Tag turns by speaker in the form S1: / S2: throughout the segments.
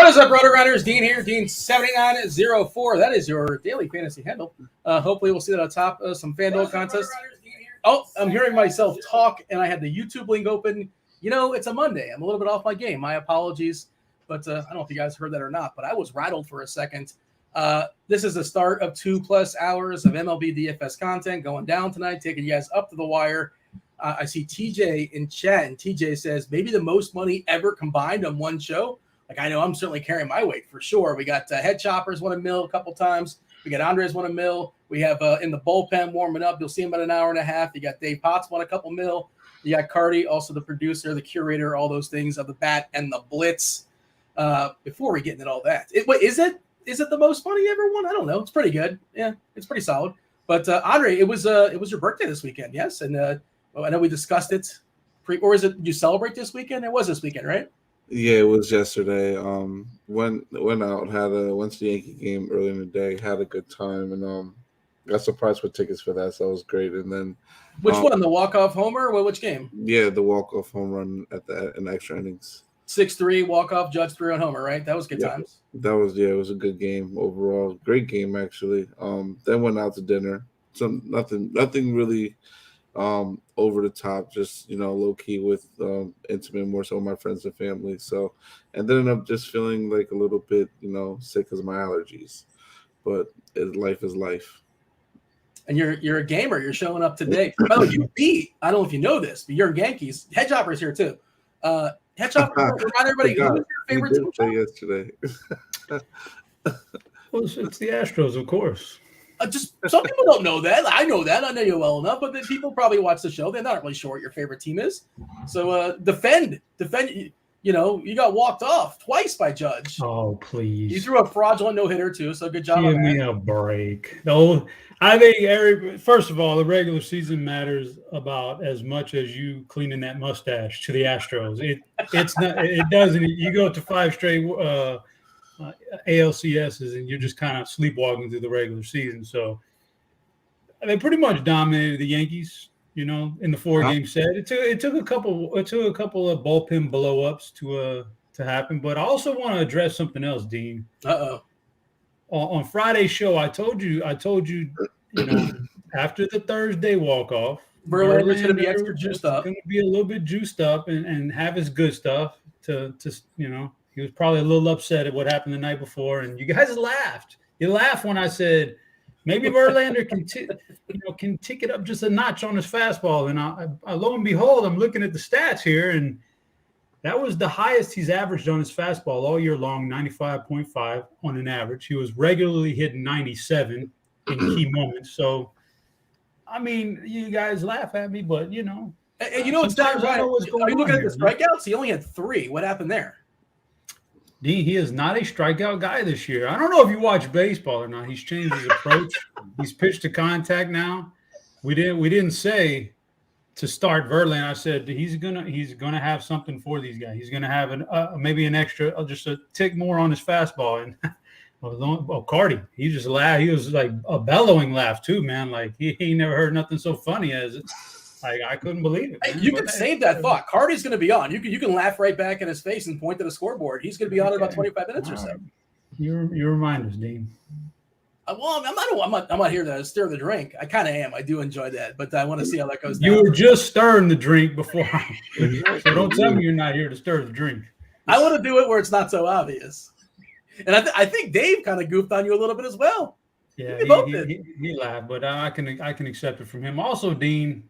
S1: What is up, RotoGrinders? Dean here, Dean7904. That is your daily fantasy handle. Hopefully, we'll see that on top of some Fanduel contests. Oh, I'm hearing myself talk, and I had the YouTube link open. You know, it's a Monday. I'm a little bit off my game. My apologies. But I don't know if you guys heard that or not, but I was rattled for a second. This is the start of 2+ hours of Mlb Dfs content going down tonight, taking you guys up to the wire. I see TJ in chat, and TJ says, maybe the most money ever combined on one show. Like, I know I'm certainly carrying my weight for sure. We got Head Choppers won $1 million a couple times. We got Andres won $1 million. We have in the bullpen warming up. You'll see him about an hour and a half. You got Dave Potts won a couple mil. You got Carty, also the producer, the curator, all those things of the bat and the blitz. Before we get into all that, is it the most money ever won? I don't know. It's pretty good. Yeah, it's pretty solid. But Andre, it was your birthday this weekend, yes? And I know we discussed it. Or is it you celebrate this weekend? It was this weekend, right?
S2: Yeah, it was yesterday. Went out, went to the Yankee game early in the day, had a good time, and got surprised with tickets for that, so it was great. And then
S1: which one, the walk-off homer? Or which game?
S2: Yeah, the walk-off home run in extra innings.
S1: 6-3 walk-off, Judge 3 on homer, right? That was good times.
S2: It was a good game overall. Great game actually. Then went out to dinner. Nothing really over the top, just low key with intimate, more so with my friends and family. So, and then I'm just feeling like a little bit sick because of my allergies, but life is life.
S1: And you're a gamer. You're showing up today. By the way, you beat. I don't know if you know this, but you're Yankees. Head Chopper's here too. Head Chopper, remind everybody who's your favorite team.
S2: Yesterday.
S3: Well, it's the Astros, of course.
S1: Just some people don't know that. I know that. I know you well enough, but then people probably watch the show. They're not really sure what your favorite team is. So defend. You got walked off twice by Judge.
S3: Oh, please.
S1: You threw a fraudulent no-hitter too, so good job.
S3: Give me a break. No, I think first of all, the regular season matters about as much as you cleaning that mustache to the Astros. It's not. It doesn't. You go to 5 straight ALCSs and you're just kind of sleepwalking through the regular season. So they pretty much dominated the Yankees, in the 4-game set. It took a couple of bullpen blow-ups to happen. But I also want to address something else, Dean. On Friday's show, I told you, after the Thursday walk-off,
S1: Verlander's going to be extra juiced up.
S3: Going to be a little bit juiced up and have his good stuff to he was probably a little upset at what happened the night before, and you guys laughed. You laughed when I said maybe Verlander can tick it up just a notch on his fastball. And I lo and behold, I'm looking at the stats here, and that was the highest he's averaged on his fastball all year long, 95.5 on an average. He was regularly hitting 97 in key moments. So, I mean, you guys laugh at me, but
S1: And it's not right. Are you looking at the strikeouts? He only had 3. What happened there?
S3: Dean, he is not a strikeout guy this year. I don't know if you watch baseball or not. He's changed his approach. He's pitched to contact now. We didn't say to start Verlander. I said he's gonna have something for these guys. He's gonna have maybe an extra, just a tick more on his fastball. And Carty, he just laughed. He was like a bellowing laugh too, man. Like he never heard nothing so funny as it. I couldn't believe it.
S1: Hey, you can save that thought. Carty's going to be on. You can laugh right back in his face and point to the scoreboard. He's going to be on in about 25 minutes or so.
S3: You remind us, Dean.
S1: Well, I'm not here to stir the drink. I kind of am. I do enjoy that, but I want to see how that goes down.
S3: You were just stirring the drink before. So don't tell me you're not here to stir the drink.
S1: I want to do it where it's not so obvious. And I think Dave kind of goofed on you a little bit as well.
S3: Yeah, he laughed, but I can accept it from him. Also, Dean.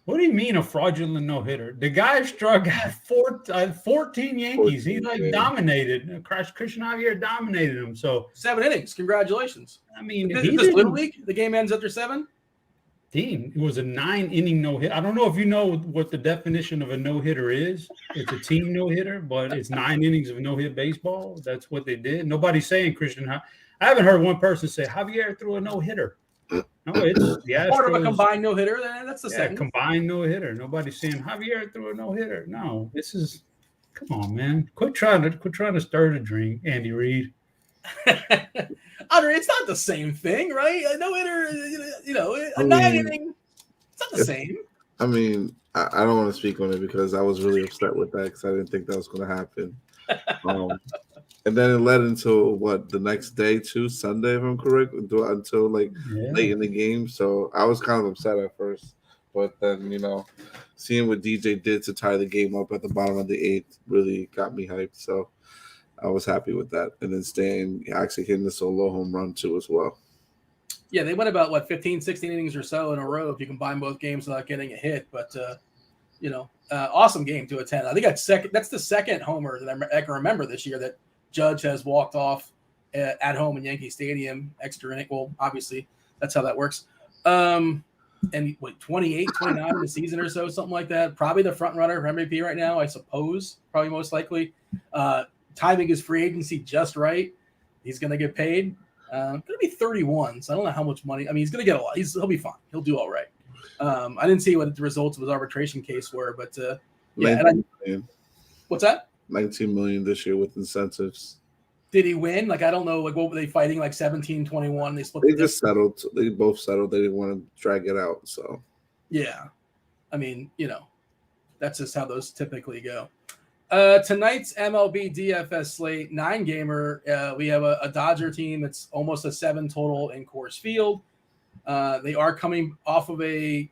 S3: What do you mean a fraudulent no-hitter? The guy struck out 14 Yankees. He dominated. Christian Javier dominated him. So
S1: 7 innings. Congratulations.
S3: I mean,
S1: this Little League, the game ends after 7?
S3: Dean, it was a 9-inning no-hit. I don't know if you know what the definition of a no-hitter is. It's a team no-hitter, but it's 9 innings of no-hit baseball. That's what they did. Nobody's saying Christian. I haven't heard one person say Javier threw a no-hitter. No, it's the Astros.
S1: Part of a combined no-hitter. That's the second.
S3: Combined no-hitter. Nobody's saying Javier threw a no-hitter. No, this is. Come on, man. Quit trying to stir the drink, Andy Reid.
S1: Andre, it's not the same thing, right? A no-hitter, a 9-inning. It's not the same.
S2: I mean, I don't want to speak on it because I was really upset with that because I didn't think that was going to happen. And then it led into the next day too, Sunday, if I'm correct, until like late in the game. So I was kind of upset at first, but then seeing what DJ did to tie the game up at the bottom of the 8th really got me hyped. So I was happy with that, and then actually hitting the solo home run too as well.
S1: Yeah, they went about 15, 16 innings or so in a row if you combine both games without getting a hit. But awesome game to attend. I think that's the second homer that I can remember this year that Judge has walked off at home in Yankee Stadium, extra inning. Well, obviously, that's how that works. And 28, 29 in the season or so, something like that. Probably the front runner for MVP right now, I suppose. Probably most likely. Timing his free agency just right. He's going to get paid. Going to be 31, so I don't know how much money. I mean, he's going to get a lot. He'll be fine. He'll do all right. I didn't see what the results of his arbitration case were, but yeah. What's that?
S2: 19 million this year with incentives.
S1: Did he win? I don't know. What were they fighting? 17-21. They split.
S2: They just settled. They both settled. They didn't want to drag it out. So
S1: yeah, I mean, that's just how those typically go. Tonight's MLB DFS slate 9-gamer. We have a Dodger team that's almost a 7 total in Coors Field. They are coming off of a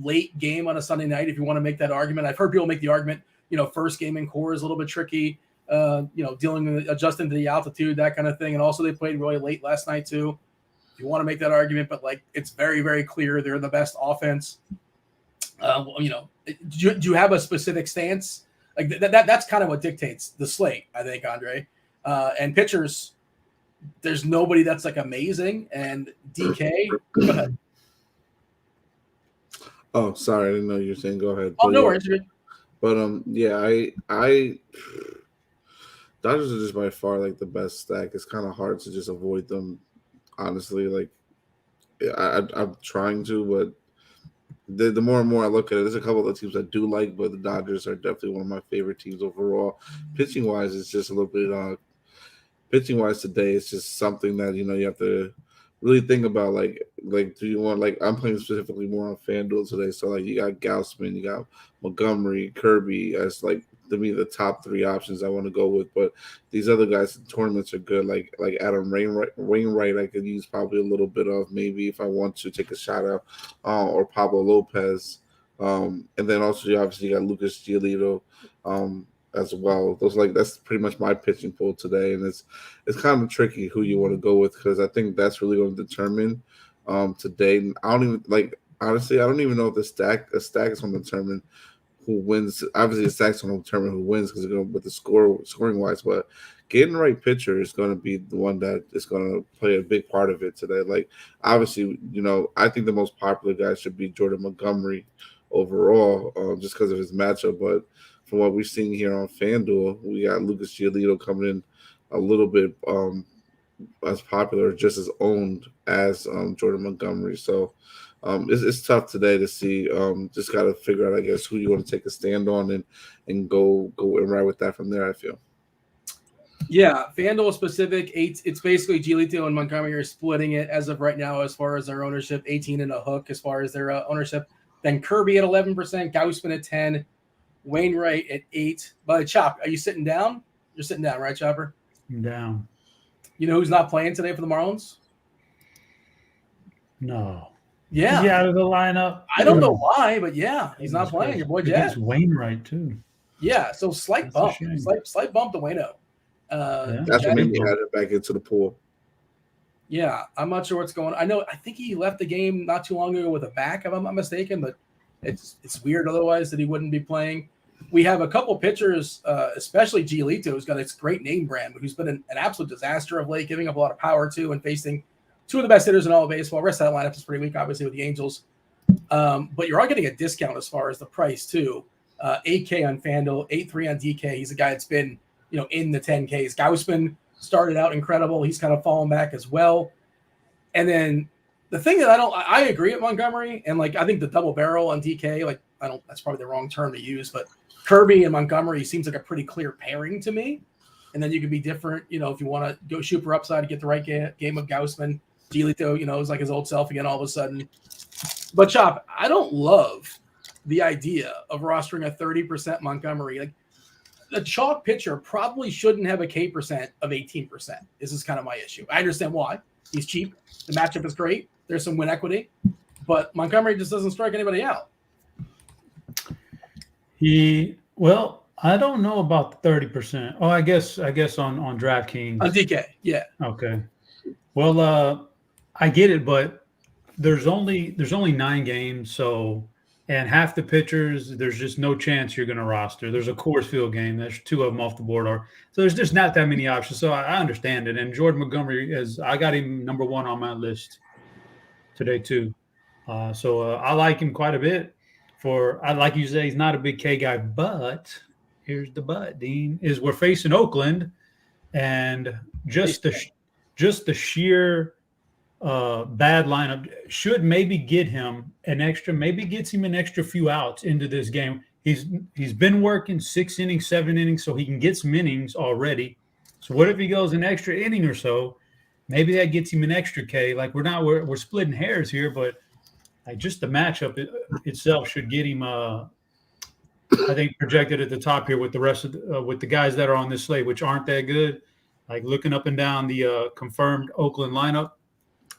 S1: late game on a Sunday night. If you want to make that argument, I've heard people make the argument. First game in Coors is a little bit tricky. Dealing with adjusting to the altitude, that kind of thing. And also they played really late last night too. If you want to make that argument, but it's very, very clear they're the best offense. Do you have a specific stance? That's kind of what dictates the slate, I think, Andre. And pitchers, there's nobody that's amazing. And DK, go ahead.
S2: Oh, sorry, I didn't know you were saying. Go ahead.
S1: Oh, no worries.
S2: But I Dodgers are just by far the best stack. It's kind of hard to just avoid them, honestly. I'm trying to, but the more and more I look at it, there's a couple of teams I do like, but the Dodgers are definitely one of my favorite teams overall. Pitching wise, it's just a little bit. Pitching wise today, it's just something that you have to really think about. Do you want I'm playing specifically more on FanDuel today, so you got Gausman, you got Montgomery, Kirby as to me the top 3 options I want to go with. But these other guys in tournaments are good, like Adam Wainwright. I could use probably a little bit of maybe if I want to take a shot at, or Pablo Lopez, and then also you obviously got Lucas Giolito as well. Those that's pretty much my pitching pool today, and it's kind of tricky who you want to go with because I think that's really going to determine today. And I don't even honestly, I don't even know if a stack is going to determine who wins. Obviously, the stack's going to determine who wins because they're going with the scoring wise. But getting the right pitcher is going to be the one that is going to play a big part of it today. Obviously, I think the most popular guy should be Jordan Montgomery overall, just because of his matchup. But from what we've seen here on FanDuel, we got Lucas Giolito coming in a little bit as popular, just as owned as Jordan Montgomery. So it's tough today to see. Just got to figure out, I guess, who you want to take a stand on and go and ride with that from there, I feel.
S1: Yeah, FanDuel specific, it's basically Giolito and Montgomery are splitting it as of right now as far as their ownership, 18 and a hook as far as their ownership. Then Kirby at 11%, Gausman at 10, Wainwright at 8. But Chop, are you sitting down? You're sitting down, right, Chopper?
S3: I'm down.
S1: You know who's not playing today for the Marlins?
S3: No.
S1: Yeah.
S3: Is he out of the lineup?
S1: I don't know why, but yeah, he's not playing. Your boy Jazz.
S3: Wainwright too.
S1: Yeah, so slight bump. Slight bump to Waino.
S2: That's what made me add it back into the pool.
S1: Yeah, I'm not sure what's going on. I think he left the game not too long ago with a back, if I'm not mistaken, but it's weird otherwise that he wouldn't be playing. We have a couple pitchers, especially Giolito, who's got this great name brand, but who's been an absolute disaster of late, giving up a lot of power to and facing two of the best hitters in all of baseball. The rest of that lineup is pretty weak, obviously, with the Angels. But you're all getting a discount as far as the price, too. 8K on FanDuel, 8.3 on DK. He's a guy that's been, in the 10Ks. Gausman started out incredible. He's kind of fallen back as well. And then the thing that I agree with Montgomery, and I think the double barrel on DK, that's probably the wrong term to use, but Kirby and Montgomery seems like a pretty clear pairing to me. And then you can be different, if you want to go shoot for upside to get the right game of Gausman. Giolito, is like his old self again all of a sudden. But Chop, I don't love the idea of rostering a 30% Montgomery. the chalk pitcher probably shouldn't have a K percent of 18%. This is kind of my issue. I understand why. He's cheap. The matchup is great. There's some win equity, but Montgomery just doesn't strike anybody out.
S3: I don't know about the 30%. Oh, I guess on DraftKings.
S1: On DK, yeah.
S3: Okay. Well, I get it, but there's only 9 games, so and half the pitchers, there's just no chance you're going to roster. There's a Coors Field game. There's 2 of them off the board, so there's just not that many options. So I understand it. And Jordan Montgomery I got him number 1 on my list today too. So I like him quite a bit. Like you say, he's not a big K guy, but here's the but, Dean, is we're facing Oakland, and just the sheer bad lineup should maybe get him an extra few outs into this game. He's been working 6 innings, 7 innings, so he can get some innings already. So what if he goes an extra inning or so? Maybe that gets him an extra K. Like we're splitting hairs here, but like just the matchup itself should get him. I think projected at the top here with the rest of with the guys that are on this slate, which aren't that good. Like looking up and down the confirmed Oakland lineup,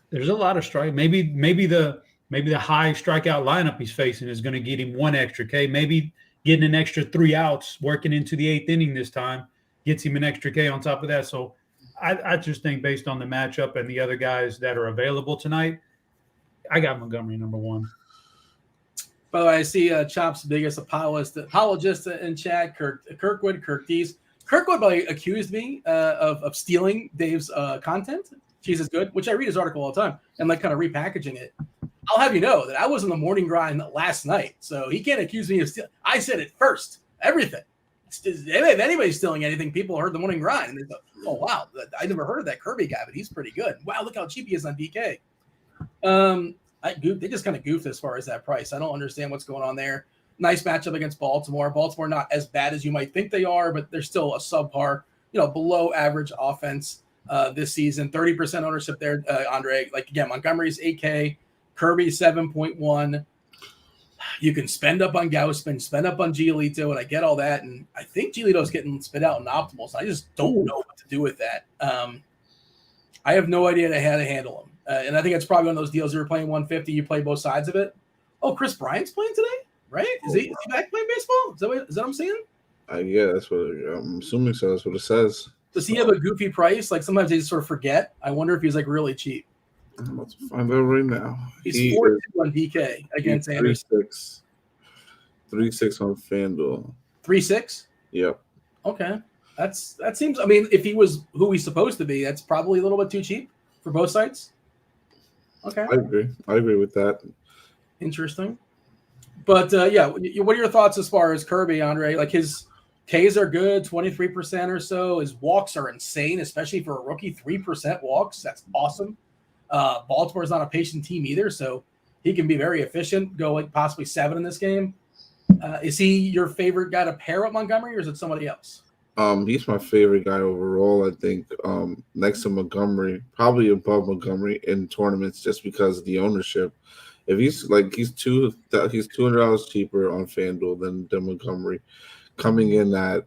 S3: there's a lot of strike. Maybe the high strikeout lineup he's facing is going to get him 1 extra K. Maybe getting an extra 3 outs, working into the 8th inning this time, gets him an extra K on top of that. So I just think based on the matchup and the other guys that are available tonight, I got Montgomery number 1.
S1: By the way, I see Chop's biggest apologist in chat, Kirk D's. Kirkwood accused me of stealing Dave's content. Cheese is good, which I read his article all the time and like kind of repackaging it. I'll have you know that I was in the morning grind last night, so he can't accuse me of stealing. I said it first, everything. If anybody's stealing anything, people heard the morning grind and they go, "Oh wow, I never heard of that Kirby guy, but he's pretty good. Wow, look how cheap he is on DK." They just kind of goofed as far as that price. I don't understand what's going on there. Nice matchup against Baltimore. Baltimore not as bad as you might think they are, but they're still a subpar, below average offense this season. 30% ownership there, Andre. Like again, Montgomery's 8K, Kirby 7.1. You can spend up on Gausman, spend up on Giolito, and I get all that. And I think Giolito's getting spit out in optimals. So I just don't know what to do with that. I have no idea how to handle him. And I think it's probably one of those deals. You're playing 150, you play both sides of it. Oh, Chris Bryant's playing today, right? Is he back playing baseball? Is that what I'm saying?
S2: Yeah, that's what I'm assuming. So that's what it says.
S1: Does he have a goofy price? Like sometimes they just sort of forget. I wonder if he's like really cheap.
S2: I'm about to find out right now.
S1: He's 4-2 on DK against Anderson.
S2: 3-6 on Fanduel.
S1: 3-6?
S2: Yep.
S1: Okay. That seems. I mean, if he was who he's supposed to be, that's probably a little bit too cheap for both sides. Okay.
S2: I agree with that.
S1: Interesting. But yeah, what are your thoughts as far as Kirby, Andre? Like his Ks are good, 23% or so. His walks are insane, especially for a rookie. 3% walks. That's awesome. Baltimore's not a patient team either, so he can be very efficient, go like possibly 7 in this game. Is he your favorite guy to pair with Montgomery, or is it somebody else?
S2: He's my favorite guy overall. I think next to Montgomery, probably above Montgomery in tournaments, just because of the ownership. If he's $200 cheaper on FanDuel than Montgomery, coming in at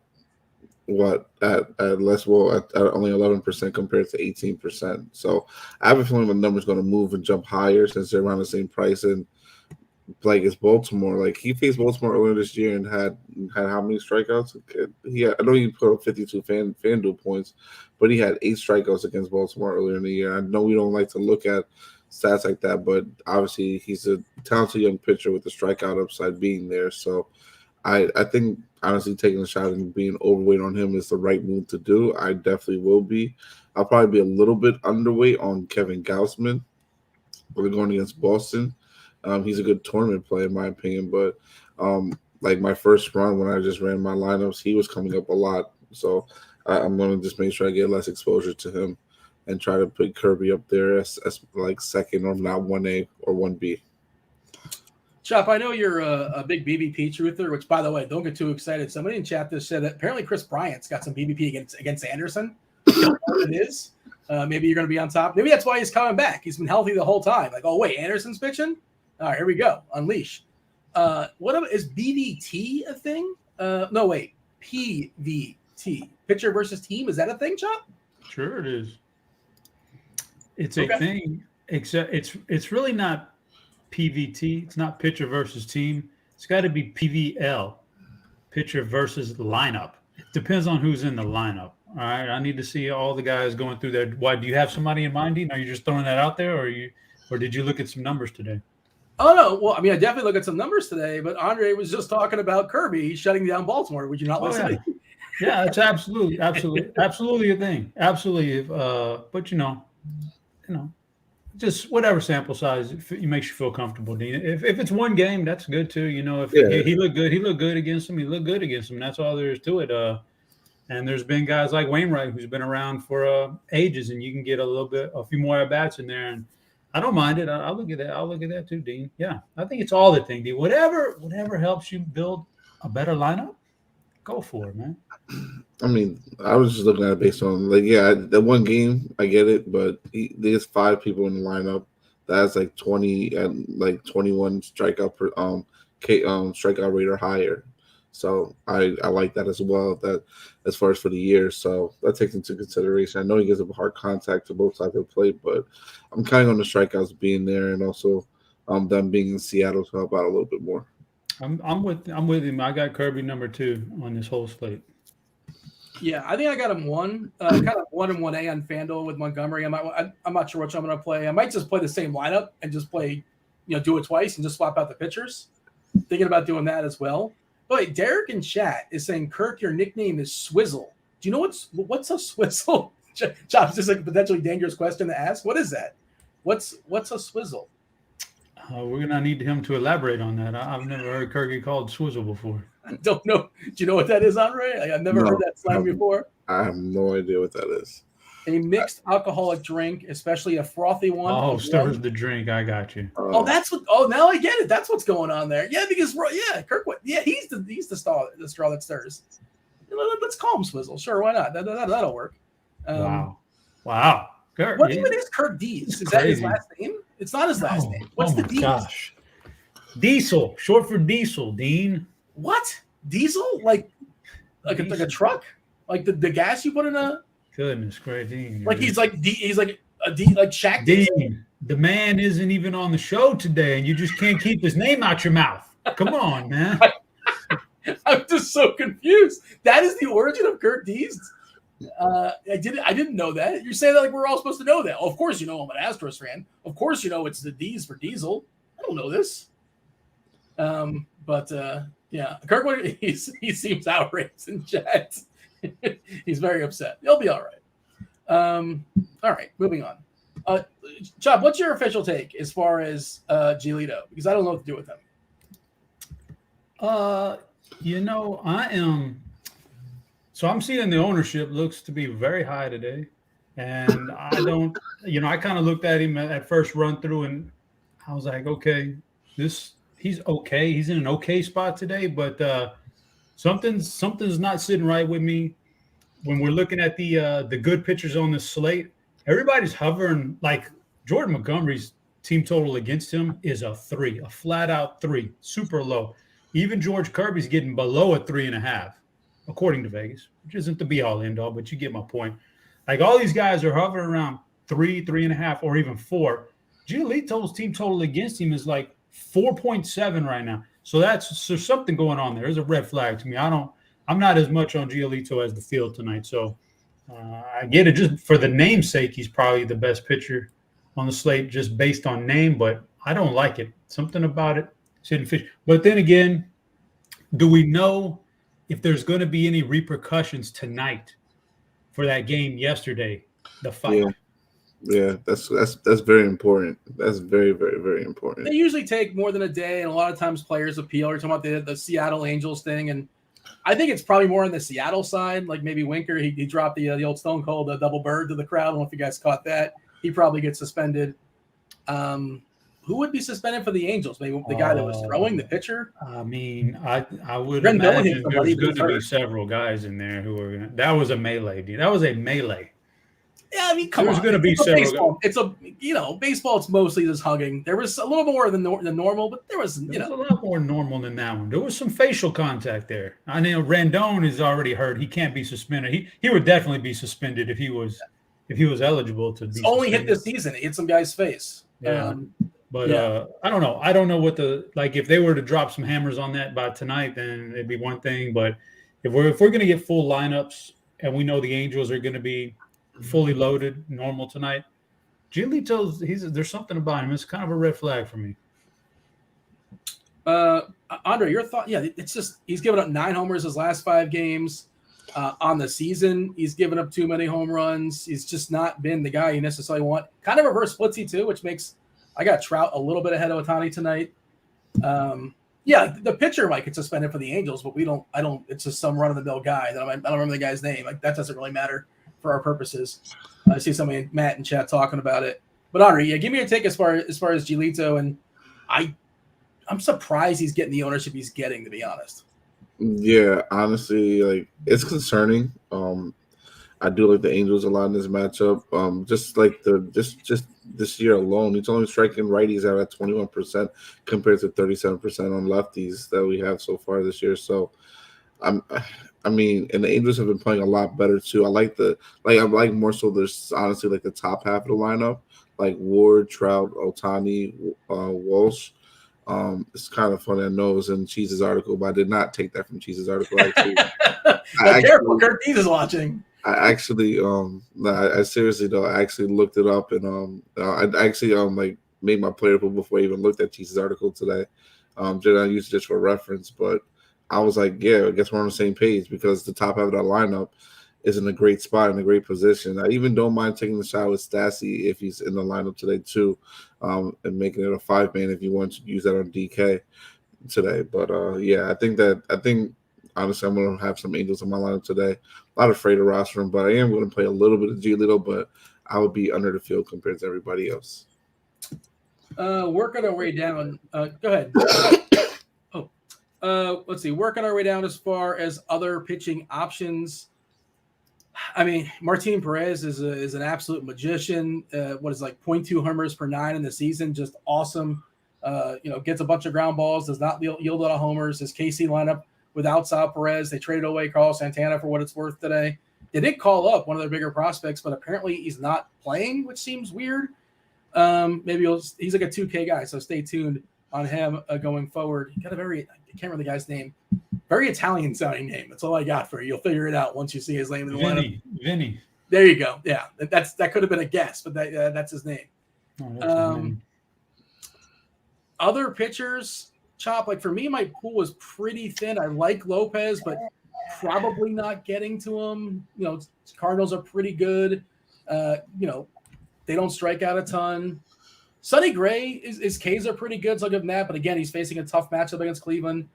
S2: only 11% compared to 18%. So I have a feeling the number's going to move and jump higher since they're around the same price. And like it's Baltimore. Like he faced Baltimore earlier this year and had how many strikeouts? I know he put up 52 FanDuel points, but he had 8 strikeouts against Baltimore earlier in the year. I know we don't like to look at stats like that, but obviously he's a talented young pitcher with the strikeout upside being there. So I think honestly taking a shot and being overweight on him is the right move to do. I definitely will be. I'll probably be a little bit underweight on Kevin Gausman. We're going against Boston. He's a good tournament play in my opinion, but like my first run when I just ran my lineups, he was coming up a lot. So I'm going to just make sure I get less exposure to him and try to put Kirby up there as like second or not 1A or 1B.
S1: Chop, I know you're a big BBP truther, which, by the way, don't get too excited. Somebody in chat just said that apparently Chris Bryant's got some BBP against Anderson. I don't know what it is. Maybe you're going to be on top. Maybe that's why he's coming back. He's been healthy the whole time. Like, oh, wait, Anderson's pitching? All right, here we go. Unleash. Is BDT a thing? No, wait. PVT, pitcher versus team. Is that a thing, Chop?
S3: Sure it is. It's a thing, except it's really not PVT. It's not pitcher versus team. It's got to be PVL, pitcher versus lineup. It depends on who's in the lineup. All right, I need to see all the guys going through there. Why, do you have somebody in mind, Dean? Are you just throwing that out there, or did you look at some numbers today?
S1: Oh no, well, I mean, I definitely look at some numbers today, but Andre was just talking about Kirby shutting down Baltimore. Would you not listen?
S3: Yeah, it's absolutely a thing. Absolutely, but you know, just whatever sample size it makes you feel comfortable, Dean. If it's one game, that's good too. You know, if he looked good against him, he looked good against him. That's all there is to it. And there's been guys like Wainwright who's been around for ages, and you can get a few more at bats in there. And I don't mind it. I'll look at that. I'll look at that too, Dean. Yeah, I think it's all the thing, Dean. Whatever helps you build a better lineup, go for it, man.
S2: I mean, I was just looking at it based on the one game. I get it, but there's 5 people in the lineup. That's like 20 and like 21 strikeout per strikeout rate or higher. So I like that as well. That as far as for the year, so that takes into consideration. I know he gives up hard contact to both sides of the plate, but I'm counting on the strikeouts being there, and also them being in Seattle to help out a little bit more.
S3: I'm with him. I got Kirby number 2 on this whole slate.
S1: Yeah, I think I got him 1, kind of 1 and 1A on Fanduel with Montgomery. I'm not sure which I'm going to play. I might just play the same lineup and just play, do it twice and just swap out the pitchers. Thinking about doing that as well. But wait, Derek in chat is saying, Kirk, your nickname is Swizzle. Do you know what's a swizzle? Chop's just like a potentially dangerous question to ask. What is that? What's a swizzle?
S3: We're gonna need him to elaborate on that. I've never heard Kirky called swizzle before.
S1: I don't know. Do you know what that is, Andre? I've never heard that slang before.
S2: I have no idea what that is.
S1: A mixed alcoholic drink, especially a frothy one.
S3: Oh, stirs the drink. I got you.
S1: That's what. Oh, now I get it. That's what's going on there. Yeah, because Kirkwood. Yeah, he's the straw that stirs. Let's call him Swizzle. Sure, why not? That'll work.
S3: Wow. Kirk,
S1: what even is Kirk Dees? Is that his last name? It's not his last name. What's the Dees?
S3: Gosh. Diesel, short for diesel, Dean.
S1: What? Diesel? Like a truck? Like the gas you put in a.
S3: Goodness gracious, Dean.
S1: Like he's like a D, like Shaq.
S3: Dean, the man isn't even on the show today, and you just can't keep his name out your mouth. Come on, man.
S1: I'm just so confused. That is the origin of Kirk Dees. I didn't know that. You're saying that like we're all supposed to know that. Of course, I'm an Astros fan. Of course, it's the D's for diesel. I don't know this. Yeah, Kirkwood, he seems outraged in chat. He's very upset. He'll be all right. All right, moving on. Chop, what's your official take as far as Giolito? Because I don't know what to do with him.
S3: I am. So I'm seeing the ownership looks to be very high today, and I don't. I kind of looked at him at first run through, and I was like, okay, he's okay. He's in an okay spot today, but something's not sitting right with me when we're looking at the good pitchers on the slate. Everybody's hovering like Jordan Montgomery's team total against him is a 3, a flat out 3, super low. Even George Kirby's getting below a 3.5, according to Vegas, which isn't the be all end all, but you get my point. Like all these guys are hovering around 3, 3.5, or even 4. Giolito's team total against him is like 4.7 right now. So there's something going on there. There's a red flag to me. I'm not as much on Giolito as the field tonight. So I get it. Just for the namesake, he's probably the best pitcher on the slate just based on name, but I don't like it. Something about it shouldn't fit. But then again, do we know if there's going to be any repercussions tonight for that game yesterday, the fight?
S2: Yeah, that's very important. That's very, very, very important.
S1: They usually take more than a day, and a lot of times players appeal. You're talking about the Seattle Angels thing, and I think it's probably more on the Seattle side. Like maybe Winker, he dropped the old Stone Cold double bird to the crowd. I don't know if you guys caught that. He probably gets suspended. Who would be suspended for the Angels? Maybe the guy that was throwing the pitcher.
S3: I mean, I would imagine there's going to be several guys in there who are going to. That was a melee, dude. That was a melee.
S1: Yeah, I mean, come
S3: There's
S1: on.
S3: going to be
S1: It's a
S3: several.
S1: baseball. Baseball. It's mostly just hugging. There was a little more than normal, but there was,
S3: It was a lot more normal than that one. There was some facial contact there. I know Rendon is already hurt. He can't be suspended. He would definitely be suspended if he was eligible to be
S1: only hit
S3: suspended.
S1: this season. It hit some guy's face.
S3: Yeah. But
S1: yeah.
S3: I don't know. I don't know what if they were to drop some hammers on that by tonight, then it'd be one thing. But if we're going to get full lineups and we know the Angels are going to be fully loaded, normal tonight, Giolito's there's something about him. It's kind of a red flag for me.
S1: Andre, your thought? Yeah, it's just he's given up 9 homers his last 5 games. On the season, he's given up too many home runs. He's just not been the guy you necessarily want. Kind of reverse splitsy too, which makes I got Trout a little bit ahead of Ohtani tonight. Yeah, the pitcher might get suspended for the Angels, but I don't. It's just some run of the mill guy that I don't remember the guy's name. Like that doesn't really matter for our purposes. I see somebody Matt in chat talking about it. But Andre, yeah, give me your take as far as Giolito, and I'm surprised he's getting the ownership he's getting, to be honest.
S2: Yeah, honestly, like it's concerning. I do like the Angels a lot in this matchup. Just like just this year alone, he's only striking righties out at 21% compared to 37% on lefties that we have so far this year. So, I mean, and the Angels have been playing a lot better too. I like more so. There's honestly like the top half of the lineup, like Ward, Trout, Ohtani, Walsh. It's kind of funny. I know it was in Cheese's article, but I did not take that from Cheese's article. Actually,
S1: Careful, Kurt Dees is watching.
S2: I actually, I seriously though, I actually looked it up, and I actually like made my player pool before I even looked at Cheese's article today. I used it just for reference, but I was like, yeah, I guess we're on the same page because the top half of that lineup is in a great spot, in a great position. I even don't mind taking the shot with Stassi if he's in the lineup today too, and making it a 5-man if you want to use that on DK today. But yeah, I think honestly I'm going to have some Angels in my lineup today. Not afraid of roster him, but I am going to play a little bit of Giolito, but I would be under the field compared to everybody else.
S1: Working our way down. Go ahead. Let's see. Working our way down as far as other pitching options. I mean, Martin Perez is an absolute magician. What is like 0.2 homers per 9 in the season? Just awesome. Gets a bunch of ground balls. Does not yield a lot of homers. His KC lineup without Sal Perez. They traded away Carlos Santana for what it's worth today. They did call up one of their bigger prospects, but apparently he's not playing, which seems weird. Maybe he's like a 2K guy, so stay tuned on him going forward. He got I can't remember the guy's name. Very Italian sounding name. That's all I got for you. You'll figure it out once you see his name in the lineup.
S3: Vinny.
S1: There you go. Yeah, that could have been a guess, but that's his name. Other pitchers, Chop, like for me, my pool was pretty thin. I like Lopez, but probably not getting to him. Cardinals are pretty good. They don't strike out a ton. Sonny Gray, his Ks are pretty good, so I'll give him that. But again, he's facing a tough matchup against Cleveland.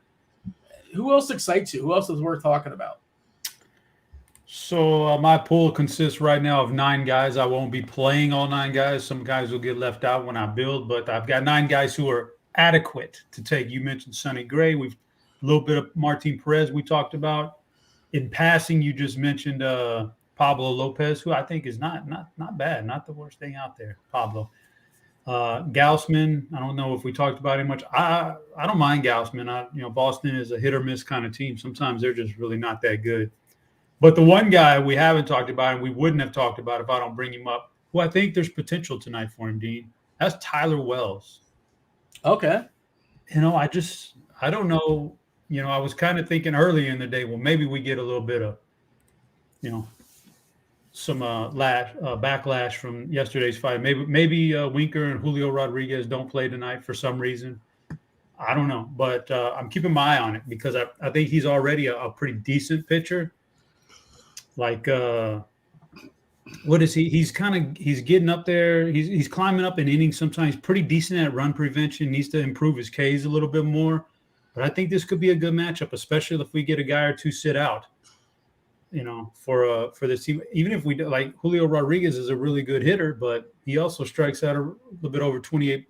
S1: Who else excites you? Who else is worth talking about?
S3: So my pool consists right now of 9 guys. I won't be playing all 9 guys. Some guys will get left out when I build, but I've got 9 guys who are adequate to take. You mentioned Sonny Gray. We've a little bit of Martin Perez we talked about. In passing, you just mentioned Pablo Lopez, who I think is not bad, not the worst thing out there. Pablo. Gausman, I don't know if we talked about him much. I don't mind Gausman. Boston is a hit or miss kind of team. Sometimes they're just really not that good. But the one guy we haven't talked about and we wouldn't have talked about if I don't bring him up, who I think there's potential tonight for him, Dean, that's Tyler Wells.
S1: Okay.
S3: I don't know. I was kind of thinking earlier in the day, well, maybe we get a little bit of, some backlash from yesterday's fight. Maybe Winker and Julio Rodriguez don't play tonight for some reason. I don't know, but I'm keeping my eye on it because I think he's already a pretty decent pitcher. Like, what is he? He's getting up there. He's climbing up in innings. Sometimes pretty decent at run prevention. Needs to improve his Ks a little bit more. But I think this could be a good matchup, especially if we get a guy or two sit out. For this team, even if we do, like Julio Rodriguez is a really good hitter, but he also strikes out a little bit over 28%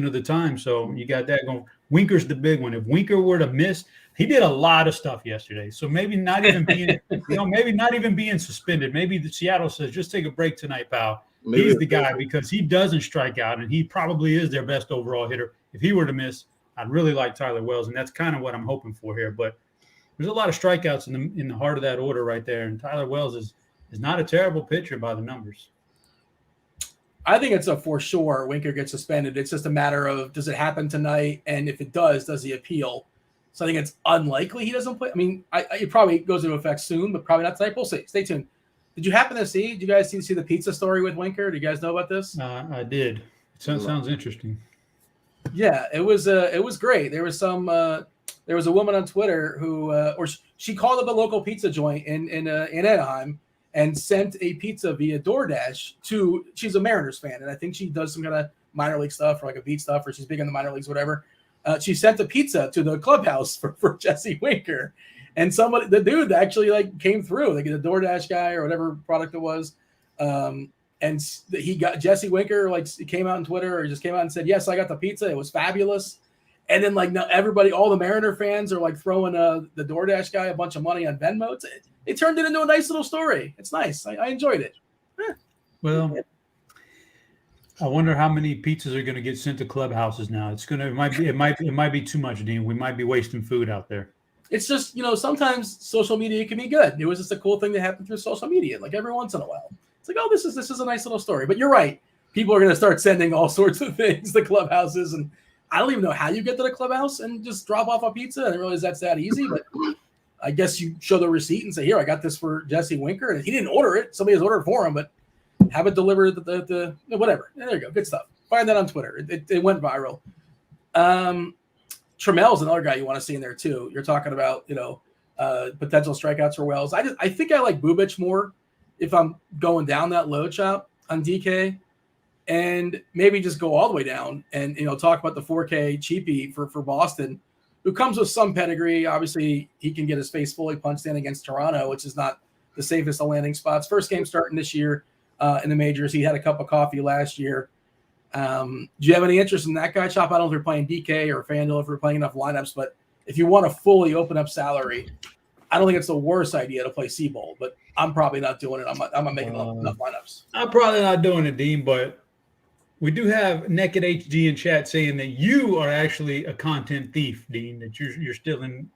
S3: of the time. So you got that going. Winker's the big one. If Winker were to miss, he did a lot of stuff yesterday. So maybe not even being, maybe not even being suspended. Maybe the Seattle says, just take a break tonight, pal.
S2: Maybe
S3: He's the guy because he doesn't strike out, and he probably is their best overall hitter. If he were to miss, I'd really like Tyler Wells, and that's kind of what I'm hoping for here. But there's a lot of strikeouts in the heart of that order right there, and Tyler Wells is not a terrible pitcher by the numbers.
S1: I think it's a for sure Winker gets suspended. It's just a matter of, does it happen tonight? And if it does he appeal? So I think it's unlikely he doesn't play. I mean, it probably goes into effect soon, but probably not tonight. We'll see. Stay tuned. Did you happen to see? Did you guys see the pizza story with Winker? Do you guys know about this?
S3: I did. Sounds interesting.
S1: Yeah, it was great. There was a woman on Twitter who, she called up a local pizza joint in Anaheim and sent a pizza via DoorDash to. She's a Mariners fan, and I think she does some kind of minor league stuff or like a beat stuff, or she's big in the minor leagues, whatever. She sent a pizza to the clubhouse for Jesse Winker, and the dude actually like came through, like the DoorDash guy or whatever product it was. And he got Jesse Winker, like came out on Twitter or just came out and said, yes, I got the pizza. It was fabulous. And then like now everybody, all the Mariner fans are like throwing the DoorDash guy a bunch of money on Venmo. It turned it into a nice little story. It's nice. I enjoyed it.
S3: Well, I wonder how many pizzas are going to get sent to clubhouses now. It might be too much, Dean. We might be wasting food out there.
S1: It's just, sometimes social media can be good. It was just a cool thing that happened through social media, like every once in a while. It's like, oh, this is a nice little story. But you're right. People are going to start sending all sorts of things to clubhouses. And I don't even know how you get to the clubhouse and just drop off a pizza. I didn't realize that's that easy. But I guess you show the receipt and say, here, I got this for Jesse Winker. And he didn't order it. Somebody has ordered for him. But have it delivered the whatever. There you go. Good stuff. Find that on Twitter. It went viral. Trammell's another guy you want to see in there, too. You're talking about, potential strikeouts for Wells. I think I like Bubic more if I'm going down that low chop on DK, and maybe just go all the way down and, talk about the 4K cheapie for Boston, who comes with some pedigree. Obviously, he can get his face fully punched in against Toronto, which is not the safest of landing spots. First game starting this year in the majors. He had a cup of coffee last year. Do you have any interest in that guy, Chop? I don't know if you're playing DK or Fanduel, if you're playing enough lineups, but if you want to fully open up salary, I don't think it's the worst idea to play Seabold, but I'm probably not doing it. I'm not making enough lineups.
S3: I'm probably not doing it, Dean, but we do have Naked HD in chat saying that you are actually a content thief, Dean, that you're still in.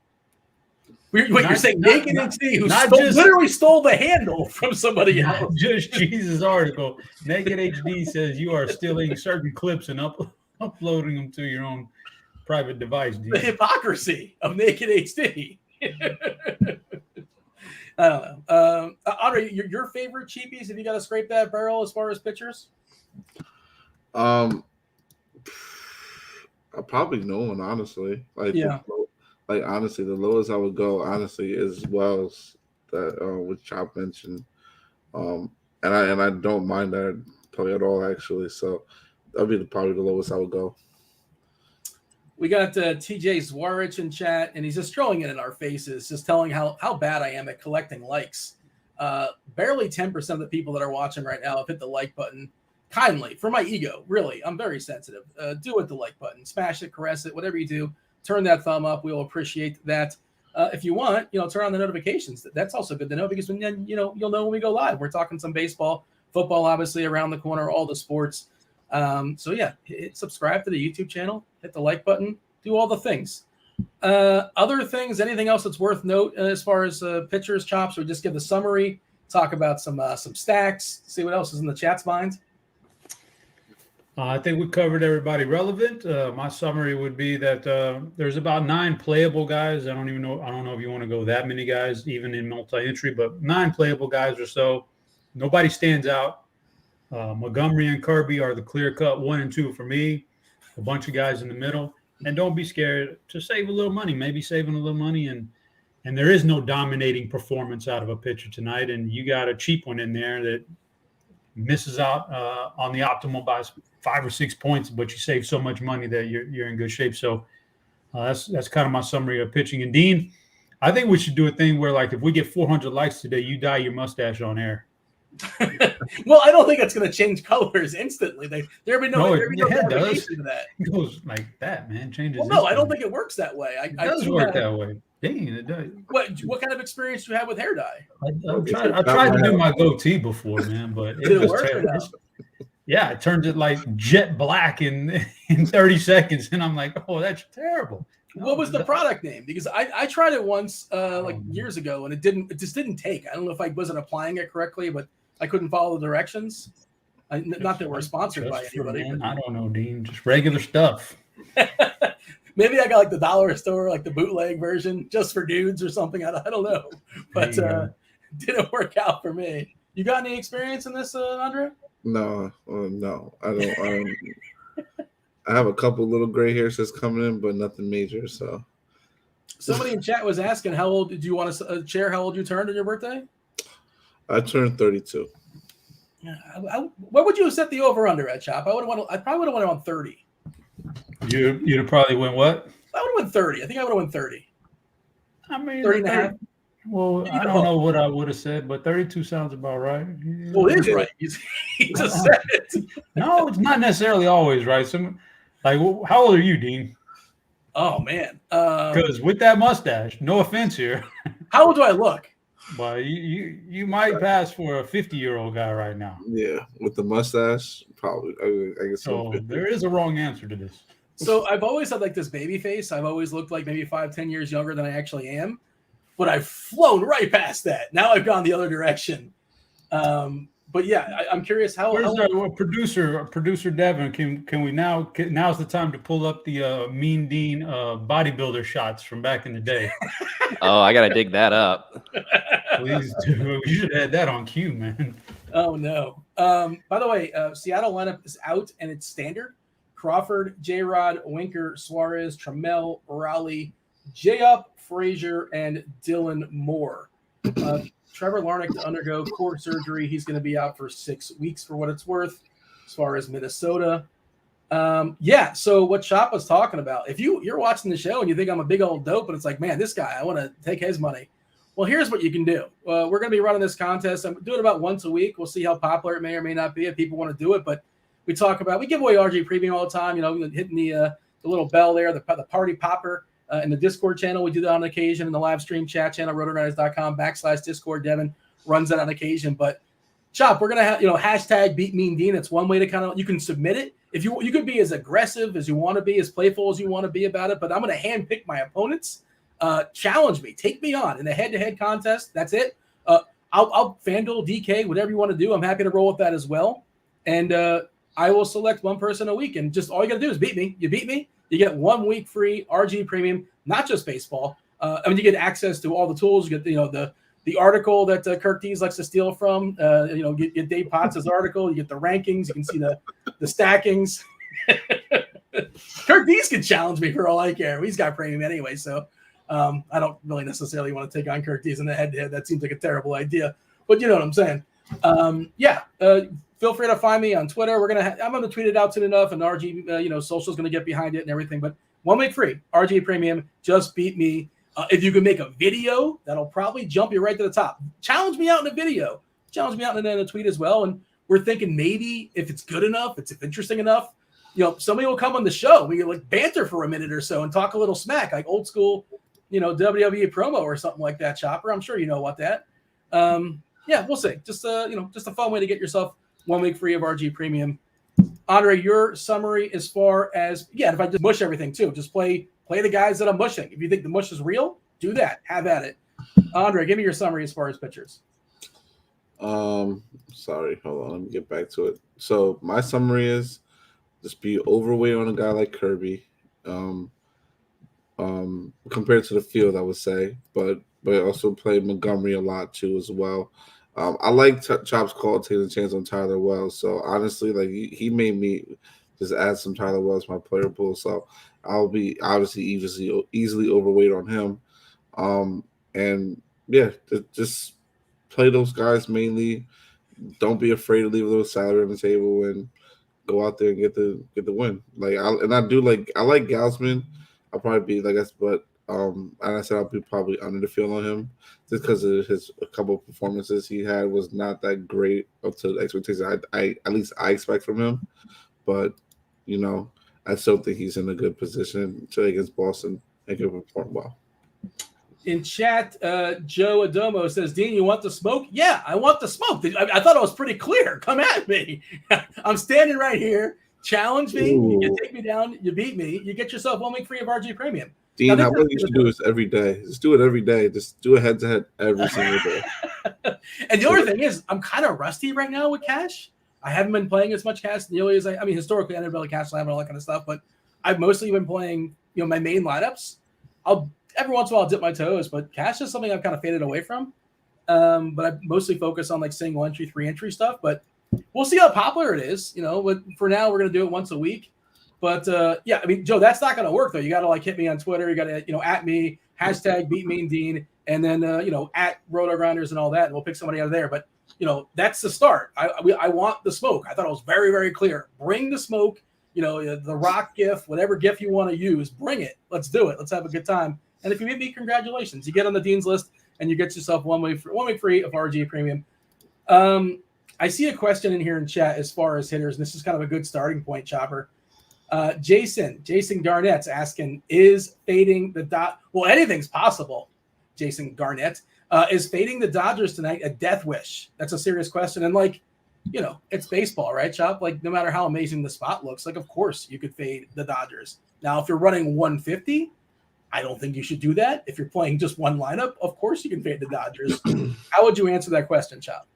S1: You're saying Naked HD, who literally stole the handle from somebody else.
S3: Just Jesus' article. Naked HD says you are stealing certain clips and uploading them to your own private device, Dean.
S1: The hypocrisy of Naked HD. I don't know. Andre, your favorite cheapies, have you got to scrape that barrel as far as pitchers?
S2: I probably no one, honestly. Honestly, the lowest I would go, honestly, is Wells, that which Chop mentioned. And I don't mind that probably at all, actually. So that'd be probably the lowest I would go.
S1: We got TJ Zwarich in chat, and he's just throwing it in our faces, just telling how bad I am at collecting likes. Barely 10% of the people that are watching right now have hit the like button. Kindly, for my ego, really, I'm very sensitive. Do it, the like button. Smash it, caress it, whatever you do. Turn that thumb up. We'll appreciate that. If you want, turn on the notifications. That's also good to know, because then, you'll know when we go live. We're talking some baseball, football, obviously around the corner, all the sports. So yeah, subscribe to the YouTube channel, hit the like button, do all the things. Other things, anything else that's worth note as far as pitchers, Chops? We just give the summary, talk about some stacks, see what else is in the chat's mind.
S3: I think we covered everybody relevant. My summary would be that there's about 9 playable guys. I don't know if you want to go that many guys, even in multi-entry, but 9 playable guys or so. Nobody stands out. Montgomery and Kirby are the clear-cut 1 and 2 for me. A bunch of guys in the middle. And don't be scared to save a little money, maybe saving a little money. And there is no dominating performance out of a pitcher tonight. And you got a cheap one in there that misses out on the optimal by 5 or 6 points, but you save so much money that you're in good shape. So that's kind of my summary of pitching. And Dean, I think we should do a thing where, like, if we get 400 likes today, you dye your mustache on air.
S1: Well, I don't think it's going to change colors instantly. There'd be no
S3: it does.
S1: variation to that.
S3: It goes like that, man. Changes.
S1: Well, no, I don't think it works that way.
S3: It does work that way. Dang, it does.
S1: What kind of experience do you have with hair dye?
S3: I tried to do my goatee before, man, but
S1: Did it work or no?
S3: Yeah, it turns it like jet black in 30 seconds, and I'm like, oh, that's terrible.
S1: What was the product name? Because I tried it once years ago, and it just didn't take. I don't know if I wasn't applying it correctly, but I couldn't follow the directions. Not that we're sponsored by anybody.
S3: I don't know, Dean. Just regular stuff.
S1: Maybe I got like the dollar store, like the bootleg version, just for dudes or something. I don't know, but didn't work out for me. You got any experience in this, Andre?
S2: No, I don't. I have a couple little gray hairs that's coming in, but nothing major. So,
S1: somebody in chat was asking, how old did you want to share? How old you turned on your birthday?
S2: I turned 32.
S1: Yeah, what would you have set the over under at, Chop? I probably would have went on 30.
S3: You'd probably win what?
S1: I would have went 30. I think I would have went 30.
S3: I mean,
S1: 30 and a half.
S3: Well, I don't know what I would have said, but 32 sounds about right.
S1: Well, it is right. He just said it.
S3: No, it's not necessarily always right. Like, how old are you, Dean?
S1: Oh, man.
S3: Because with that mustache, no offense here.
S1: How old do I look?
S3: But you might pass for a 50-year-old guy right now.
S2: Yeah, with the mustache, probably. I guess
S3: so. There is a wrong answer to this.
S1: So I've always had like this baby face. I've always looked like maybe 5-10 years younger than I actually am. But I've flown right past that. Now I've gone the other direction. But yeah, I'm curious how.
S3: Where's our producer Devin? Can we now's the time to pull up the Mean Dean bodybuilder shots from back in the day.
S4: Oh, I gotta dig that up.
S3: Please do. You should have that on cue, man.
S1: Oh no. By the way, Seattle lineup is out and it's standard. Crawford, J-Rod, Winker, Suarez, Trammell, Raleigh, J-Up, Frazier, and Dylan Moore. Trevor Larnach to undergo core surgery. He's going to be out for 6 weeks for what it's worth as far as Minnesota. So what Chop was talking about, if you're watching the show and you think I'm a big old dope, and it's like, man, this guy, I want to take his money. Well, here's what you can do. We're going to be running this contest. I'm doing it about once a week. We'll see how popular it may or may not be if people want to do it. But we give away RG Premium all the time, hitting the little bell there, the party popper. In the Discord channel, we do that on occasion. In the live stream chat channel, RotoGrinders.com/Discord. Devin runs that on occasion. But Chop, we're gonna have hashtag Beat Mean Dean. It's one way to you can submit it. If you could be as aggressive as you want to be, as playful as you want to be about it. But I'm gonna handpick my opponents. Challenge me, take me on in a head-to-head contest. That's it. I'll Fanduel, DK, whatever you want to do. I'm happy to roll with that as well. And I will select one person a week, and just all you got to do is beat me. You beat me. You get 1 week free RG Premium, not just baseball. You get access to all the tools. You get the article that Kirk Dees likes to steal from. Get Dave Potts' article. You get the rankings. You can see the stackings. Kirk Dees can challenge me for all I care. He's got premium anyway, so I don't really necessarily want to take on Kirk Dees in the head-to-head. That seems like a terrible idea, but you know what I'm saying. Feel free to find me on Twitter. I'm gonna tweet it out soon enough, and RG, social's gonna get behind it and everything. But 1 week free, RG Premium. Just beat me. If you can make a video, that'll probably jump you right to the top. Challenge me out in a video. Challenge me out in a tweet as well. And we're thinking maybe if it's good enough, if interesting enough, somebody will come on the show. We can banter for a minute or so and talk a little smack, like old school, WWE promo or something like that. Chopper, I'm sure you know about that. We'll see. Just a fun way to get yourself 1 week free of RG Premium. Andre, your summary as far as, if I just mush everything too, just play the guys that I'm mushing. If you think the mush is real, do that. Have at it. Andre, give me your summary as far as pitchers.
S2: Sorry, hold on. Let me get back to it. So my summary is just be overweight on a guy like Kirby, compared to the field, I would say, but also play Montgomery a lot too as well. I like Chop's call taking a chance on Tyler Wells. So honestly, he made me just add some Tyler Wells to my player pool. So I'll be obviously easily overweight on him. Just play those guys mainly. Don't be afraid to leave a little salary on the table and go out there and get the win. I like Gausman. I'll probably be but And I said I'll be probably under the field on him just because of a couple of performances he had was not that great up to the expectations I at least I expect from him. But I still think he's in a good position to against Boston and can perform well.
S1: In chat, Joe Adomo says, Dean, you want the smoke? Yeah, I want the smoke. I thought it was pretty clear. Come at me. I'm standing right here. Challenge me.
S2: Ooh.
S1: You take me down. You beat me. You get yourself 1 week free of RG Premium.
S2: Dean, I think you should do this every day. Just do it every day. Just do a head-to-head every single day.
S1: And the other thing is, I'm kind of rusty right now with cash. I haven't been playing as much cash nearly as I mean, historically, I never really cash slam and all that kind of stuff, but I've mostly been playing, my main lineups. Every once in a while I'll dip my toes, but cash is something I've kind of faded away from. But I mostly focus on like single entry, 3-entry stuff, but we'll see how popular it is, but for now we're going to do it once a week. But yeah, I mean, Joe, that's not going to work though. You got to hit me on Twitter. You got to, at me, #BeatMeanDean, and then, at RotoGrinders and all that. And we'll pick somebody out of there. But, that's the start. I want the smoke. I thought it was very, very clear. Bring the smoke, the rock GIF, whatever GIF you want to use, bring it. Let's do it. Let's have a good time. And if you beat me, congratulations. You get on the Dean's list and you get yourself 1 week free of RG Premium. I see a question in here in chat as far as hitters, and this is kind of a good starting point, Chopper. Jason Garnett's asking, is fading the well, anything's possible, Jason Garnett. Is fading the Dodgers tonight a death wish? That's a serious question. And it's baseball, right, Chop? No matter how amazing the spot looks, of course you could fade the Dodgers. Now, if you're running 150, I don't think you should do that. If you're playing just one lineup, of course you can fade the Dodgers. How would you answer that question, Chop?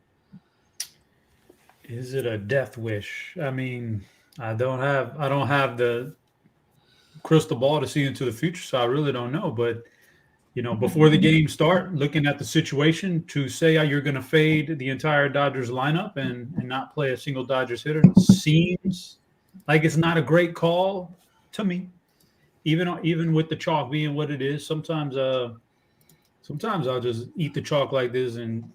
S3: Is it a death wish? I mean, I don't have the crystal ball to see into the future, so I really don't know. But before the game start, looking at the situation, to say how you're going to fade the entire Dodgers lineup and not play a single Dodgers hitter seems like it's not a great call to me. Even with the chalk being what it is, sometimes I'll just eat the chalk like this and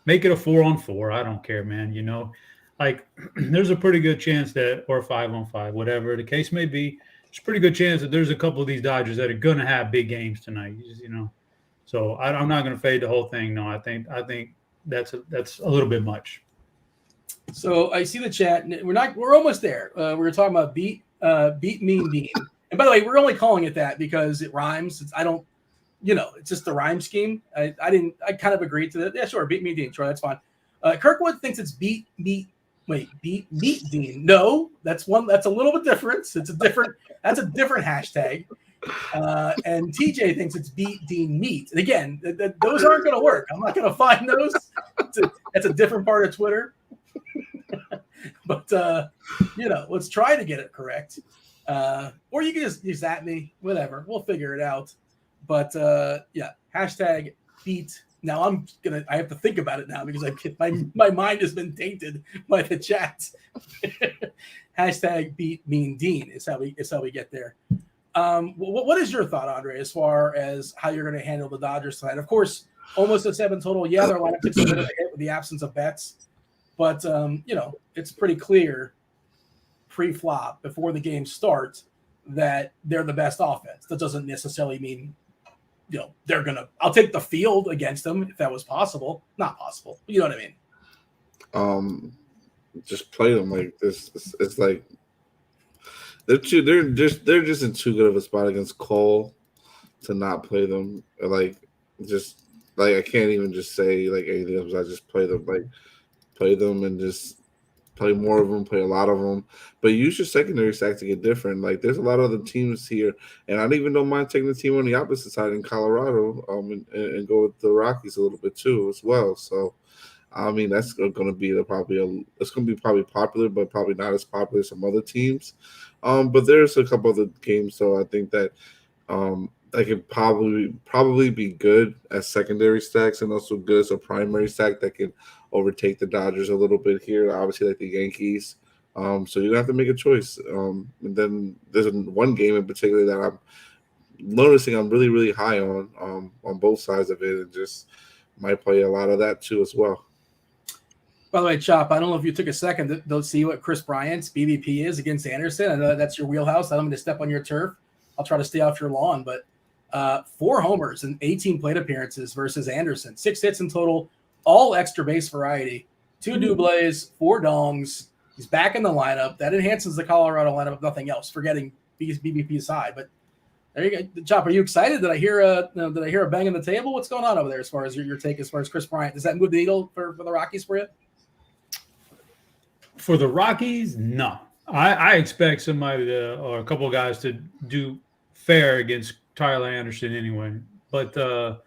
S3: make it a 4-on-4. I don't care, man. There's a pretty good chance that, or 5-on-5, whatever the case may be, there's a pretty good chance that there's a couple of these Dodgers that are going to have big games tonight. So I'm not going to fade the whole thing. No, I think that's a little bit much.
S1: So I see the chat. We're almost there. We're talking about beat Mean Dean. And by the way, we're only calling it that because it rhymes. It's just the rhyme scheme. I kind of agreed to that. Yeah, sure. Beat Mean Dean. Sure, that's fine. Kirkwood thinks it's beat Meat Dean. No, that's a little bit different. That's a different hashtag. And TJ thinks it's beat Dean Meat. And again, those aren't going to work. I'm not going to find those. That's a different part of Twitter. But let's try to get it correct. Or you can just at me, whatever. We'll figure it out. But yeah, hashtag beat. Now I have to think about it now because my mind has been tainted by the chat. Hashtag beat Mean Dean is how we get there. What is your thought, Andre, as far as how you're going to handle the Dodgers tonight? Of course, almost a 7 total. Yeah, their lineup takes a bit of a hit with the absence of bets, but it's pretty clear pre-flop before the game starts that they're the best offense. That doesn't necessarily mean I'll take the field against them if that was possible. Not possible. You know what I mean?
S2: Just play them like this. It's like they're just in too good of a spot against Cole to not play them. I can't even just say anything else. I just play them. Play them and just play more of them, play a lot of them. But use your secondary stack to get different. There's a lot of other teams here, and I don't even mind taking the team on the opposite side in Colorado, and go with the Rockies a little bit too as well. So, I mean, that's going to be probably popular, but probably not as popular as some other teams. But there's a couple other games, so I think that that can probably be good as secondary stacks and also good as a primary stack that can overtake the Dodgers a little bit here, obviously like the Yankees. So you have to make a choice. And then there's one game in particular that I'm noticing I'm really, really high on both sides of it, and just might play a lot of that too as well.
S1: By the way, Chop, I don't know if you took a second to see what Chris Bryant's BVP is against Anderson. I know that's your wheelhouse. I don't mean to step on your turf. I'll try to stay off your lawn. But 4 homers and 18 plate appearances versus Anderson. 6 hits in total, all extra base variety. 2 doubles, 4 dongs. He's back in the lineup. That enhances the Colorado lineup if nothing else, forgetting BBP aside. But there you go. Chop, are you excited? Did I hear a bang on the table? What's going on over there as far as your take as far as Chris Bryant? Does that move the needle for the Rockies for you?
S3: For the Rockies, no. I expect somebody or a couple of guys to do fair against Tyler Anderson anyway. But I'm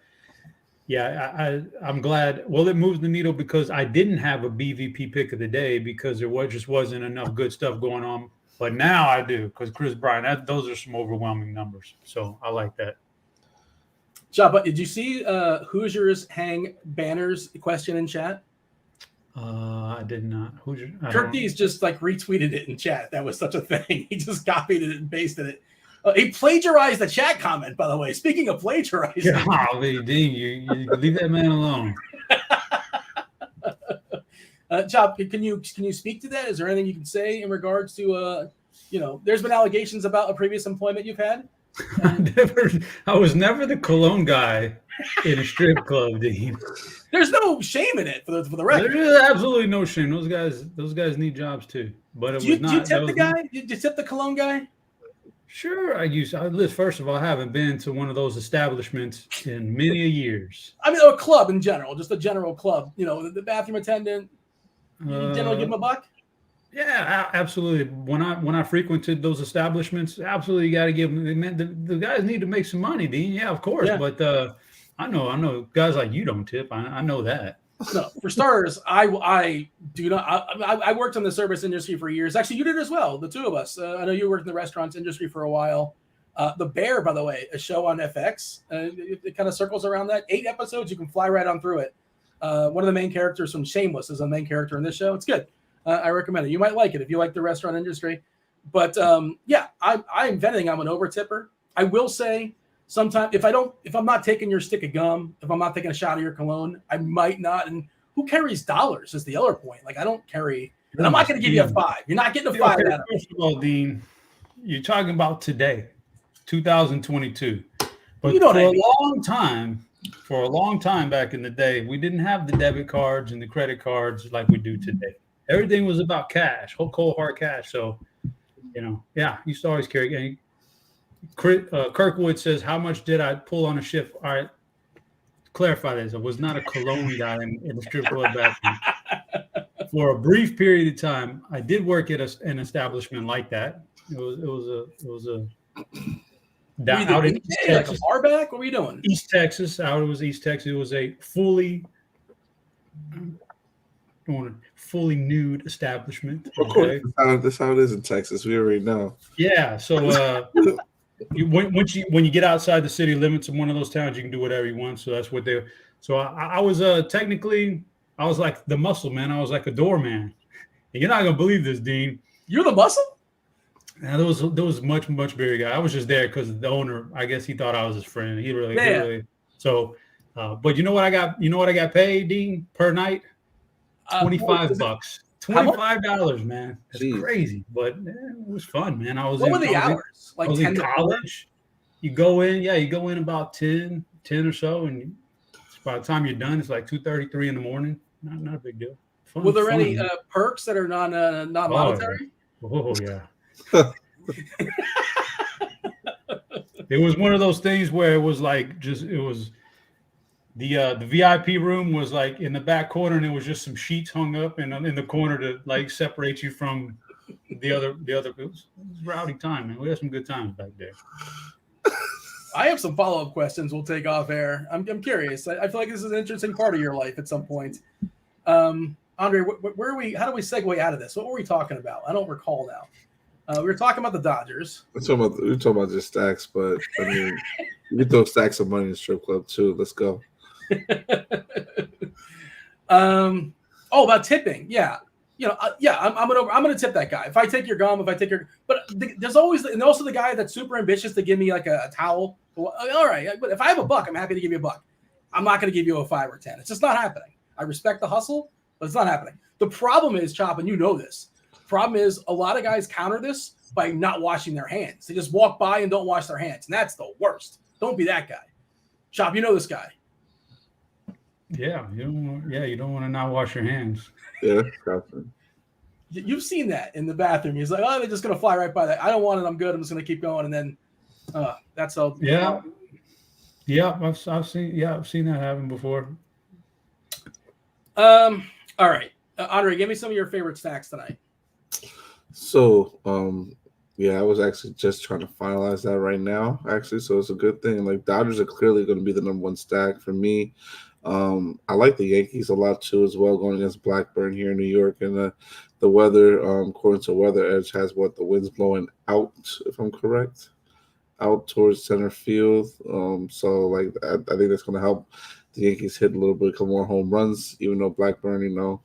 S3: glad. Well, it moves the needle because I didn't have a BVP pick of the day because there just wasn't enough good stuff going on. But now I do because Chris Bryant. Those are some overwhelming numbers. So I like that.
S1: Chop, did you see Hoosiers hang banners question in chat?
S3: I did not.
S1: Kirk D's just like retweeted it in chat. That was such a thing. He just copied it and pasted it. He plagiarized the chat comment, by the way. Speaking of plagiarizing.
S3: Golly, Dean, you leave that man alone.
S1: Chop, can you speak to that? Is there anything you can say in regards to there's been allegations about a previous employment you've had?
S3: I was never the Cologne guy in a strip club, Dean.
S1: There's no shame in it for the record.
S3: There's absolutely no shame. Those guys need jobs too. But
S1: do you tip the guy? Did you tip the Cologne guy?
S3: Sure, first of all, I haven't been to one of those establishments in many years.
S1: I mean, a club in general, just a general club. The bathroom attendant. You generally give him $1?
S3: Yeah, absolutely. When I frequented those establishments, absolutely, you got to give them. The guys need to make some money, Dean. Yeah, of course. Yeah. But I know guys like you don't tip. I know that.
S1: No, for starters, I do not. I worked in the service industry for years. Actually, you did as well. The two of us. I know you worked in the restaurants industry for a while. The Bear, by the way, a show on FX. It kind of circles around that. 8 episodes. You can fly right on through it. One of the main characters from Shameless is a main character in this show. It's good. I recommend it. You might like it if you like the restaurant industry. But I'm venting. I'm an over tipper. I will say sometimes if I'm not taking your stick of gum, if I'm not taking a shot of your cologne, I might not. And who carries dollars is the other point. Like I don't carry, and I'm not going to give you a 5. You're not getting a 5.
S3: Okay, first of all, Dean, you're talking about today, 2022. But for a long time back in the day, we didn't have the debit cards and the credit cards like we do today. Everything was about cash, cold hard cash. So, you used to always carry. Kirkwood says, "How much did I pull on a shift?" All right, clarify this. I was not a Cologne guy in the strip club bathroom. For a brief period of time, I did work at an establishment like that. It was a down out in East Texas.
S1: Like a bar back? What were you doing?
S3: East Texas. It was East Texas. It was a fully nude establishment.
S2: Of course, that's how it is in Texas. We already know.
S3: Yeah. So when you get outside the city limits of one of those towns, you can do whatever you want. So that's what they. So I was technically I was like the muscle man. I was like a doorman. And you're not gonna believe this, Dean.
S1: You're the muscle?
S3: Now, there was much bigger guy. I was just there because the owner, I guess he thought I was his friend. He really. So, but you know what I got? You know what I got paid, Dean, per night? $25. $25, man. That's crazy, but it was fun, man.
S1: What were the hours?
S3: Like I was 10 in college. You go in about 10 or so, and by the time you're done, it's like 2:33 in the morning. Not a big deal. Fun,
S1: were there any perks that are non-monetary?
S3: Oh yeah. It was one of those things where it was like the VIP room was like in the back corner, and it was just some sheets hung up in the corner to like separate you from the other. It was rowdy time, man. We had some good times back there.
S1: I have some follow-up questions we'll take off air. I'm curious. I feel like this is an interesting part of your life at some point. Andre, where are we? How do we segue out of this? What were we talking about? I don't recall now. We were talking about the Dodgers.
S2: We're talking about just stacks, but I mean, you can throw stacks of money in the strip club too. Let's go.
S1: About tipping. Yeah. I'm gonna tip that guy. If I take your gum, but there's always, and also the guy that's super ambitious to give me like a towel. All right, but if I have $1, I'm happy to give you $1. I'm not gonna give you a 5 or 10. It's just not happening. I respect the hustle, but it's not happening. The problem is, Chop, and you know this. Problem is, a lot of guys counter this by not washing their hands. They just walk by and don't wash their hands, and that's the worst. Don't be that guy. Chop, you know this guy.
S3: Yeah, you don't want to not wash your hands.
S2: Yeah, gotcha.
S1: You've seen that in the bathroom. He's like, oh, they're just going to fly right by that. I don't want it. I'm good. I'm just going to keep going. And then that's how.
S3: Yeah. Yeah, I've seen that happen before.
S1: All right. Andre, give me some of your favorite stacks tonight.
S2: So, I was actually just trying to finalize that right now, actually. So it's a good thing. Like, Dodgers are clearly going to be the number one stack for me. I like the Yankees a lot too, as well, going against Blackburn here in New York. And the weather, according to Weather Edge, has the winds blowing out, if I'm correct, out towards center field. So like I think that's going to help the Yankees hit a little bit more home runs, even though Blackburn,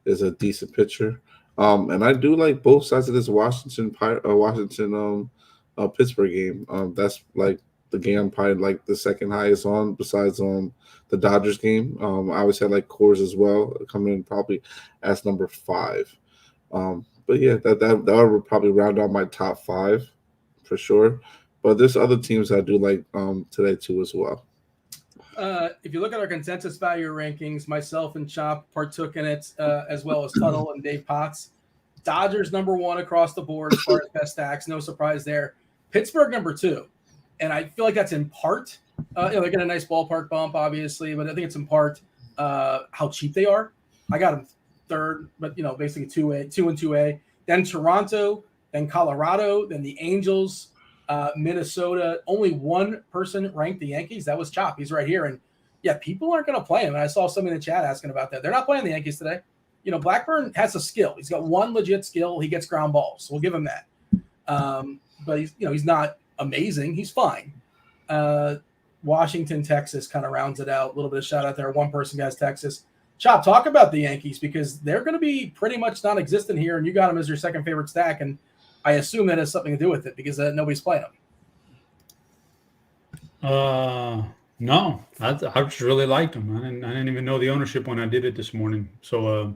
S2: is a decent pitcher. And I do like both sides of this Washington Pittsburgh game. That's like the game I'm probably like the second highest on, besides the Dodgers game. I always had like Coors as well, coming in probably as number 5. But yeah, that would probably round out my top 5 for sure. But there's other teams I do like today too as well.
S1: If you look at our consensus value rankings, myself and Chop partook in it, as well as Tuttle and Dave Potts. Dodgers number 1 across the board as far as best stacks. No surprise there. Pittsburgh number 2. And I feel like that's in part, they're getting a nice ballpark bump, obviously, but I think it's in part how cheap they are. I got them 3rd, but basically 2 and 2A. Then Toronto, then Colorado, then the Angels, Minnesota. Only one person ranked the Yankees. That was Chop. He's right here. And yeah, people aren't going to play him. And I saw somebody in the chat asking about that. They're not playing the Yankees today. Blackburn has a skill. He's got one legit skill. He gets ground balls. So we'll give him that. But he's not amazing. He's fine. Washington, Texas kind of rounds it out. A little bit of shout out there. One person guys, Texas. Chop, talk about the Yankees, because they're going to be pretty much non-existent here, and you got them as your second favorite stack, and I assume that has something to do with it because nobody's playing them.
S3: No, I just really liked them. I didn't even know the ownership when I did it this morning. So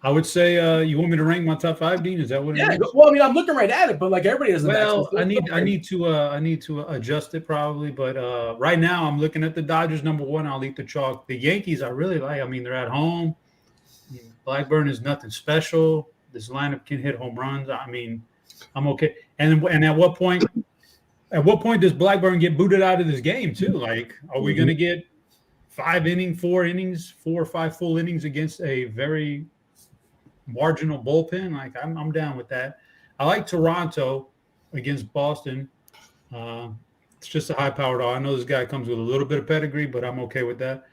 S3: I would say, you want me to rank my top 5, Dean? Is that what it is?
S1: Well, I mean, I'm looking right at it, but like everybody doesn't.
S3: Well, I need to adjust it probably, but right now I'm looking at the Dodgers number 1. I'll eat the chalk. The Yankees I really like. I mean, they're at home. Blackburn is nothing special. This lineup can hit home runs. I mean, I'm okay. And at what point does Blackburn get booted out of this game too? Like, are we going to get 4 or 5 full innings against a very marginal bullpen? Like, I'm down with that. I like Toronto against Boston. It's just a high-powered all. I know this guy comes with a little bit of pedigree, but I'm okay with that.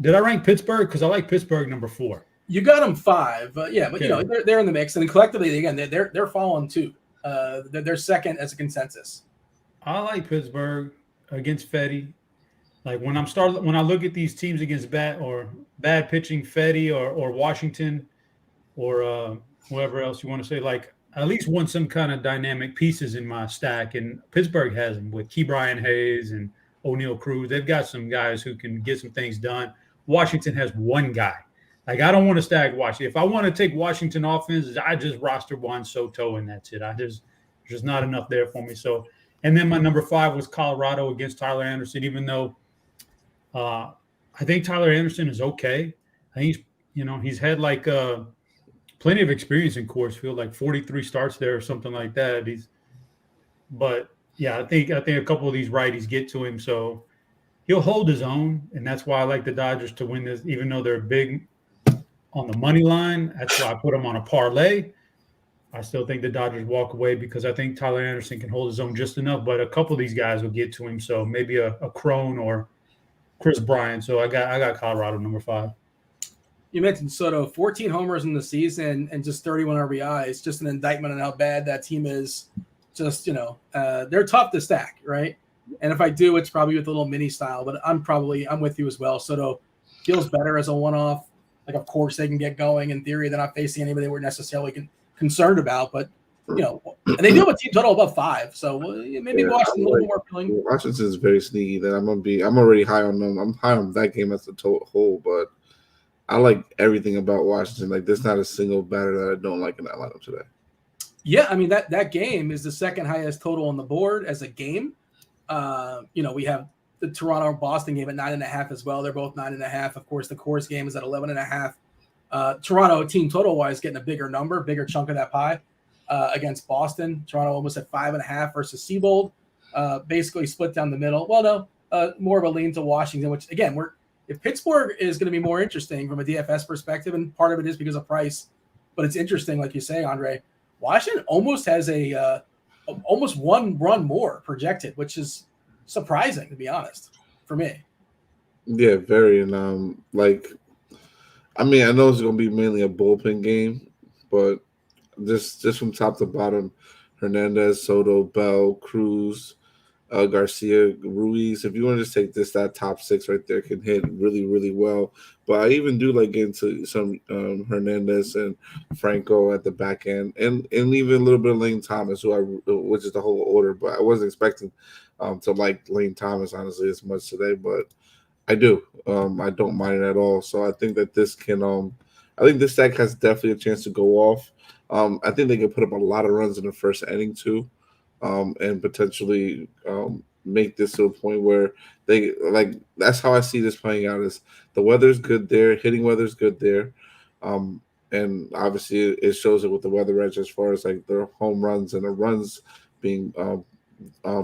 S3: Did I rank Pittsburgh? Because I like Pittsburgh number 4.
S1: You got them 5, but
S3: Okay.
S1: they're in the mix, and collectively, again, they're falling too. They're second as a consensus.
S3: I like Pittsburgh against Fetty. Like when I look at these teams against bad pitching, Fetty or Washington or whoever else you want to say, like at least want some kind of dynamic pieces in my stack, and Pittsburgh has them with Key Brian Hayes and O'Neal Cruz. They've got some guys who can get some things done. Washington has one guy. Like, I don't want to stack Washington. If I want to take Washington offense, I just roster Juan Soto and that's it. There's just not enough there for me. So, and then my number 5 was Colorado against Tyler Anderson, even though I think Tyler Anderson is okay. I think he's had like plenty of experience in Coors Field, like 43 starts there or something like that. But yeah, I think a couple of these righties get to him, so he'll hold his own, and that's why I like the Dodgers to win this, even though they're big on the money line. That's why I put them on a parlay. I still think the Dodgers walk away because I think Tyler Anderson can hold his own just enough, but a couple of these guys will get to him. So maybe a Crone or Chris Bryant. So I got Colorado number 5.
S1: You mentioned Soto, 14 homers in the season and just 31 RBIs. Just an indictment on how bad that team is. Just, they're tough to stack, right? And if I do, it's probably with a little mini style, but I'm with you as well. Soto feels better as a one-off. Like, of course, they can get going. In theory, they're not facing anybody they were necessarily concerned about, but and they do have a team total above 5, so maybe Washington a little more appealing.
S2: Washington is very sneaky. That I'm already high on them. I'm high on that game as a whole, but I like everything about Washington. Like, there's not a single batter that I don't like in that lineup today.
S1: Yeah, I mean that game is the second highest total on the board as a game. We have the Toronto-Boston game at 9.5 as well. They're both 9.5. Of course, the Coors game is at 11.5. Toronto team total-wise getting a bigger number, bigger chunk of that pie against Boston. Toronto almost at 5.5 versus Seabold. Basically split down the middle. Well, no, more of a lean to Washington, which, again, if Pittsburgh is going to be more interesting from a DFS perspective, and part of it is because of price, but it's interesting, like you say, Andre, Washington almost has almost one run more projected, which is surprising, to be honest, for me.
S2: Yeah, very. And I know it's going to be mainly a bullpen game, but just from top to bottom, Hernandez, Soto, Bell, Cruz, Garcia, Ruiz. If you want to just take that top six right there, can hit really, really well. But I even do like getting to some Hernandez and Franco at the back end, and even a little bit of Lane Thomas, which is the whole order. But I wasn't expecting to like Lane Thomas honestly as much today, but I do. I don't mind it at all. So I think that this can. I think this stack has definitely a chance to go off. I think they can put up a lot of runs in the first inning too. And potentially make this to a point where they that's how I see this playing out is the weather's good there, hitting weather's good there. And obviously it shows it with the weather edge as far as like their home runs and the runs being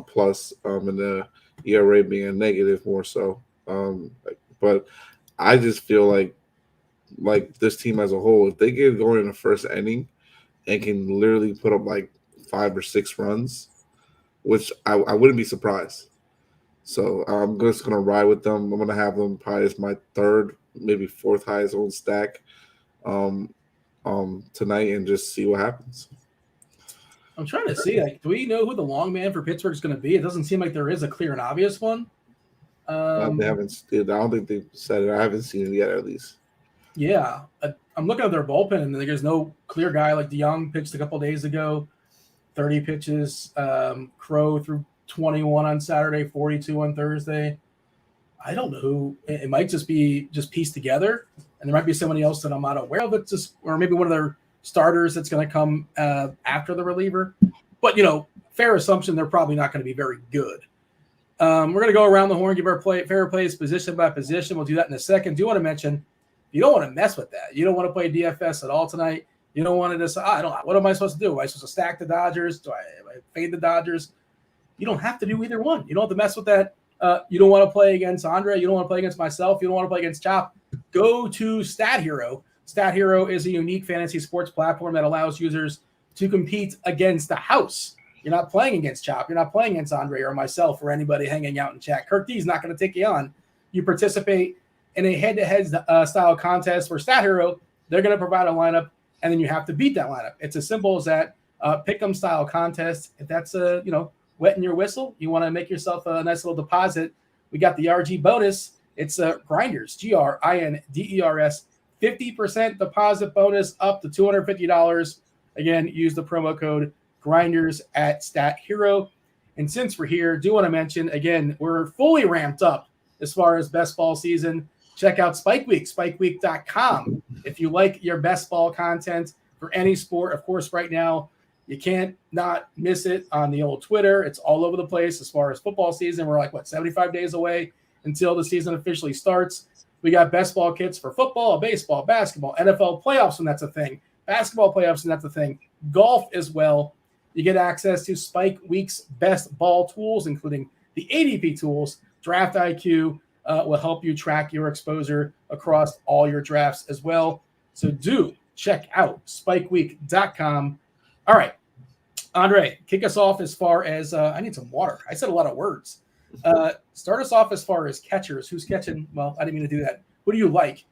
S2: plus and the ERA being a negative more so. But I just feel like this team as a whole, if they get going in the first inning and can literally put up like 5 or 6 runs, which I wouldn't be surprised. So I'm just going to ride with them. I'm going to have them probably as my third, maybe fourth highest owned stack tonight and just see what happens.
S1: I'm trying to see, do we know who the long man for Pittsburgh is going to be? It doesn't seem like there is a clear and obvious one.
S2: They haven't. I don't think they've said it. I haven't seen it yet, at least.
S1: Yeah, I'm looking at their bullpen, and there's no clear guy. Like DeYoung pitched a couple days ago, 30 pitches. Crow threw 21 on Saturday, 42 on Thursday. I don't know who. It might just be pieced together, and there might be somebody else that I'm not aware of. Or maybe one of their starters that's going to come after the reliever. But fair assumption they're probably not going to be very good. We're going to go around the horn, give our fair plays position by position. We'll do that in a second. Do you want to mention? You don't want to mess with that. You don't want to play DFS at all tonight. You don't want to decide, what am I supposed to do? Am I supposed to stack the Dodgers? Do I fade the Dodgers? You don't have to do either one. You don't have to mess with that. You don't want to play against Andre. You don't want to play against myself. You don't want to play against Chop. Go to Stat Hero. Stat Hero is a unique fantasy sports platform that allows users to compete against the house. You're not playing against Chop. You're not playing against Andre or myself or anybody hanging out in chat. Kirk D is not going to take you on. You participate in a head-to-head style contest for Stat Hero. They're going to provide a lineup, and then you have to beat that lineup. It's as simple as that. Pick'em style contest. If that's wetting your whistle, you want to make yourself a nice little deposit. We got the RG bonus. It's Grinders, GRINDERS, 50% deposit bonus up to $250. Again, use the promo code Grinders at Stat Hero. And since we're here, do want to mention again, we're fully ramped up as far as best ball season. Check out Spike Week, spikeweek.com. If you like your best ball content for any sport, of course, right now, you can't not miss it on the old Twitter. It's all over the place as far as football season. We're 75 days away until the season officially starts. We got best ball kits for football, baseball, basketball, NFL playoffs when that's a thing, basketball playoffs when that's a thing, golf as well. You get access to Spike Week's best ball tools, including the ADP tools. Draft IQ will help you track your exposure across all your drafts as well. So do check out spikeweek.com. All right, Andre, kick us off as far as I need some water. I said a lot of words. Start us off as far as catchers. Who's catching? Well, I didn't mean to do that. Who do you like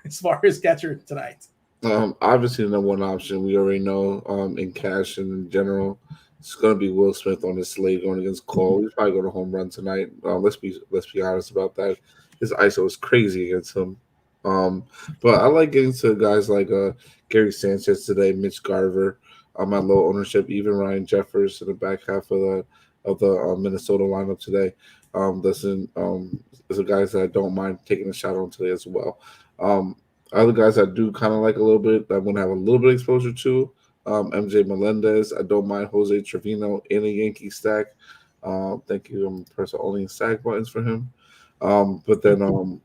S1: as far as catcher tonight?
S2: Obviously, the number one option we already know in cash and in general, it's going to be Will Smith on this slate going against Cole. He's probably going to home run tonight. Let's be honest about that. His ISO is crazy against him. But I like getting to guys like Gary Sanchez today, Mitch Garver. At low ownership, even Ryan Jeffers in the back half of the Minnesota lineup today. There's the guys that I don't mind taking a shot on today as well. Other guys I do kind of like a little bit, I'm going to have a little bit of exposure to. MJ Melendez. I don't mind Jose Trevino in a Yankee stack. Thank you. I'm the person owning stack buttons for him. But then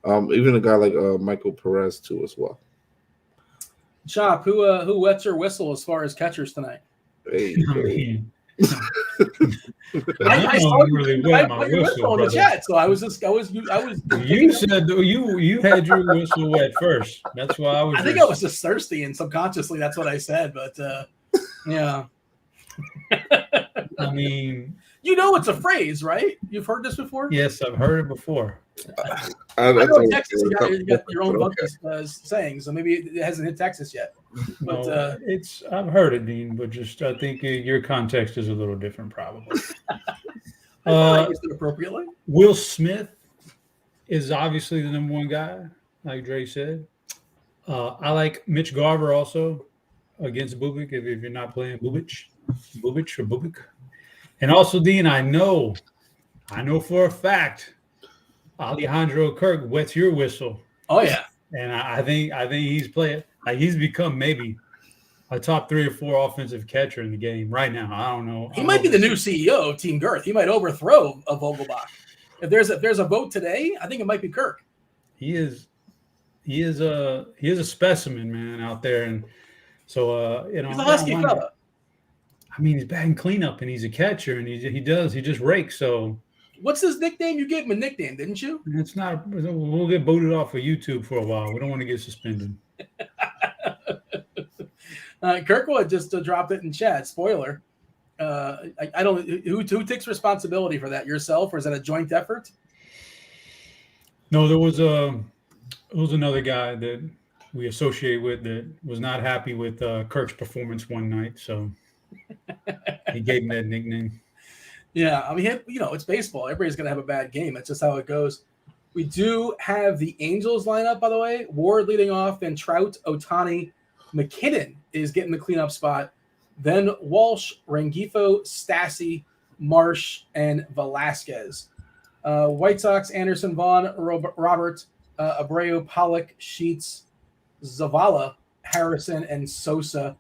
S2: even a guy like Michael Perez too as well.
S1: Chop, who wets your whistle as far as catchers tonight?
S2: Hey,
S1: I saw you wet your whistle in the chat, so I was.
S3: You said you had your whistle wet first. That's why I was.
S1: I think I was just thirsty, and subconsciously that's what I said. But yeah.
S3: I mean,
S1: you know, it's a phrase, right? You've heard this before.
S3: Yes, I've heard it before.
S1: I know in Texas you got your own bunch of sayings, so maybe it hasn't hit Texas yet. But
S3: no, I've heard it, Dean, but just I think your context is a little different, probably.
S1: I used it appropriately.
S3: Will Smith is obviously the number one guy, like Dre said. I like Mitch Garver also against Bubic if you're not playing Bubic or Bubic. And also, Dean, I know for a fact Alejandro Kirk wets your whistle.
S1: Oh yeah,
S3: and I think he's playing. Like he's become maybe a top 3 or 4 offensive catcher in the game right now. I don't know.
S1: He might be the new CEO of Team Girth. He might overthrow a Vogelbach. If there's a vote today, I think it might be Kirk.
S3: He is a specimen, man, out there, and so he's
S1: a husky fella.
S3: I mean, he's batting cleanup, and he's a catcher, and he just rakes. So,
S1: what's his nickname? You gave him a nickname, didn't you?
S3: It's not. We'll get booted off of YouTube for a while. We don't want to get suspended.
S1: Kirkwood just dropped it in chat. Spoiler. I don't. Who takes responsibility for that? Yourself, or is that a joint effort?
S3: No, there was another guy that we associate with that was not happy with Kirk's performance one night, so he gave him that nickname.
S1: Yeah, I mean, it's baseball. Everybody's gonna have a bad game. That's just how it goes. We do have the Angels lineup, by the way. Ward leading off, then Trout, Ohtani, McKinnon is getting the cleanup spot. Then Walsh, Rengifo, Stassi, Marsh, and Velasquez. White Sox, Anderson, Vaughn, Robert, Abreu, Pollock, Sheets, Zavala, Harrison, and Sosa.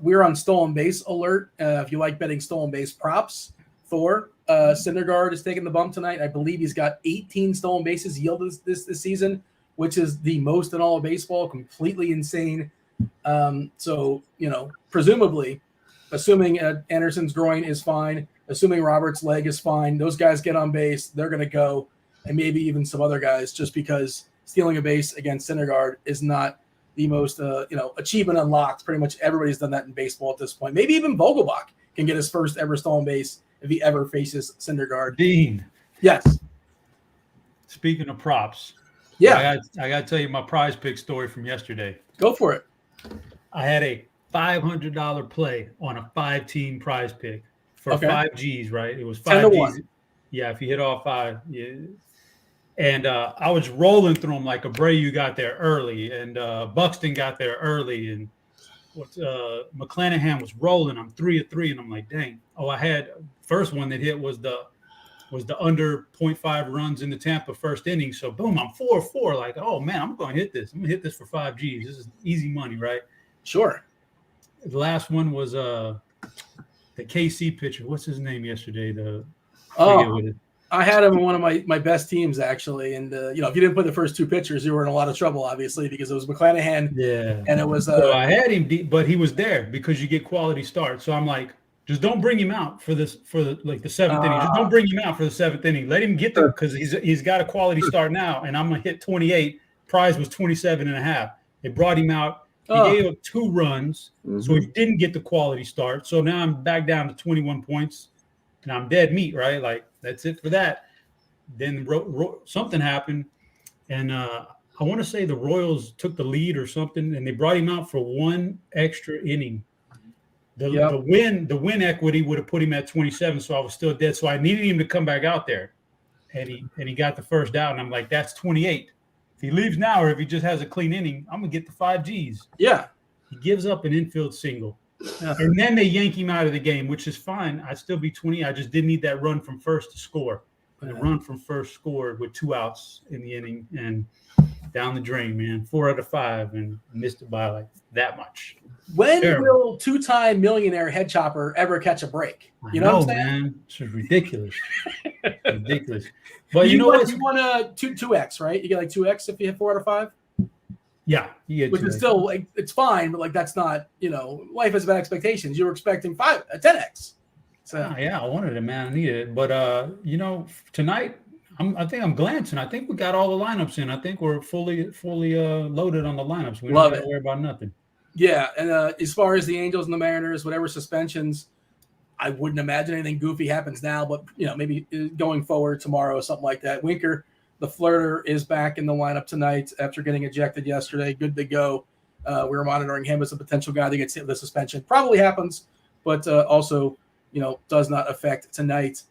S1: We're on stolen base alert. If you like betting stolen base props, Thor Syndergaard is taking the bump tonight. I believe he's got 18 stolen bases yielded this season, which is the most in all of baseball. Completely insane. So, presumably, assuming Anderson's groin is fine, assuming Robert's leg is fine, those guys get on base, they're going to go, and maybe even some other guys, just because stealing a base against Syndergaard is not the most, achievement unlocked. Pretty much everybody's done that in baseball at this point. Maybe even Vogelbach can get his first ever stolen base if he ever faces Syndergaard.
S3: Dean.
S1: Yes.
S3: Speaking of props.
S1: Yeah.
S3: I got to tell you my prize pick story from yesterday.
S1: Go for it.
S3: I had a $500 play on a 5-team prize pick for 5 Gs, right? It was 5 Gs. Yeah, if you hit all 5. Yeah. And I was rolling through them like Abreu got there early, and Buxton got there early, and McClanahan was rolling. I'm 3 of 3, and I'm like, dang. Oh, I had first one that hit was the under 0.5 runs in the Tampa first inning. So boom, I'm 4 of 4. Like, oh man, I'm going to hit this. I'm going to hit this for 5 Gs. This is easy money, right?
S1: Sure.
S3: The last one was the KC pitcher. What's his name yesterday?
S1: I had him in one of my best teams, actually. And, if you didn't put the first 2 pitchers, you were in a lot of trouble, obviously, because it was McClanahan.
S3: Yeah.
S1: And it was.
S3: So I had him, but he was there because you get quality starts. So I'm like, just don't bring him out for the 7th inning. Just don't bring him out for the 7th inning. Let him get there because he's got a quality start now. And I'm going to hit 28. Prize was 27.5. They brought him out. He gave up 2 runs, so he didn't get the quality start. So now I'm back down to 21 points, and I'm dead meat, right? Like, that's it for that. Then something happened, and I want to say the Royals took the lead or something, and they brought him out for 1 extra inning. The win equity would have put him at 27, so I was still dead. So I needed him to come back out there, and he got the first out, and I'm like, that's 28. If he leaves now, or if he just has a clean inning, I'm gonna get the 5 Gs.
S1: Yeah.
S3: He gives up an infield single, and then they yank him out of the game, which is fine. I'd still be 20. I just didn't need that run from first to score. But the run from first scored with 2 outs in the inning, and down the drain, man. 4 out of 5 and missed it by like that much.
S1: When
S3: Terrible.
S1: will two-time millionaire head chopper ever catch a break? You know what I'm saying?
S3: Man. This is ridiculous. Ridiculous. But you know
S1: what?
S3: what?
S1: You want a 2x, right? You get like 2x if you hit 4 out of 5?
S3: Yeah. You get
S1: Which is still like it's fine, but like that's not, life has bad expectations. You were expecting 10x. So
S3: yeah, I wanted it, man. I needed it. But tonight I think I'm glancing. I think we got all the lineups in. I think we're fully loaded on the lineups. We don't have to worry about nothing.
S1: Yeah, and as far as the Angels and the Mariners, whatever suspensions, I wouldn't imagine anything goofy happens now, but maybe going forward tomorrow or something like that. Winker, the flirter, is back in the lineup tonight after getting ejected yesterday. Good to go. We're monitoring him as a potential guy that gets hit with a suspension. Probably happens, but also does not affect tonight.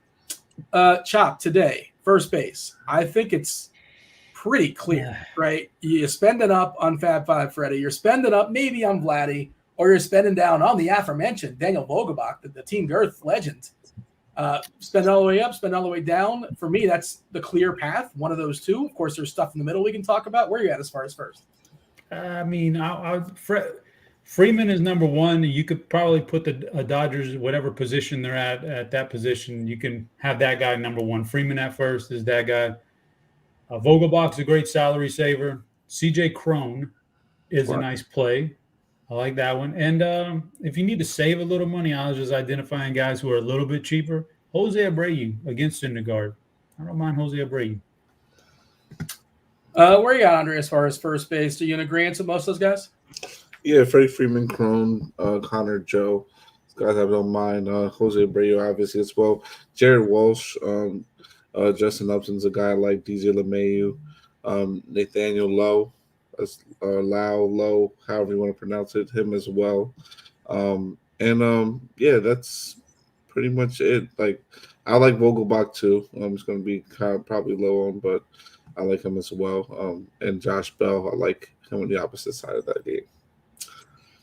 S1: Chop today, first base. I think it's pretty clear, right? You're spending up on Fab Five Freddy. You're spending up maybe on Vladdy, or you're spending down on the aforementioned Daniel Vogelbach, the Team Girth legend. Spend all the way up, spend all the way down. For me, that's the clear path. One of those two. Of course, there's stuff in the middle we can talk about. Where are you at as far as first?
S3: I mean, Freeman is number one. You could probably put the Dodgers, whatever position they're at that position, you can have that guy number one. Freeman at first is that guy. Vogelbach's a great salary saver. CJ Cron is a nice play. I like that one. And if you need to save a little money, I was just identifying guys who are a little bit cheaper. Jose Abreu against Syndergaard. I don't mind Jose Abreu.
S1: Where are you at, Andre, as far as first base? Are you in agreement with most of those guys?
S2: Yeah, Freddie Freeman, Cron, Connor, Joe. These guys I don't mind. Jose Abreu, obviously, as well. Jared Walsh, Justin Upton's a guy I like. DJ LeMahieu, Nathaniel Lowe, Lowe, however you want to pronounce it, him as well. That's pretty much it. Like, I like Vogelbach too. It's going to be probably low on, but I like him as well. And Josh Bell, I like him on the opposite side of that game.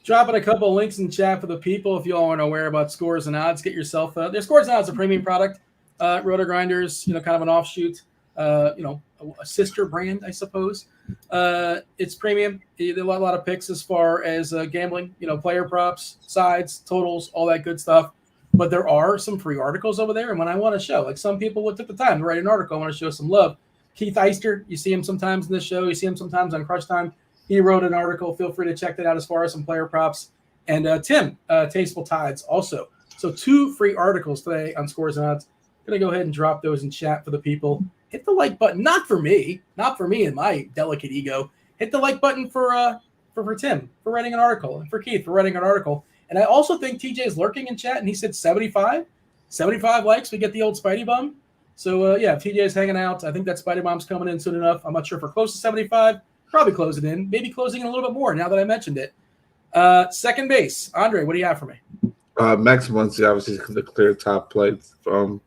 S1: Dropping a couple of links in chat for the people if you all aren't aware about Scores and Odds. Get yourself their Scores and Odds, a premium product. RotoGrinders, kind of an offshoot, a sister brand, I suppose. It's premium. There are a lot of picks as far as gambling, player props, sides, totals, all that good stuff. But there are some free articles over there. And when I want to show, like some people took the time to write an article, I want to show some love. Keith Eister, you see him sometimes in this show. You see him sometimes on Crush Time. He wrote an article. Feel free to check that out as far as some player props. And Tim, Tasteful Tides also. So 2 free articles today on Scores and Odds. Going to go ahead and drop those in chat for the people. Hit the like button. Not for me and my delicate ego. Hit the like button for Tim for writing an article and for Keith for writing an article. And I also think TJ is lurking in chat, and he said 75 likes. We get the old Spidey Bum. So, if TJ is hanging out, I think that Spidey Bomb's coming in soon enough. I'm not sure if we're close to 75. Probably closing in. Maybe closing in a little bit more now that I mentioned it. Second base. Andre, what do you have for me?
S2: Max Muncie, obviously, the clear top play from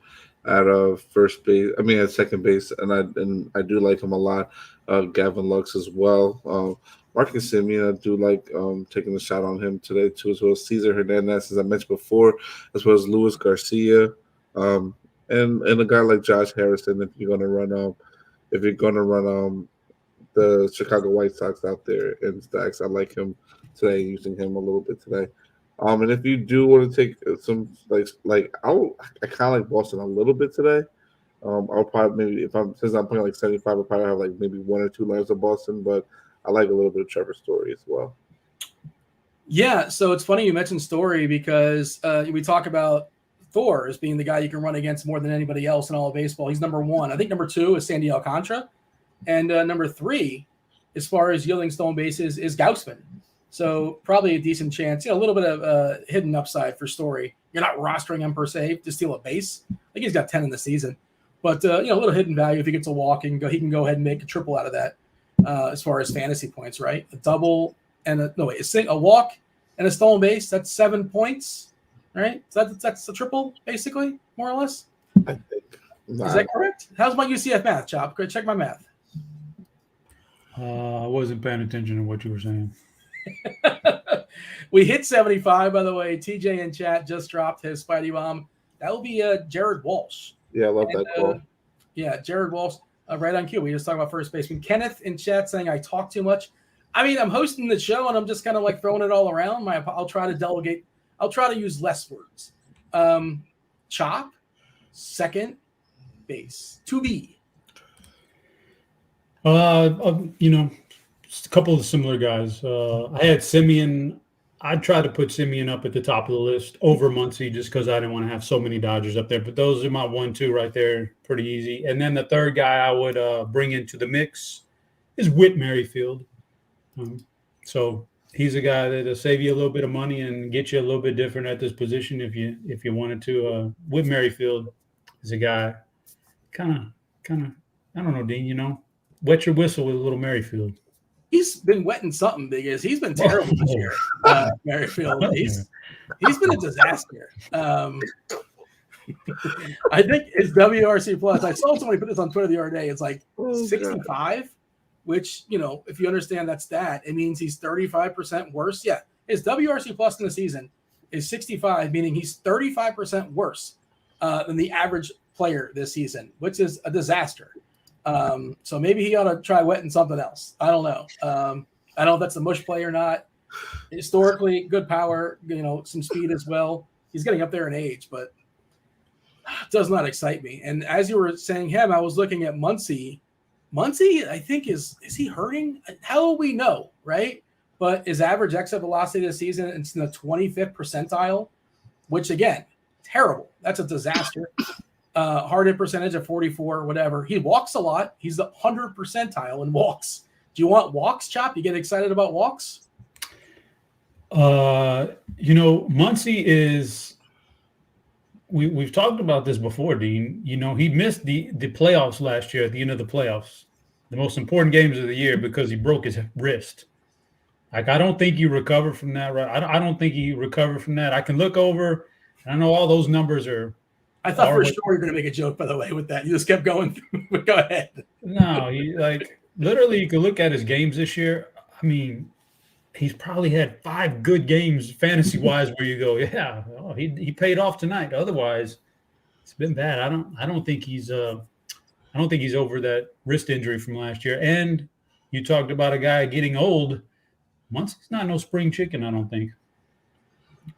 S2: at first base. I mean, at second base, and I do like him a lot. Gavin Lux as well. Marcus Semien, I do like taking a shot on him today too, as well as Cesar Hernandez, as I mentioned before, as well as Luis Garcia, and a guy like Josh Harrison. If you're gonna run the Chicago White Sox out there in stacks, I like him today, using him a little bit today. And if you do want to take some I kind of like Boston a little bit today. I'll probably since I'm playing like 75, I'll probably have like maybe 1 or 2 lines of Boston, but I like a little bit of Trevor Story as well.
S1: Yeah, so it's funny you mentioned Story because we talk about Thor as being the guy you can run against more than anybody else in all of baseball. He's number 1. I think number 2 is Sandy Alcantara, and number 3, as far as yielding stolen bases, is Gaussman. So probably a decent chance, a little bit of hidden upside for Story. You're not rostering him per se to steal a base. I think he's got 10 in the season, but a little hidden value if he gets a walk and he can go ahead and make a triple out of that as far as fantasy points, right? A double and a walk and a stolen base. That's 7 points, right? So that's a triple basically, more or less.
S2: I think.
S1: Is that correct? How's my UCF math, Chop? Go check my math.
S3: I wasn't paying attention to what you were saying.
S1: We hit 75, by the way. TJ in chat just dropped his Spidey Bomb. That will be Jared Walsh.
S2: Yeah, I love that call.
S1: Jared Walsh. Right on cue. We just talked about first baseman. Kenneth in chat saying I talk too much. I mean, I'm hosting the show and I'm just kind of like throwing it all around. I'll try to delegate. I'll try to use less words. Chop, second base, to be.
S3: Just a couple of similar guys. I had Simeon. I tried to put Simeon up at the top of the list over Muncie just because I didn't want to have so many Dodgers up there. But those are my 1-2 right there. Pretty easy. And then the third guy I would bring into the mix is Whit Merrifield. So he's a guy that'll save you a little bit of money and get you a little bit different at this position if you wanted to. Whit Merrifield is a guy kind of, I don't know, Dean, wet your whistle with a little Merrifield.
S1: He's been wetting something because he's been terrible this year. Merrifield, he's been a disaster. I think it's WRC plus. I saw somebody put this on Twitter the other day. It's like 65, which if you understand that stat, it means he's 35% worse. Yeah, his WRC plus in the season is 65, meaning he's 35% worse than the average player this season, which is a disaster. So maybe he ought to try wetting something else. I don't know. I don't know if that's a mush play or not. Historically, good power, some speed as well. He's getting up there in age, but it does not excite me. And as you were saying him, I was looking at Muncie. Muncie, I think, is he hurting? How will we know, right? But his average exit velocity this season, it's in the 25th percentile, which, again, terrible. That's a disaster. Hard hit percentage of 44, whatever. He walks a lot. He's the 100th percentile in walks. Do you want walks, Chop? You get excited about walks?
S3: Muncie is we've talked about this before, Dean. He missed the playoffs last year at the end of the playoffs, the most important games of the year, because he broke his wrist. Like, I don't think he recovered from that, right? I don't think he recovered from that. I can look over, and I know all those numbers are.
S1: I thought for sure you were going to make a joke, by the way, with that. You just kept going through. Go ahead.
S3: No, literally, you could look at his games this year. I mean, he's probably had 5 good games fantasy-wise where you go, yeah, he paid off tonight. Otherwise, it's been bad. I don't think he's over that wrist injury from last year. And you talked about a guy getting old. Muncie's not no spring chicken, I don't think.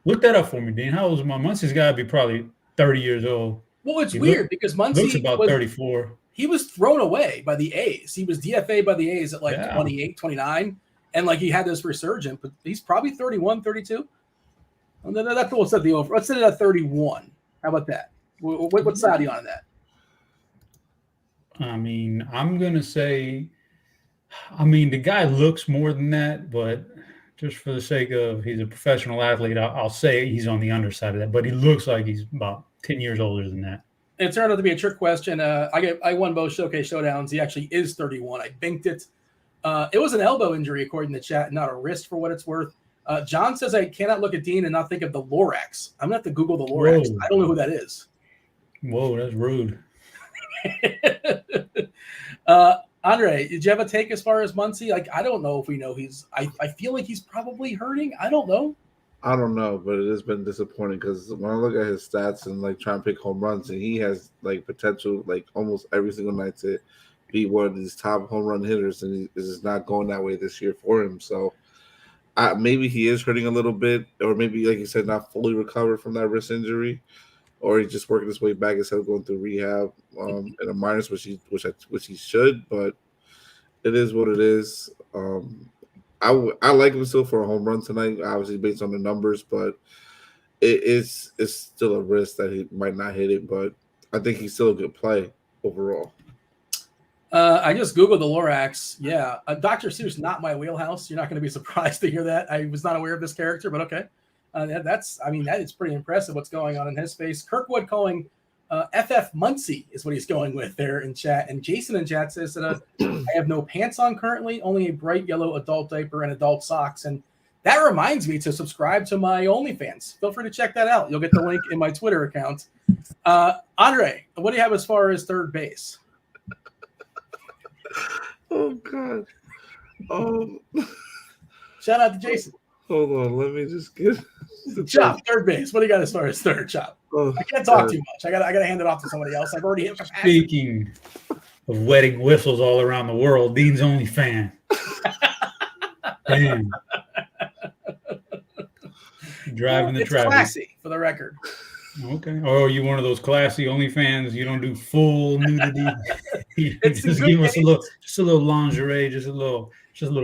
S3: Look that up for me, Dean. How old is Muncie's got to be probably 30 years old.
S1: Well, it's weird because Muncie
S3: looks about 34.
S1: He was thrown away by the A's. He was DFA by the A's at 28, 29. And he had this resurgence, but he's probably 31, 32. And then that's we'll set the over. Let's set it at 31. How about that? What side are you on that?
S3: I mean, I'm going to say, the guy looks more than that, but just for the sake of he's a professional athlete, I'll say he's on the underside of that. But he looks like he's about 10 years older than that.
S1: It turned out to be a trick question. I won both Showcase Showdowns. He actually is 31. I binked it. It was an elbow injury, according to chat, not a wrist, for what it's worth. John says I cannot look at Dean and not think of the Lorax. I'm going to have to Google the Lorax. Whoa. I don't know who that is.
S3: Whoa, that's rude.
S1: Andre, did you have a take as far as Muncie? I don't know if we know I feel like he's probably hurting. I don't know.
S2: I don't know, but it has been disappointing because when I look at his stats and try and pick home runs, and he has potential almost every single night to be one of these top home run hitters, and it's just not going that way this year for him. So maybe he is hurting a little bit, or maybe, like you said, not fully recovered from that wrist injury, or he's just working his way back instead of going through rehab in a minors, which he should. But it is what it is. I like him still for a home run tonight, obviously based on the numbers, but it's still a risk that he might not hit it. But I think he's still a good play overall.
S3: I just Googled the Lorax. Yeah. Dr. Seuss, not my wheelhouse. You're not going to be surprised to hear that. I was not aware of this character, but okay. That is pretty impressive what's going on in his face. Kirkwood calling FF Muncie is what he's going with there in chat. And Jason in chat says that I have no pants on currently, only a bright yellow adult diaper and adult socks. And that reminds me to subscribe to my OnlyFans. Feel free to check that out. You'll get the link in my Twitter account. Andre, what do you have as far as third base?
S2: Oh, God.
S3: Shout out to Jason.
S2: Hold on. Let me just get
S3: the Chop, third base. What do you got as far as third, Chop? I can't talk too much. I got to hand it off to somebody else. I've already hit capacity. of wedding whistles all around the world. Dean's only fan. Damn. Driving the
S1: it's
S3: traffic.
S1: classy, for the record.
S3: Okay. Or are you one of those classy OnlyFans? You don't do full nudity. You
S1: It's
S3: just
S1: good
S3: give us
S1: days.
S3: a little lingerie, just a little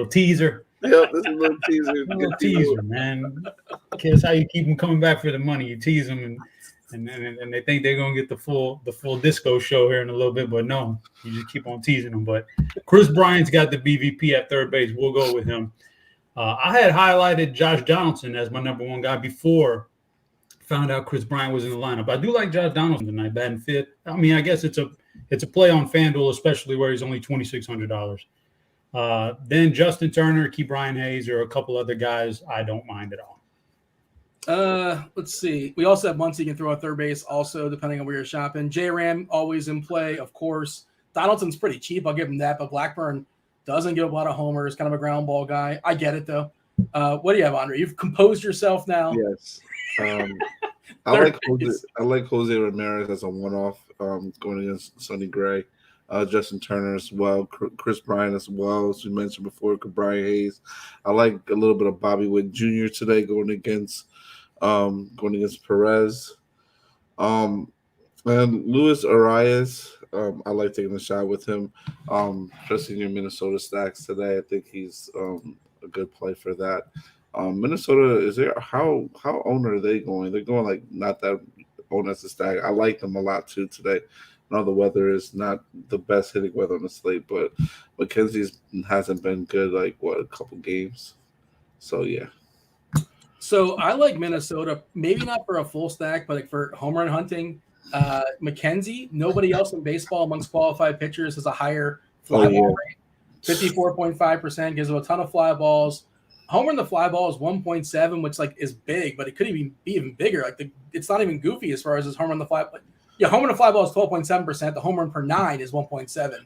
S3: teaser.
S2: Yep, this is a little teaser.
S3: A little teaser, man. That's how you keep them coming back for the money. You tease them, and they think they're gonna get the full disco show here in a little bit, but no, you just keep on teasing them. But Chris Bryant's got the BVP at third base. We'll go with him. I had highlighted Josh Donaldson as my number one guy before found out Chris Bryant was in the lineup. I do like Josh Donaldson tonight, batting fifth. I mean, I guess it's a play on FanDuel, especially where he's only $2,600. Then Justin Turner, Key Brian Hayes, or a couple other guys I don't mind at all.
S1: Let's see. We also have Muncie can throw at third base, also depending on where you're shopping. J-Ram always in play, of course. Donaldson's pretty cheap. I'll give him that, but Blackburn doesn't give a lot of homers. Kind of a ground ball guy. I get it though. What do you have, Andre? You've composed yourself now.
S2: Yes. I like Jose Ramirez as a one-off going against Sonny Gray. Justin Turner as well, Chris Bryant as well, as we mentioned before, Brian Hayes. I like a little bit of Bobby Witt Jr. today going against Perez. And Luis Arias, I like taking a shot with him. Especially in your Minnesota stacks today. I think he's a good play for that. Minnesota, how owned are they going? They're going like not that owned as a stack. I like them a lot too today. I know the weather is not the best hitting weather on the slate, but McKenzie's hasn't been good a couple games. So yeah.
S1: So I like Minnesota, maybe not for a full stack, but like for home run hunting. McKenzie, nobody else in baseball amongst qualified pitchers has a higher fly ball rate. 54.5%, gives him a ton of fly balls. Homer in the fly ball is 1.7, which is big, but it could even be even bigger. It's not even goofy as far as his homer in the fly. But yeah, homer in the fly ball is 12.7%. The home run per 9 is 1.7.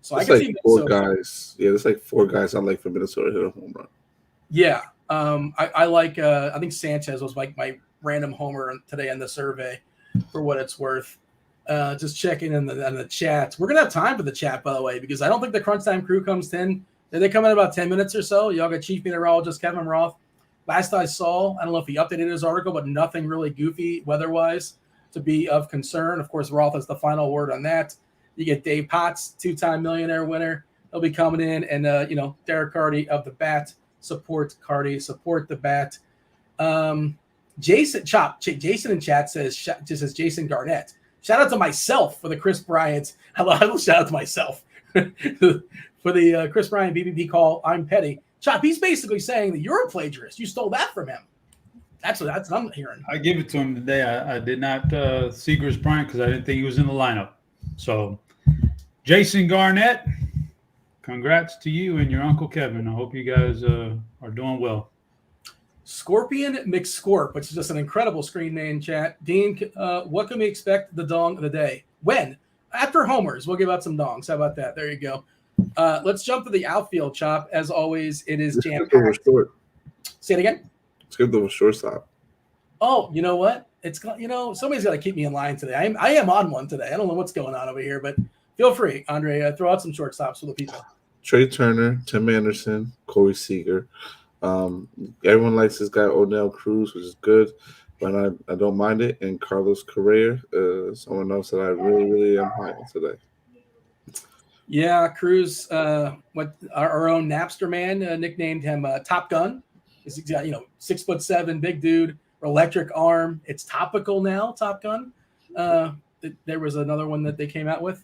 S1: So I can see
S2: four guys. Yeah, there's like four guys I like for Minnesota to hit a home run.
S1: Yeah, I like. I think Sanchez was my random homer today in the survey, for what it's worth. Just checking in the chats. We're gonna have time for the chat, by the way, because I don't think the Crunch Time crew comes in. They come in about 10 minutes or so. Y'all got Chief Meteorologist Kevin Roth. Last I saw, I don't know if he updated his article, but nothing really goofy weather-wise to be of concern. Of course, Roth has the final word on that. You get Dave Potts, 2-time millionaire winner. He'll be coming in, and Derek Carty of the Bat. Support Carty, support the Bat. Jason in chat says Jason Garnett. Shout out to myself for the Chris Bryant. Hello, shout out to myself for the Chris Bryant BBP call. I'm petty. Chop, he's basically saying that you're a plagiarist. You stole that from him. That's what I'm hearing.
S3: I give it to him today. I did not see Chris Bryant because I didn't think he was in the lineup. So, Jason Garnett, congrats to you and your Uncle Kevin. I hope you guys are doing well.
S1: Scorpion McScorp, which is just an incredible screen name, chat. Dean, what can we expect the dong of the day? When? After homers, we'll give out some dongs. How about that? There you go. Let's jump to the outfield, Chop. As always, it is jam-packed. Say it again.
S2: Let's give them a shortstop.
S1: Oh, you know what? Somebody's got to keep me in line today. I am on one today. I don't know what's going on over here, but feel free, Andre. Throw out some shortstops for the people.
S2: Trey Turner, Tim Anderson, Corey Seager. Everyone likes this guy, Odell Cruz, which is good, but I don't mind it. And Carlos Correa, someone else that I really, really am high on today.
S1: Yeah, Cruz, what our own Napster man nicknamed him Top Gun. He's got 6'7", big dude, electric arm. It's topical now, Top Gun. There was another one that they came out with.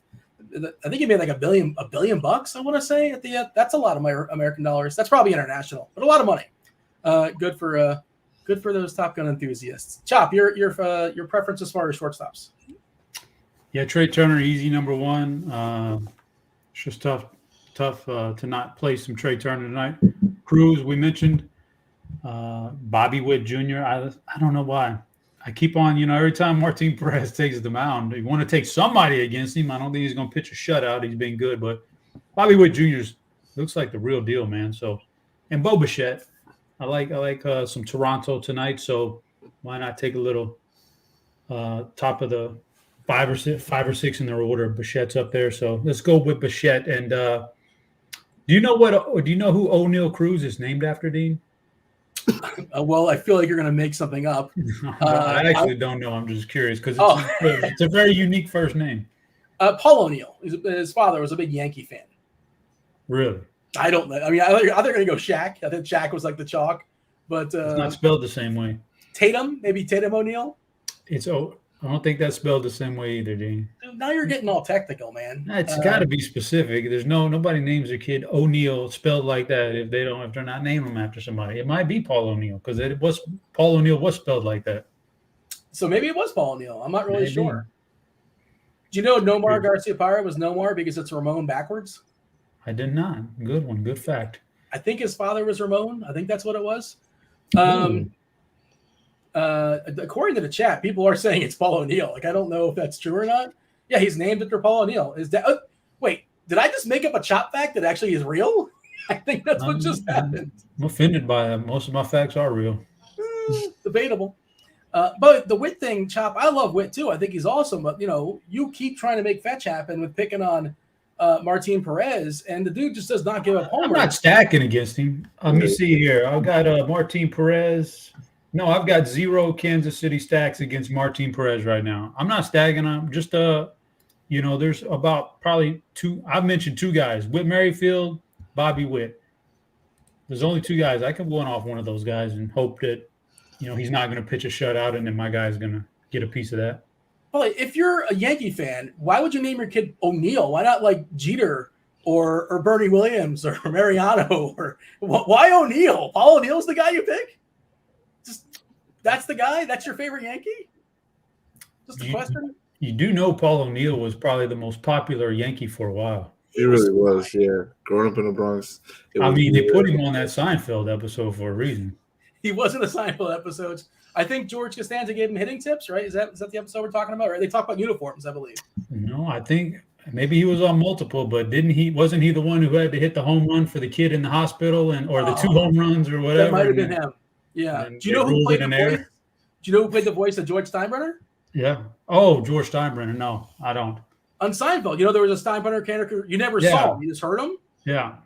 S1: I think he made like $1 billion. I want to say at the that's a lot of American dollars. That's probably international, but a lot of money. Good for those Top Gun enthusiasts. Chop, your preference as far as shortstops?
S3: Yeah, Trey Turner, easy number one. It's just tough to not play some Trey Turner tonight. Cruz, we mentioned. Bobby Witt Jr. I don't know why. I keep on, every time Martin Perez takes the mound, you want to take somebody against him. I don't think he's going to pitch a shutout. He's been good, but Bobby Witt Jr. looks like the real deal, man. So, and Bo Bichette, I like some Toronto tonight. So why not take a little top of the five or six in their order. Bichette's up there, so let's go with Bichette. And do you know who O'Neill Cruz is named after, Dean?
S1: Well, I feel like you're going to make something up.
S3: I actually don't know. I'm just curious because it's a very unique first name.
S1: Paul O'Neill. His father was a big Yankee fan.
S3: Really?
S1: I don't know. I mean, they're going to go Shaq. I think Shaq was like the chalk, but
S3: it's not spelled the same way.
S1: Tatum, maybe Tatum O'Neill.
S3: I don't think that's spelled the same way either, Dean.
S1: Now you're getting all technical, man.
S3: It's got to be specific. There's nobody names their kid O'Neill spelled like that if they're not naming them after somebody. It might be Paul O'Neill because Paul O'Neill was spelled like that.
S1: So maybe it was Paul O'Neill. I'm not really sure. Do you know Nomar Garciaparra was Nomar because it's Ramon backwards?
S3: I did not. Good one. Good fact.
S1: I think his father was Ramon. I think that's what it was. According to the chat, people are saying it's Paul O'Neill. Like, I don't know if that's true or not. Yeah, he's named after Paul O'Neill. Wait, did I just make up a chop fact that actually is real? I think that's what just happened.
S3: I'm offended by that. Most of my facts are real.
S1: Debatable. But the Witt thing, Chop, I love Witt too. I think he's awesome. But, you keep trying to make fetch happen with picking on Martin Perez, and the dude just does not give up homers.
S3: I'm not stacking against him. Let me see here. I've got Martin Perez. No, I've got 0 Kansas City stacks against Martin Perez right now. I'm not stacking him. Just there's about probably 2. I've mentioned 2 guys: Whit Merrifield, Bobby Witt. There's only 2 guys. I can win off one of those guys and hope that he's not going to pitch a shutout, and then my guy's going to get a piece of that.
S1: Well, if you're a Yankee fan, why would you name your kid O'Neill? Why not like Jeter or Bernie Williams or Mariano? Or why O'Neill? Paul O'Neill's the guy you pick? That's the guy? That's your favorite Yankee? Just a question.
S3: You do know Paul O'Neill was probably the most popular Yankee for a while.
S2: He really was, yeah. Growing up in the Bronx.
S3: They put him on that Seinfeld episode for a reason.
S1: He wasn't a Seinfeld episode. I think George Costanza gave him hitting tips, right? Is that the episode we're talking about? Or they talk about uniforms, I believe.
S3: No, I think maybe he was on multiple, but wasn't he the one who had to hit the home run for the kid in the hospital or the 2 home runs or whatever?
S1: That might have been him. Yeah. Do you know who played the voice? Do you know who played the voice of George Steinbrenner?
S3: Yeah. Oh, George Steinbrenner. No, I don't.
S1: On Seinfeld, there was a Steinbrenner character. You never saw him. You just heard him.
S3: Yeah.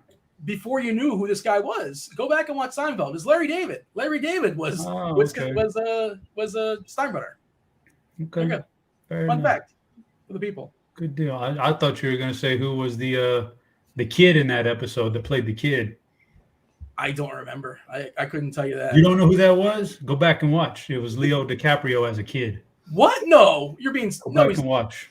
S1: Before you knew who this guy was, go back and watch Seinfeld. It's Larry David. Larry David was Steinbrenner.
S3: Okay.
S1: Fun fact for the people.
S3: Good deal. I thought you were going to say who was the kid in that episode that played the kid.
S1: I don't remember. I couldn't tell you that.
S3: You don't know who that was? Go back and watch. It was Leo DiCaprio as a kid.
S1: What? No, you're being.
S3: Go back and watch.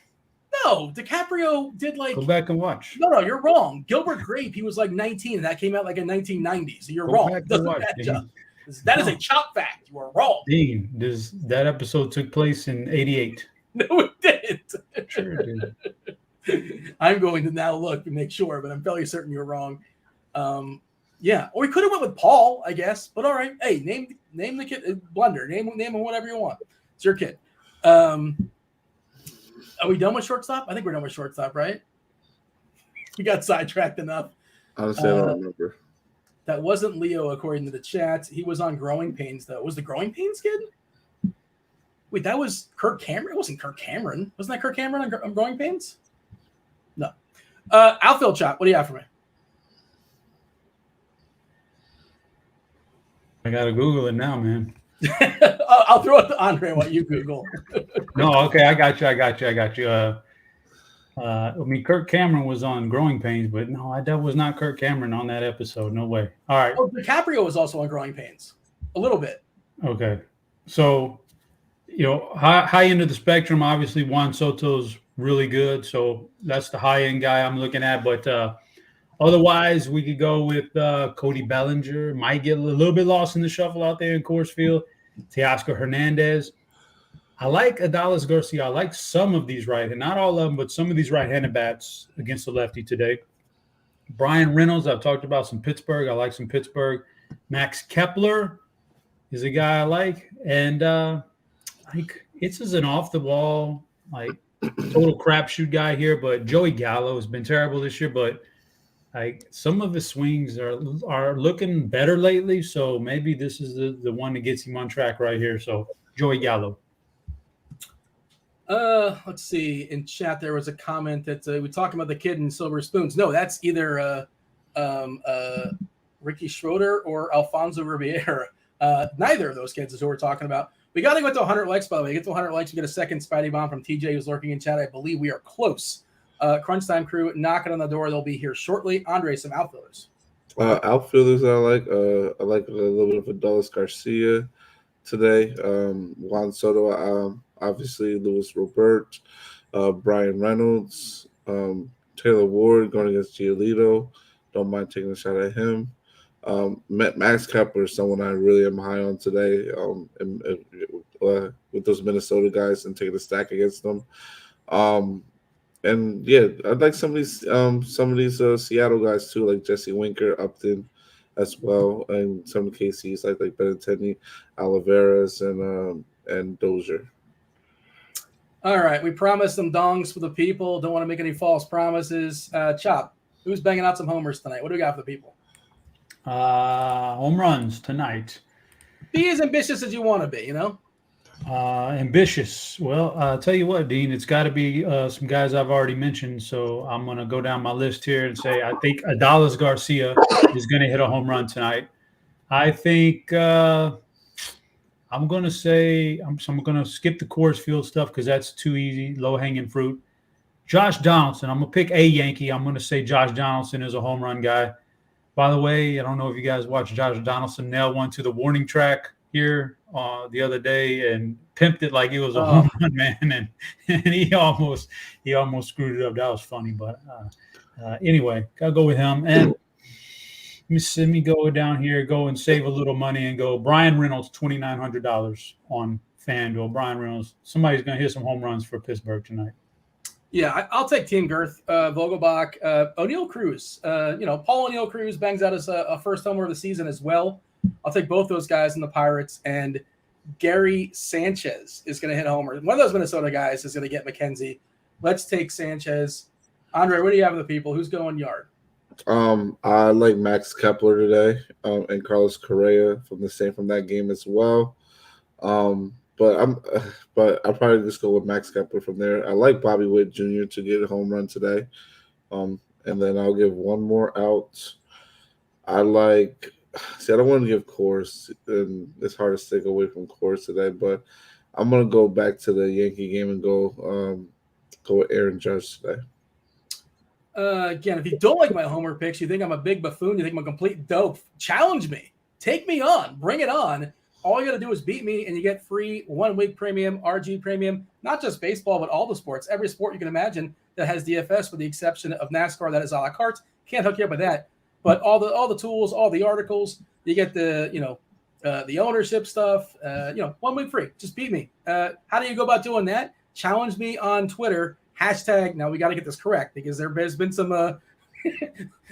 S1: No, DiCaprio did like.
S3: Go back and watch.
S1: No, you're wrong. Gilbert Grape, he was like 19, and that came out like in 1990. So you're wrong. That is a chop fact. You are wrong.
S3: Dean, that episode took place in 88.
S1: No, it didn't.
S3: Sure it
S1: did. I'm going to now look to make sure, but I'm fairly certain you're wrong. Yeah, or we could have went with Paul, I guess. But all right, hey, name the kid Blunder. Name him whatever you want. It's your kid. Are we done with shortstop? I think we're done with shortstop, right? We got sidetracked enough.
S2: Honestly, I don't remember.
S1: That wasn't Leo, according to the chat. He was on Growing Pains, though. Was the Growing Pains kid? Wait, that was Kirk Cameron? It wasn't Kirk Cameron. Wasn't that Kirk Cameron on Growing Pains? No. Outfield chop. What do you have for me?
S3: I got to Google it now, man.
S1: I'll throw it to Andre while you Google.
S3: No, okay, I got you. I mean, Kirk Cameron was on Growing Pains, but no, that was not Kirk Cameron on that episode. No way. All right.
S1: Oh, DiCaprio was also on Growing Pains. A little bit.
S3: Okay. So, high end of the spectrum, obviously Juan Soto's really good. So that's the high end guy I'm looking at. But otherwise, we could go with Cody Bellinger. Might get a little bit lost in the shuffle out there in Coors Field. Teoscar Hernandez. I like Adolis Garcia. I like some of these not all of them, but some of these right-handed bats against the lefty today. Brian Reynolds, I've talked about some Pittsburgh. I like some Pittsburgh. Max Kepler is a guy I like. And it's an off-the-wall, total crapshoot guy here. But Joey Gallo has been terrible this year, but some of his swings are looking better lately. So maybe this is the one that gets him on track right here. So Joey Gallo.
S1: Let's see. In chat, there was a comment that we talking about the kid in silver spoons. No, that's either Ricky Schroeder or Alfonso Ribeira. Neither of those kids is who we're talking about. We got to go to 100 likes, by the way. Get to 100 likes, we get a second Spidey bomb from TJ, who's lurking in chat. I believe we are close. Crunch Time crew knocking on the door. They'll be here shortly. Andre, some outfielders.
S2: Outfielders I like a little bit of Adolis Garcia today. Juan Soto, obviously Luis Robert, Brian Reynolds, Taylor Ward going against Giolito. Don't mind taking a shot at him. Max Kepler is someone I really am high on today. With those Minnesota guys and taking a stack against them. And yeah, I'd like some of these Seattle guys too, like Jesse Winker, Upton, as well, and some of the KCs like Benintendi, Oliveras, and Dozier.
S1: All right, we promised some dongs for the people. Don't want to make any false promises. Chop, who's banging out some homers tonight? What do we got for the people?
S3: Home runs tonight.
S1: Be as ambitious as you want to be, you know?
S3: Ambitious. Well, I'll tell you what, Dean, it's got to be some guys I've already mentioned. So I'm going to go down my list here and say I think Adolis Garcia is going to hit a home run tonight. I think I'm going to say I'm going to skip the Coors Field stuff because that's too easy, low-hanging fruit. Josh Donaldson. I'm going to pick a Yankee. I'm going to say Josh Donaldson is a home run guy. By the way, I don't know if you guys watched Josh Donaldson nail one to the warning track here the other day and pimped it like it was a home run, man, and he almost screwed it up. That was funny, but anyway, gotta go with him. And let me go down here, go and save a little money and go Brian Reynolds, $2,900 on FanDuel. Brian Reynolds, somebody's gonna hit some home runs for Pittsburgh tonight.
S1: Yeah, I'll take Team Girth, Vogelbach, O'Neal Cruz. Paul O'Neal Cruz bangs out his a first homer of the season as well. I'll take both those guys in the Pirates, and Gary Sanchez is going to hit a homer. One of those Minnesota guys is going to get McKenzie. Let's take Sanchez. Andre, what do you have for the people? Who's going yard?
S2: I like Max Kepler today, and Carlos Correa from that game as well. But I'll probably just go with Max Kepler from there. I like Bobby Witt Jr. to get a home run today. And then I'll give one more out. I don't want to give Coors, and it's hard to stick away from Coors today, but I'm going to go back to the Yankee game and go with Aaron Judge today.
S1: Again, if you don't like my homer picks, you think I'm a big buffoon, you think I'm a complete dope, challenge me. Take me on. Bring it on. All you got to do is beat me, and you get free 1 week premium, RG premium, not just baseball, but all the sports. Every sport you can imagine that has DFS, with the exception of NASCAR, that is a la carte. Can't hook you up with that. But all the tools, all the articles, you get the ownership stuff. 1 week free. Just beat me. How do you go about doing that? Challenge me on Twitter. Hashtag. Now we got to get this correct because there's been some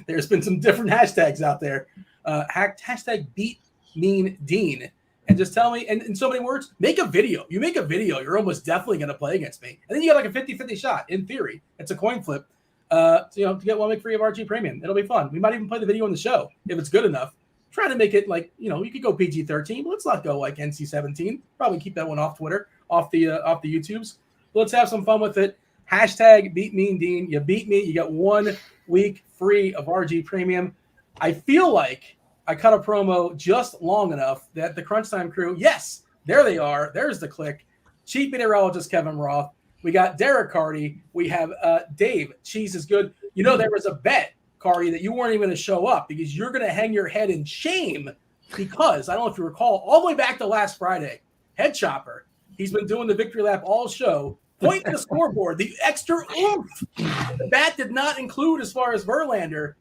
S1: there's been some different hashtags out there. Hashtag beat mean Dean. And just tell me, and in so many words, make a video. You make a video, you're almost definitely going to play against me. And then you got like a 50-50 shot, in theory. It's a coin flip. To get 1 week free of RG Premium. It'll be fun. We might even play the video on the show if it's good enough. Try to make it like, you could go PG-13, but let's not go like NC-17. Probably keep that one off Twitter, off the YouTubes. But let's have some fun with it. Hashtag beat mean Dean. You beat me. You get 1 week free of RG Premium. I feel like I cut a promo just long enough that the Crunch Time crew, yes, there they are. There's the click. Chief meteorologist Kevin Roth. We got Derek Carty. We have Dave. Cheese is good. There was a bet, Carty, that you weren't even going to show up because you're going to hang your head in shame because, I don't know if you recall, all the way back to last Friday, Head Chopper, he's been doing the victory lap all show, pointing to the scoreboard, the extra oomph. The bat did not include as far as Verlander.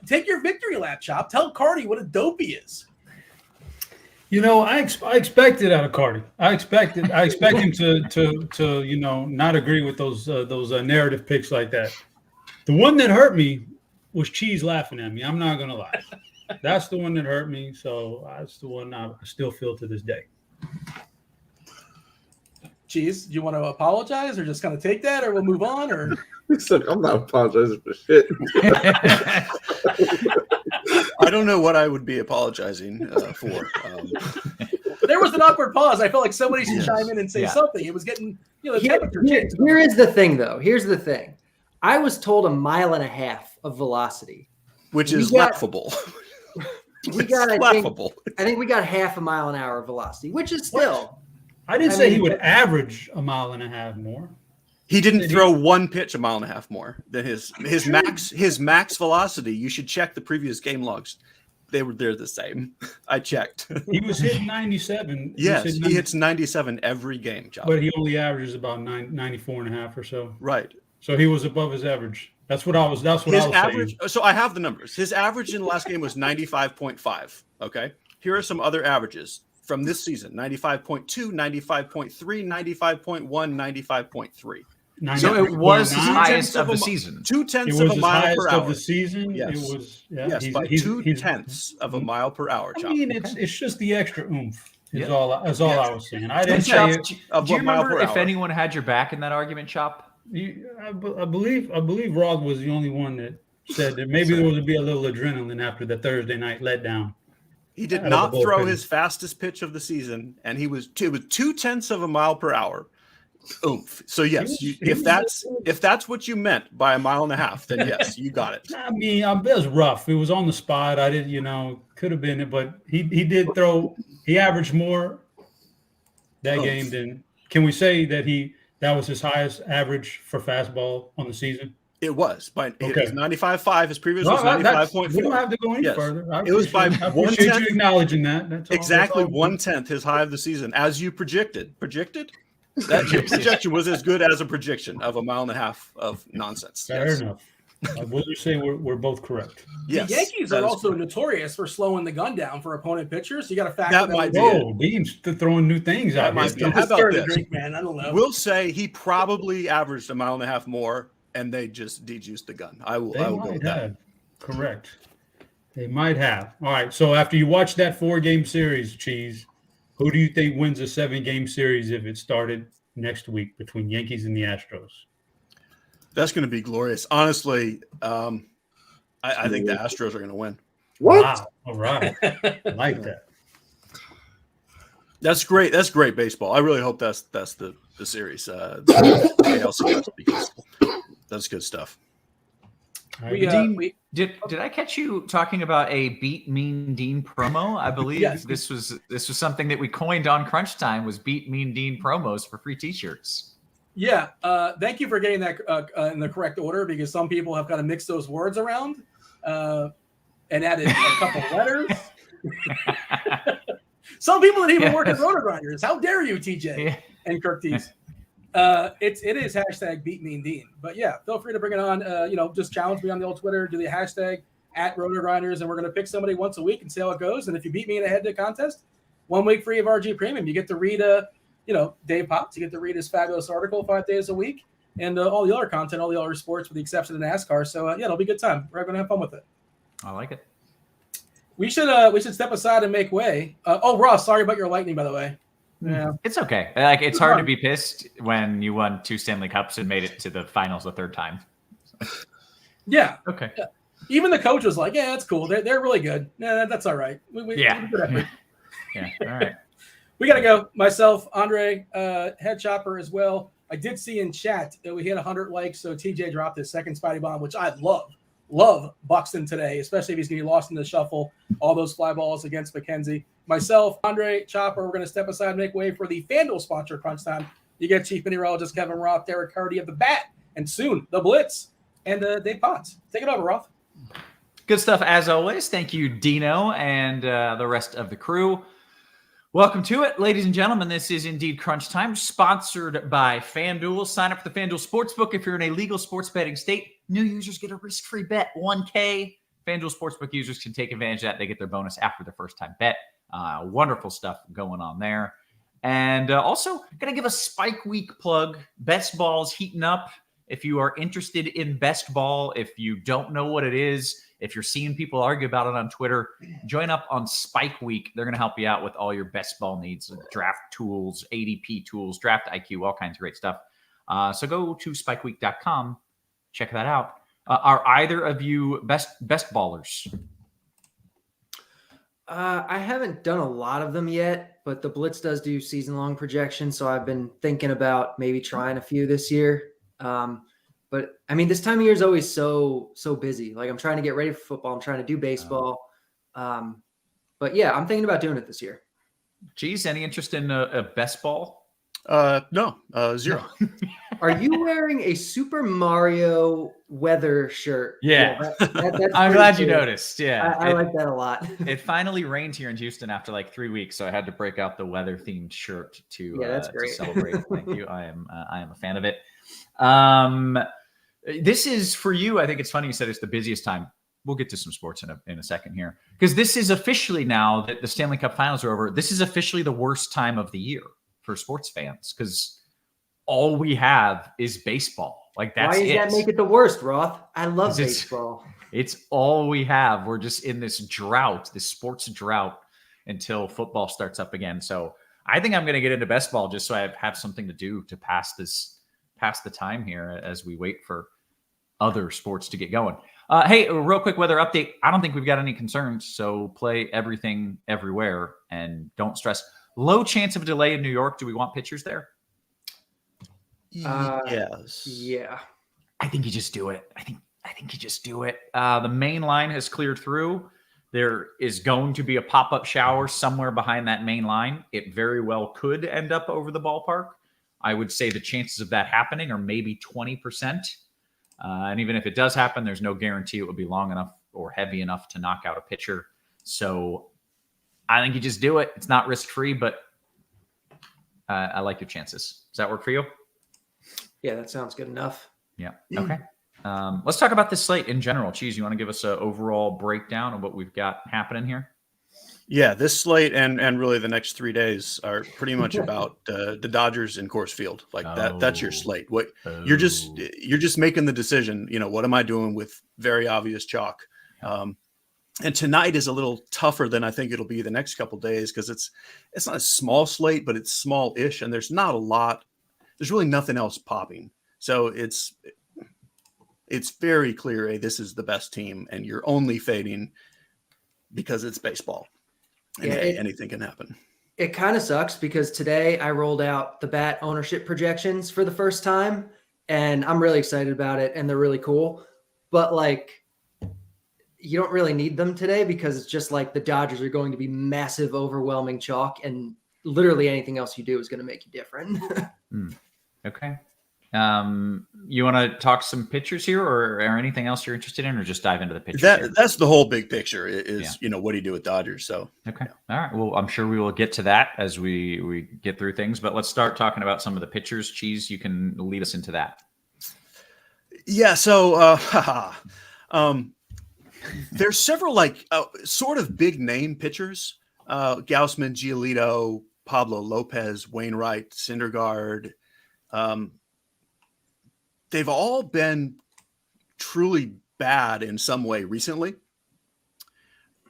S1: Take your victory lap, Chop. Tell Carty what a dope he is.
S3: I expect it out of Carty. I expect him to not agree with those narrative picks like that. The one that hurt me was Cheese laughing at me. I'm not gonna lie. That's the one that hurt me. So that's the one I still feel to this day.
S1: Cheese, do you want to apologize or just kind of take that, or we'll move on? Or
S2: He's like, I'm not apologizing for shit.
S5: I don't know what I would be apologizing for.
S1: There was an awkward pause. I felt like somebody should chime in and say something. It was getting, the temperature changed.
S6: Here is the thing, though. Here's the thing. I was told 1.5 miles of velocity,
S5: which is laughable.
S6: I think we got 0.5 mile an hour velocity, which is still.
S3: I didn't say he would average 1.5 miles more.
S5: He didn't throw one pitch 1.5 miles more than his max velocity. You should check the previous game logs. They're the same. I checked.
S3: He was hitting 97.
S5: Yes, he hits 97 every game, John.
S3: But he only averages about 94.5 or so.
S5: Right.
S3: So he was above his average. That's what I was
S5: average.
S3: saying.
S5: So I have the numbers. His average in the last game was 95.5. Okay. Here are some other averages from this season: 95.2, 95.3, 95.1, 95.3.
S7: So it was his highest of the season.
S5: 0.2 of a mile per hour
S3: of the season.
S5: Yes.
S3: It was. Yeah,
S5: yes, by 0.2 of a mile per hour.
S3: I mean, it's just the extra oomph. Is all I was saying. I didn't
S7: Chop,
S3: say.
S7: Do you remember if anyone had your back in that argument, Chop?
S3: I believe Roth was the only one that said that maybe there would be a little adrenaline after the Thursday night letdown.
S5: He did not throw his fastest pitch of the season, and it was 0.2 of a mile per hour. Oomph. So yes, if that's what you meant by 1.5 miles, then yes, you got it.
S3: I mean, it was rough. It was on the spot. I didn't, could have been it, but he did throw. He averaged more that game than. Can we say that was his highest average for fastball on the season?
S5: It was, but it was 95.5. His previous was 95.4.
S3: We don't have to go any further.
S5: It was by 1/10.
S3: You acknowledging that. That's
S5: exactly 1/10 his high of the season, as you predicted. Predicted? That projection was as good as a prediction of 1.5 miles of nonsense.
S3: Fair enough. Will you say we're both correct?
S1: Yes, the Yankees are also notorious for slowing the gun down for opponent pitchers. You got to factor that in.
S3: Dean's throwing new things out.
S5: How about this?
S1: Drink, man. I don't know.
S5: We'll say he probably averaged 1.5 miles more, and they just dejuiced the gun. I will go with that.
S3: Correct. They might have. All right. So after you watch that 4-game series, Cheese, who do you think wins a 7-game series if it started next week between Yankees and the Astros?
S5: That's going to be glorious. Honestly, I think the Astros are going to win.
S2: What?
S3: Wow. All right. I like that.
S5: That's great. That's great baseball. I really hope that's the series. The ALCS, because that's good stuff.
S7: Dean, did I catch you talking about a Beat Mean Dean promo? I believe this was something that we coined on Crunch Time, was Beat Mean Dean promos for free T-shirts.
S1: Yeah, thank you for getting that in the correct order, because some people have kind of mixed those words around and added a couple letters. Some people didn't even work at RotoGrinders. How dare you, TJ and Kirktees? It is hashtag Beat Mean Dean. But yeah, feel free to bring it on. Just challenge me on the old Twitter. Do the hashtag @RotoGrinders, and we're going to pick somebody once a week and see how it goes. And if you beat me in a head-to-head contest, 1 week free of RG Premium. You get to read Dave Pops. You get to read his fabulous article 5 days a week, and all the other content, all the other sports, with the exception of NASCAR. So it'll be a good time. We're going to have fun with it.
S7: I like it.
S1: We should step aside and make way. Ross, sorry about your lightning, by the way. Yeah,
S7: it's okay. It's hard to be pissed when you won 2 Stanley Cups and made it to the finals a 3rd time.
S1: Yeah.
S7: Okay.
S1: Yeah. Even the coach was like, "Yeah, that's cool. They're really good. Yeah, that's all right."
S7: Yeah. All right.
S1: We got to go. Myself, Andre, Head Chopper as well. I did see in chat that we hit 100 likes, so TJ dropped his second Spidey Bomb, which I love Buxton today, especially if he's going to be lost in the shuffle. All those fly balls against McKenzie. Myself, Andre, Chopper, we're going to step aside and make way for the FanDuel sponsor Crunch Time. You get Chief Meteorologist Kevin Roth, Derek Carty of the Bat, and soon the Blitz, and Dave Potts. Take it over, Roth.
S7: Good stuff as always. Thank you, Dino, and the rest of the crew. Welcome to it, ladies and gentlemen. This is indeed Crunch Time, sponsored by FanDuel. Sign up for the FanDuel Sportsbook if you're in a legal sports betting state. New users get a risk-free bet, $1K. FanDuel Sportsbook users can take advantage of that. They get their bonus after their first-time bet. Wonderful stuff going on there. And also, going to give a Spike Week plug. Best Ball's heating up. If you are interested in Best Ball, if you don't know what it is If you're seeing people argue about it on Twitter, join up on Spike Week. They're going to help you out with all your best ball needs, draft tools, ADP tools, draft IQ, all kinds of great stuff. So go to spikeweek.com. Check that out. Are either of you best ballers?
S6: I haven't done a lot of them yet, but the Blitz does do season-long projections, so I've been thinking about maybe trying a few this year. But I mean, this time of year is always so busy. Like I'm trying to get ready for football. I'm trying to do baseball. But yeah, I'm thinking about doing it this year.
S7: Cheese, any interest in a best ball?
S5: No, zero.
S6: Are you wearing a Super Mario weather shirt?
S7: Yeah.
S6: That's
S7: I'm
S6: pretty
S7: glad you
S6: cool.
S7: noticed. Yeah.
S6: I like that a lot.
S7: It finally rained here in Houston after like 3 weeks, so I had to break out the weather-themed shirt to
S6: that's great.
S7: to celebrate. Thank you. I am a fan of it. This is for you. I think it's funny you said it's the busiest time. We'll get to some sports in a second here, because this is officially, now that the Stanley Cup Finals are over, this is officially the worst time of the year for sports fans, because all we have is baseball. Like that's
S6: Why does that make it the worst, Roth? I love baseball.
S7: It's all we have. We're just in this drought, this sports drought, until football starts up again. So I think I'm going to get into best ball just so I have something to do to pass the time here as we wait for other sports to get going. Hey, a real quick weather update. I don't think we've got any concerns, so play everything everywhere and don't stress. Low chance of a delay in New York. Do we want pitchers there?
S5: Yes.
S6: Yeah.
S7: I think you just do it. I think you just do it. The main line has cleared through. There is going to be a pop-up shower somewhere behind that main line. It very well could end up over the ballpark. I would say the chances of that happening are maybe 20%. And even if it does happen, there's no guarantee it would be long enough or heavy enough to knock out a pitcher. So I think you just do it. It's not risk-free, but I like your chances. Does that work for you?
S6: Yeah, that sounds good enough.
S7: Yeah. Okay. Let's talk about this slate in general. Cheese, you want to give us an overall breakdown of what we've got happening here?
S5: Yeah, this slate and really the next 3 days are pretty much about the Dodgers in Coors Field. Like that's your slate. What you're just making the decision. You know, what am I doing with very obvious chalk? And tonight is a little tougher than I think it'll be the next couple of days, because it's not a small slate, but it's small-ish, and there's not a lot. There's really nothing else popping. So it's very clear, hey, this is the best team, and you're only fading because it's baseball. And anything can happen.
S6: It kind of sucks because today I rolled out the bat ownership projections for the first time, and I'm really excited about it, and they're really cool. But like, you don't really need them today because it's just like the Dodgers are going to be massive, overwhelming chalk, and literally anything else you do is going to make you different.
S7: Okay. You want to talk some pitchers here, or anything else you're interested in, or just dive into the pitchers?
S5: That's the whole big picture is, what do you do with Dodgers? So,
S7: okay. All right. Well, I'm sure we will get to that as we get through things, but let's start talking about some of the pitchers. Cheese, you can lead us into that.
S5: Yeah. So, there's several sort of big name pitchers, Gausman, Giolito, Pablo Lopez, Wainwright, Syndergaard. They've all been truly bad in some way recently.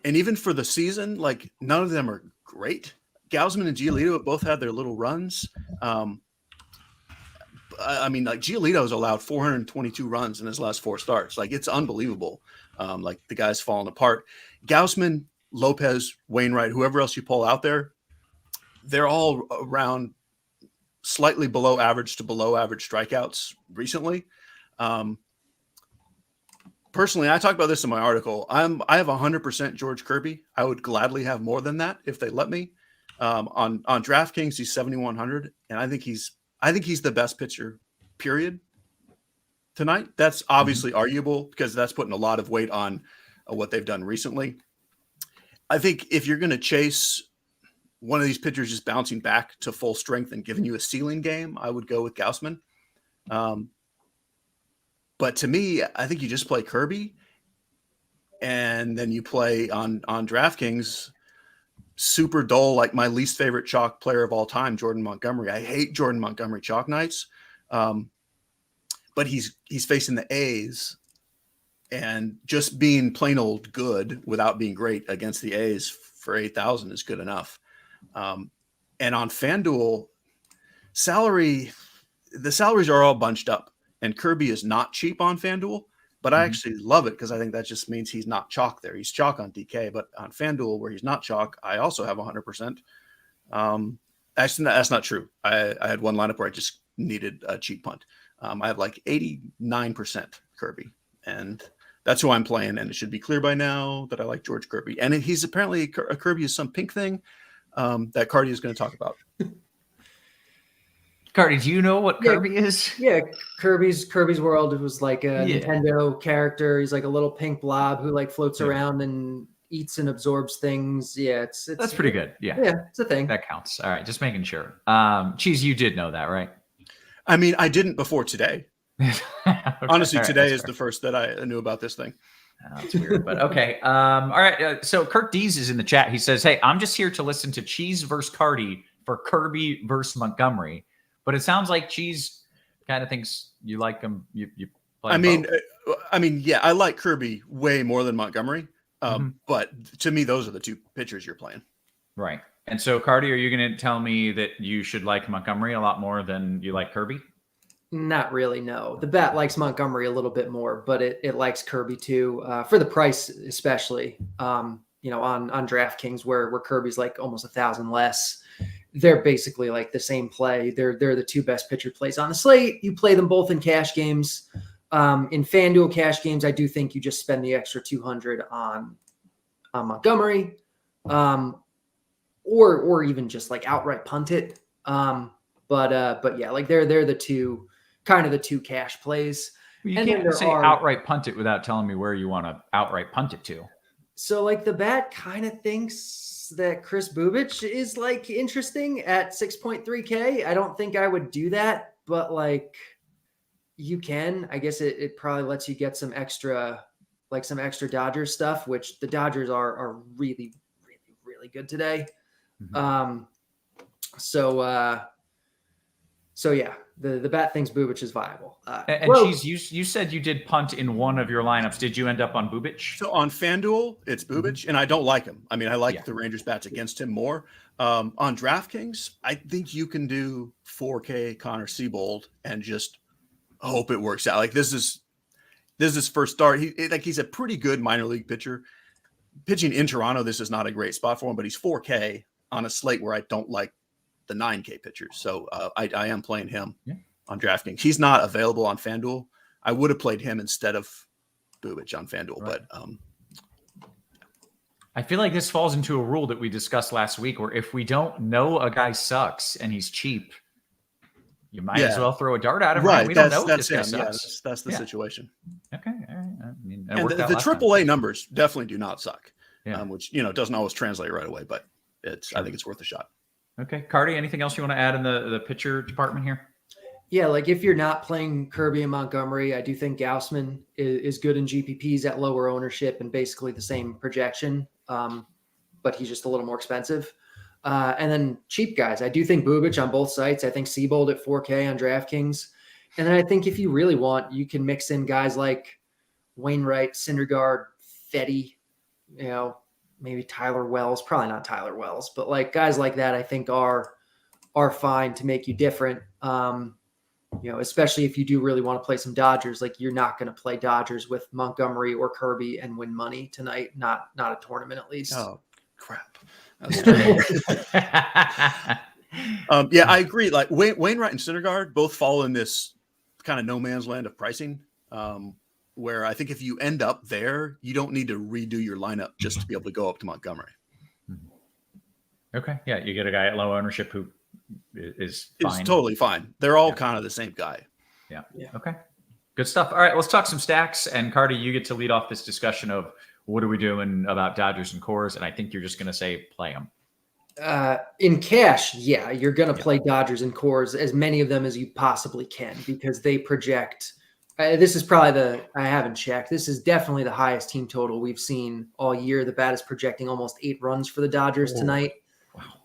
S5: And even for the season, like none of them are great. Gausman and Giolito have both had their little runs. I mean, like Giolito's allowed 422 runs in his last 4 starts. Like it's unbelievable. Like the guy's falling apart. Gausman, Lopez, Wainwright, whoever else you pull out there, they're all around slightly below average to below average strikeouts recently. Personally, I talked about this in my article. I have 100% George Kirby. I would gladly have more than that if they let me. On DraftKings, he's 7,100, and I think he's the best pitcher, period, tonight. That's obviously arguable because that's putting a lot of weight on what they've done recently. I think if you're going to chase one of these pitchers just bouncing back to full strength and giving you a ceiling game, I would go with Gausman. But to me, I think you just play Kirby, and then you play on DraftKings super dull, like my least favorite chalk player of all time, Jordan Montgomery. I hate Jordan Montgomery chalk nights, but he's facing the A's, And just being plain old good without being great against the A's for 8,000 is good enough. And on FanDuel, the salaries are all bunched up, and Kirby is not cheap on FanDuel, but I actually love it because I think that just means he's not chalk there. He's chalk on DK, but on FanDuel where he's not chalk, I also have 100%. Actually, that's not true. I had one lineup where I just needed a cheap punt. I have like 89% Kirby, and that's who I'm playing. And it should be clear by now that I like George Kirby. And he's apparently a Kirby is some pink thing that Carty is going to talk about.
S7: Carty, do you know what Kirby is?
S6: Yeah, Kirby's World. It was like a Nintendo character. He's like a little pink blob who like floats around and eats and absorbs things. Yeah, it's
S7: that's pretty good. Yeah,
S6: it's a thing.
S7: That counts. All right, just making sure. Cheese, you did know that, right?
S5: I mean, I didn't before today.
S7: Okay.
S5: Honestly,
S7: All right,
S5: today is the first that I knew about this thing.
S7: That's weird, but okay. All right. So Kirk Dees is in the chat. He says, "Hey, I'm just here to listen to Cheese versus Carty for Kirby versus Montgomery." But it sounds like Cheese kind of thinks you like him. You play.
S5: I mean, yeah, I like Kirby way more than Montgomery. But to me, those are the two pitchers you're playing.
S7: Right. And so, Carty, are you going to tell me that you should like Montgomery a lot more than you like Kirby?
S6: Not really, no. The bat likes Montgomery a little bit more, but it likes Kirby too, for the price especially. On DraftKings where Kirby's like almost 1,000 less. They're basically like the same play. They're the two best pitcher plays on the slate. You play them both in cash games. In FanDuel cash games, I do think you just spend the extra 200 on Montgomery, or even just like outright punt it. But yeah, like they're the two cash plays.
S7: You can't say outright punt it without telling me where you want to outright punt it to.
S6: So like the bat kind of thinks that Chris Bubich is like interesting at 6.3K. I don't think I would do that, but like you can. I guess it probably lets you get some extra Dodgers stuff, which the Dodgers are really, really, really good today. So yeah, the bat thinks Bubich is viable.
S7: Cheese, you said you did punt in one of your lineups. Did you end up on Bubich?
S5: So on FanDuel, it's Bubich, and I don't like him. I mean, I like the Rangers bats against him more. On DraftKings, I think you can do 4K Connor Siebold and just hope it works out. Like this is his first start. He's a pretty good minor league pitcher. Pitching in Toronto, this is not a great spot for him, but he's 4K on a slate where I don't like the 9K pitchers. So I am playing him on DraftKings. He's not available on FanDuel. I would have played him instead of Bubich on FanDuel, but
S7: I feel like this falls into a rule that we discussed last week where if we don't know a guy sucks and he's cheap, you might as well throw a dart at him.
S5: Right.
S7: We don't know
S5: that's
S7: this guy
S5: him.
S7: sucks.
S5: That's the situation.
S7: Okay. All right. I mean,
S5: and the AAA numbers definitely do not suck, which, doesn't always translate right away, but I think it's worth a shot.
S7: Okay. Carty, anything else you want to add in the pitcher department here?
S6: Yeah, like if you're not playing Kirby and Montgomery, I do think Gausman is good in GPPs at lower ownership and basically the same projection, but he's just a little more expensive. And then cheap guys, I do think Bubich on both sites. I think Siebold at 4K on DraftKings. And then I think if you really want, you can mix in guys like Wainwright, Syndergaard, Fetty, maybe Tyler Wells, probably not Tyler Wells, but like guys like that, I think are fine to make you different. Especially if you do really want to play some Dodgers, like you're not going to play Dodgers with Montgomery or Kirby and win money tonight. Not a tournament, at least.
S5: Oh, crap. Yeah, I agree. Like Wainwright and Syndergaard both fall in this kind of no man's land of pricing, where I think if you end up there, you don't need to redo your lineup just to be able to go up to Montgomery.
S7: Okay. Yeah. You get a guy at low ownership who is fine.
S5: It's totally fine. They're all kind of the same guy.
S7: Yeah. Okay. Good stuff. All right. Let's talk some stacks. And Carty, you get to lead off this discussion of what are we doing about Dodgers and Coors? And I think you're just going to say play them.
S6: In cash, yeah, you're going to play Dodgers and Coors, as many of them as you possibly can, because they project. This is probably I haven't checked. This is definitely the highest team total we've seen all year. The bat is projecting almost 8 runs for the Dodgers tonight.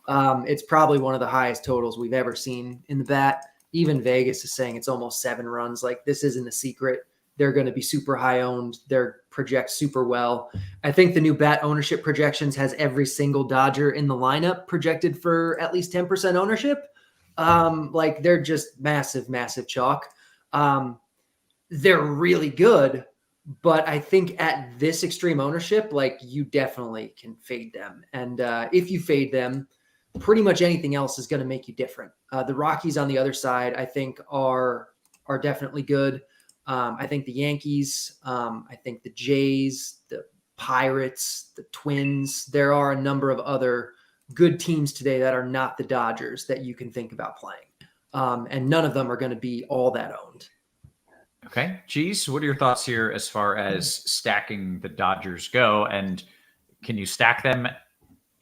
S6: Wow. It's probably one of the highest totals we've ever seen in the bat. Even Vegas is saying it's almost 7 runs. Like this isn't a secret. they're going to be super high owned. They're project super well. I think the new bat ownership projections has every single Dodger in the lineup projected for at least 10% ownership. Like they're just massive, massive chalk. They're really good, but I think at this extreme ownership, like you definitely can fade them. And if you fade them, pretty much anything else is going to make you different. The Rockies on the other side, I think are definitely good. I think the Yankees, I think the Jays, the Pirates, the Twins, there are a number of other good teams today that are not the Dodgers that you can think about playing. And none of them are going to be all that owned.
S7: Okay. Cheese, what are your thoughts here as far as stacking the Dodgers go? And can you stack them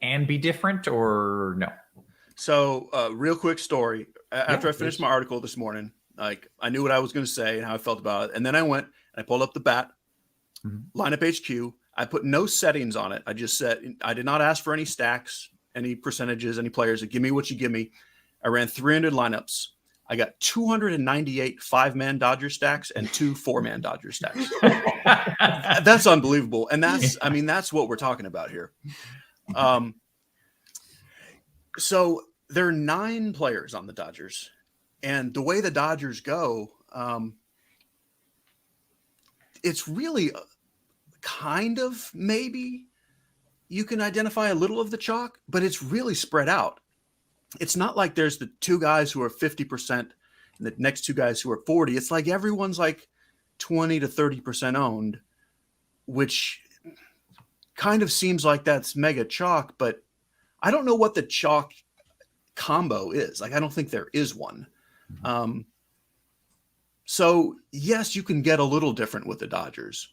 S7: and be different or no?
S5: So real quick story. After I finished my article this morning, like I knew what I was going to say and how I felt about it. And then I went and I pulled up the bat, lineup HQ. I put no settings on it. I just said, I did not ask for any stacks, any percentages, any players. Give me what you give me. I ran 300 lineups. I got 298 5-man Dodger stacks and 2 4-man Dodger stacks. That's unbelievable. And that's what we're talking about here. So there are 9 players on the Dodgers, and the way the Dodgers go, it's really kind of maybe you can identify a little of the chalk, but it's really spread out. It's not like there's the 2 guys who are 50% and the next 2 guys who are 40. It's like everyone's like 20 to 30% owned, which kind of seems like that's mega chalk, but I don't know what the chalk combo is. Like, I don't think there is one. So yes, you can get a little different with the Dodgers,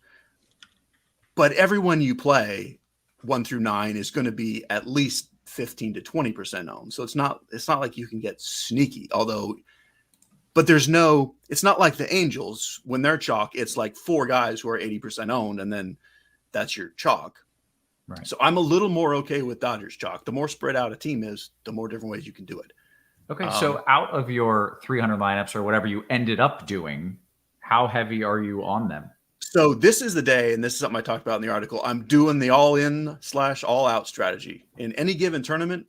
S5: but everyone you play 1 through 9 is going to be at least 15 to 20% owned. So it's not like you can get sneaky, but it's not like the Angels when they're chalk, it's like 4 guys who are 80% owned. And then that's your chalk.
S7: Right.
S5: So I'm a little more okay with Dodgers chalk. The more spread out a team is, the more different ways you can do it.
S7: Okay. So out of your 300 lineups or whatever you ended up doing, how heavy are you on them?
S5: So this is the day, and this is something I talked about in the article. I'm doing the all-in/all-out strategy. In any given tournament,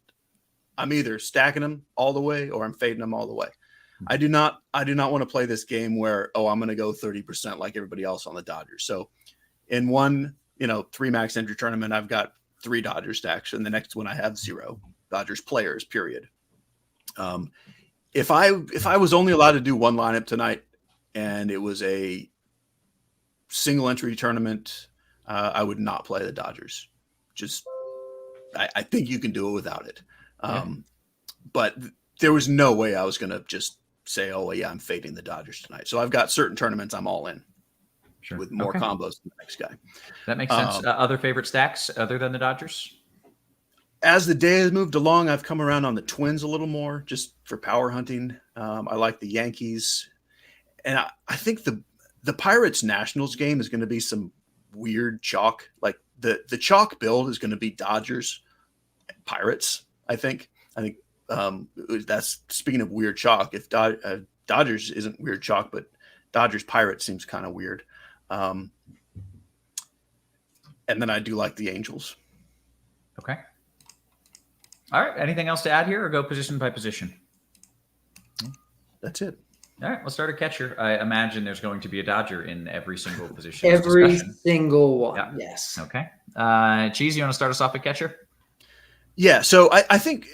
S5: I'm either stacking them all the way or I'm fading them all the way. I do not want to play this game where, I'm going to go 30% like everybody else on the Dodgers. So in one, 3 max entry tournament, I've got 3 Dodgers stacks, and the next one I have 0 Dodgers players, period. If I was only allowed to do one lineup tonight and it was a single entry tournament, I would not play the Dodgers. I think you can do it without it. But there was no way I was going to just say, I'm fading the Dodgers tonight. So I've got certain tournaments I'm all in with more combos than the next guy.
S7: That makes sense. Other favorite stacks other than the Dodgers?
S5: As the day has moved along, I've come around on the Twins a little more just for power hunting. I like the Yankees. And I think the Pirates Nationals game is going to be some weird chalk. Like the chalk build is going to be Dodgers Pirates. I think that's, speaking of weird chalk. If Dodgers isn't weird chalk, but Dodgers Pirates seems kind of weird. And then I do like the Angels.
S7: Okay. All right. Anything else to add here, or go position by position?
S5: That's it.
S7: All right. Let's start a catcher. I imagine there's going to be a Dodger in every single position.
S6: Every single one.
S7: Yeah.
S6: Yes.
S7: Okay. Cheese, you want to start us off at catcher?
S5: Yeah. So I think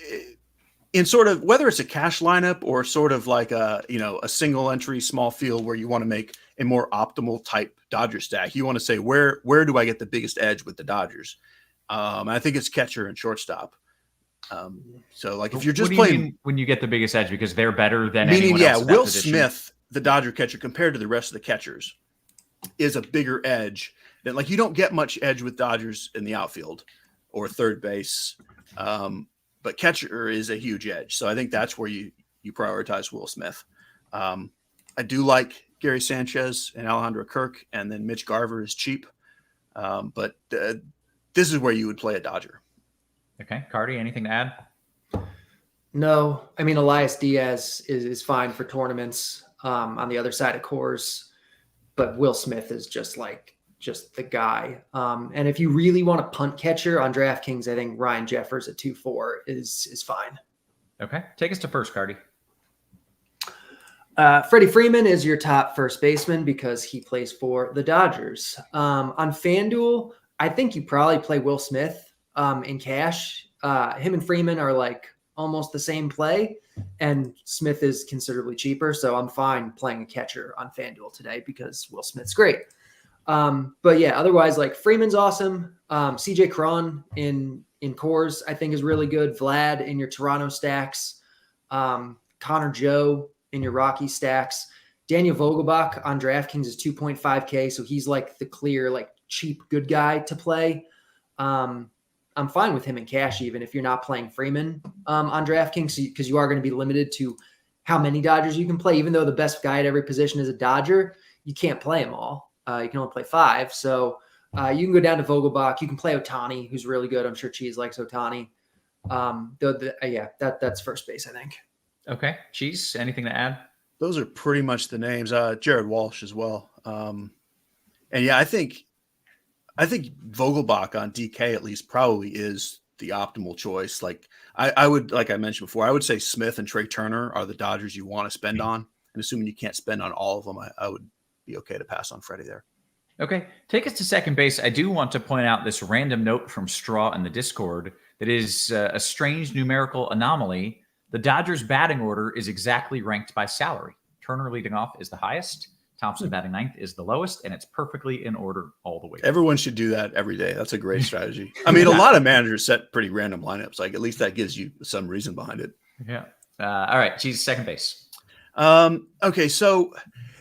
S5: in sort of, whether it's a cash lineup or sort of like a single entry small field where you want to make a more optimal type Dodger stack, you want to say, where do I get the biggest edge with the Dodgers? I think it's catcher and shortstop. So like if you're just playing,
S7: when you get the biggest edge, because they're better than anyone else.
S5: Will Smith, the Dodger catcher, compared to the rest of the catchers, is a bigger edge than, like, you don't get much edge with Dodgers in the outfield or third base. But catcher is a huge edge. So I think that's where you prioritize Will Smith. I do like Gary Sanchez and Alejandro Kirk, and then Mitch Garver is cheap. But this is where you would play a Dodger.
S7: Okay. Carty, anything to add?
S6: No, I mean, Elias Diaz is fine for tournaments. On the other side of Coors, but Will Smith is just the guy. And if you really want a punt catcher on DraftKings, I think Ryan Jeffers at 2.4 is fine.
S7: Okay. Take us to first, Carty.
S6: Freddie Freeman is your top first baseman because he plays for the Dodgers. On FanDuel, I think you probably play Will Smith in cash. Him and Freeman are like almost the same play, and Smith is considerably cheaper. So I'm fine playing a catcher on FanDuel today because Will Smith's great. But yeah, otherwise, like Freeman's awesome. CJ Cron in Coors, I think is really good. Vlad in your Toronto stacks. Connor Joe in your Rocky stacks. Daniel Vogelbach on DraftKings is 2.5K. So he's like the clear, like cheap, good guy to play. I'm fine with him in cash, even if you're not playing Freeman on DraftKings, because you are going to be limited to how many Dodgers you can play. Even though the best guy at every position is a Dodger, you can't play them all. You can only play 5. So you can go down to Vogelbach. You can play Ohtani, who's really good. I'm sure Cheese likes Ohtani. That's first base, I think.
S7: Okay. Cheese, anything to add?
S5: Those are pretty much the names. Jared Walsh as well. And yeah, I think Vogelbach on DK at least probably is the optimal choice. Like I would, like I mentioned before, I would say Smith and Trey Turner are the Dodgers you want to spend on. And assuming you can't spend on all of them, I would be okay to pass on Freddie there.
S7: Okay. Take us to second base. I do want to point out this random note from Straw in the Discord that is a strange numerical anomaly. The Dodgers batting order is exactly ranked by salary. Turner leading off is the highest. Thompson batting 9th is the lowest, and it's perfectly in order all the way.
S5: Everyone should do that every day. That's a great strategy. I mean, a lot of managers set pretty random lineups. Like at least that gives you some reason behind it.
S7: Yeah. All right. Geez, second base.
S5: Okay. So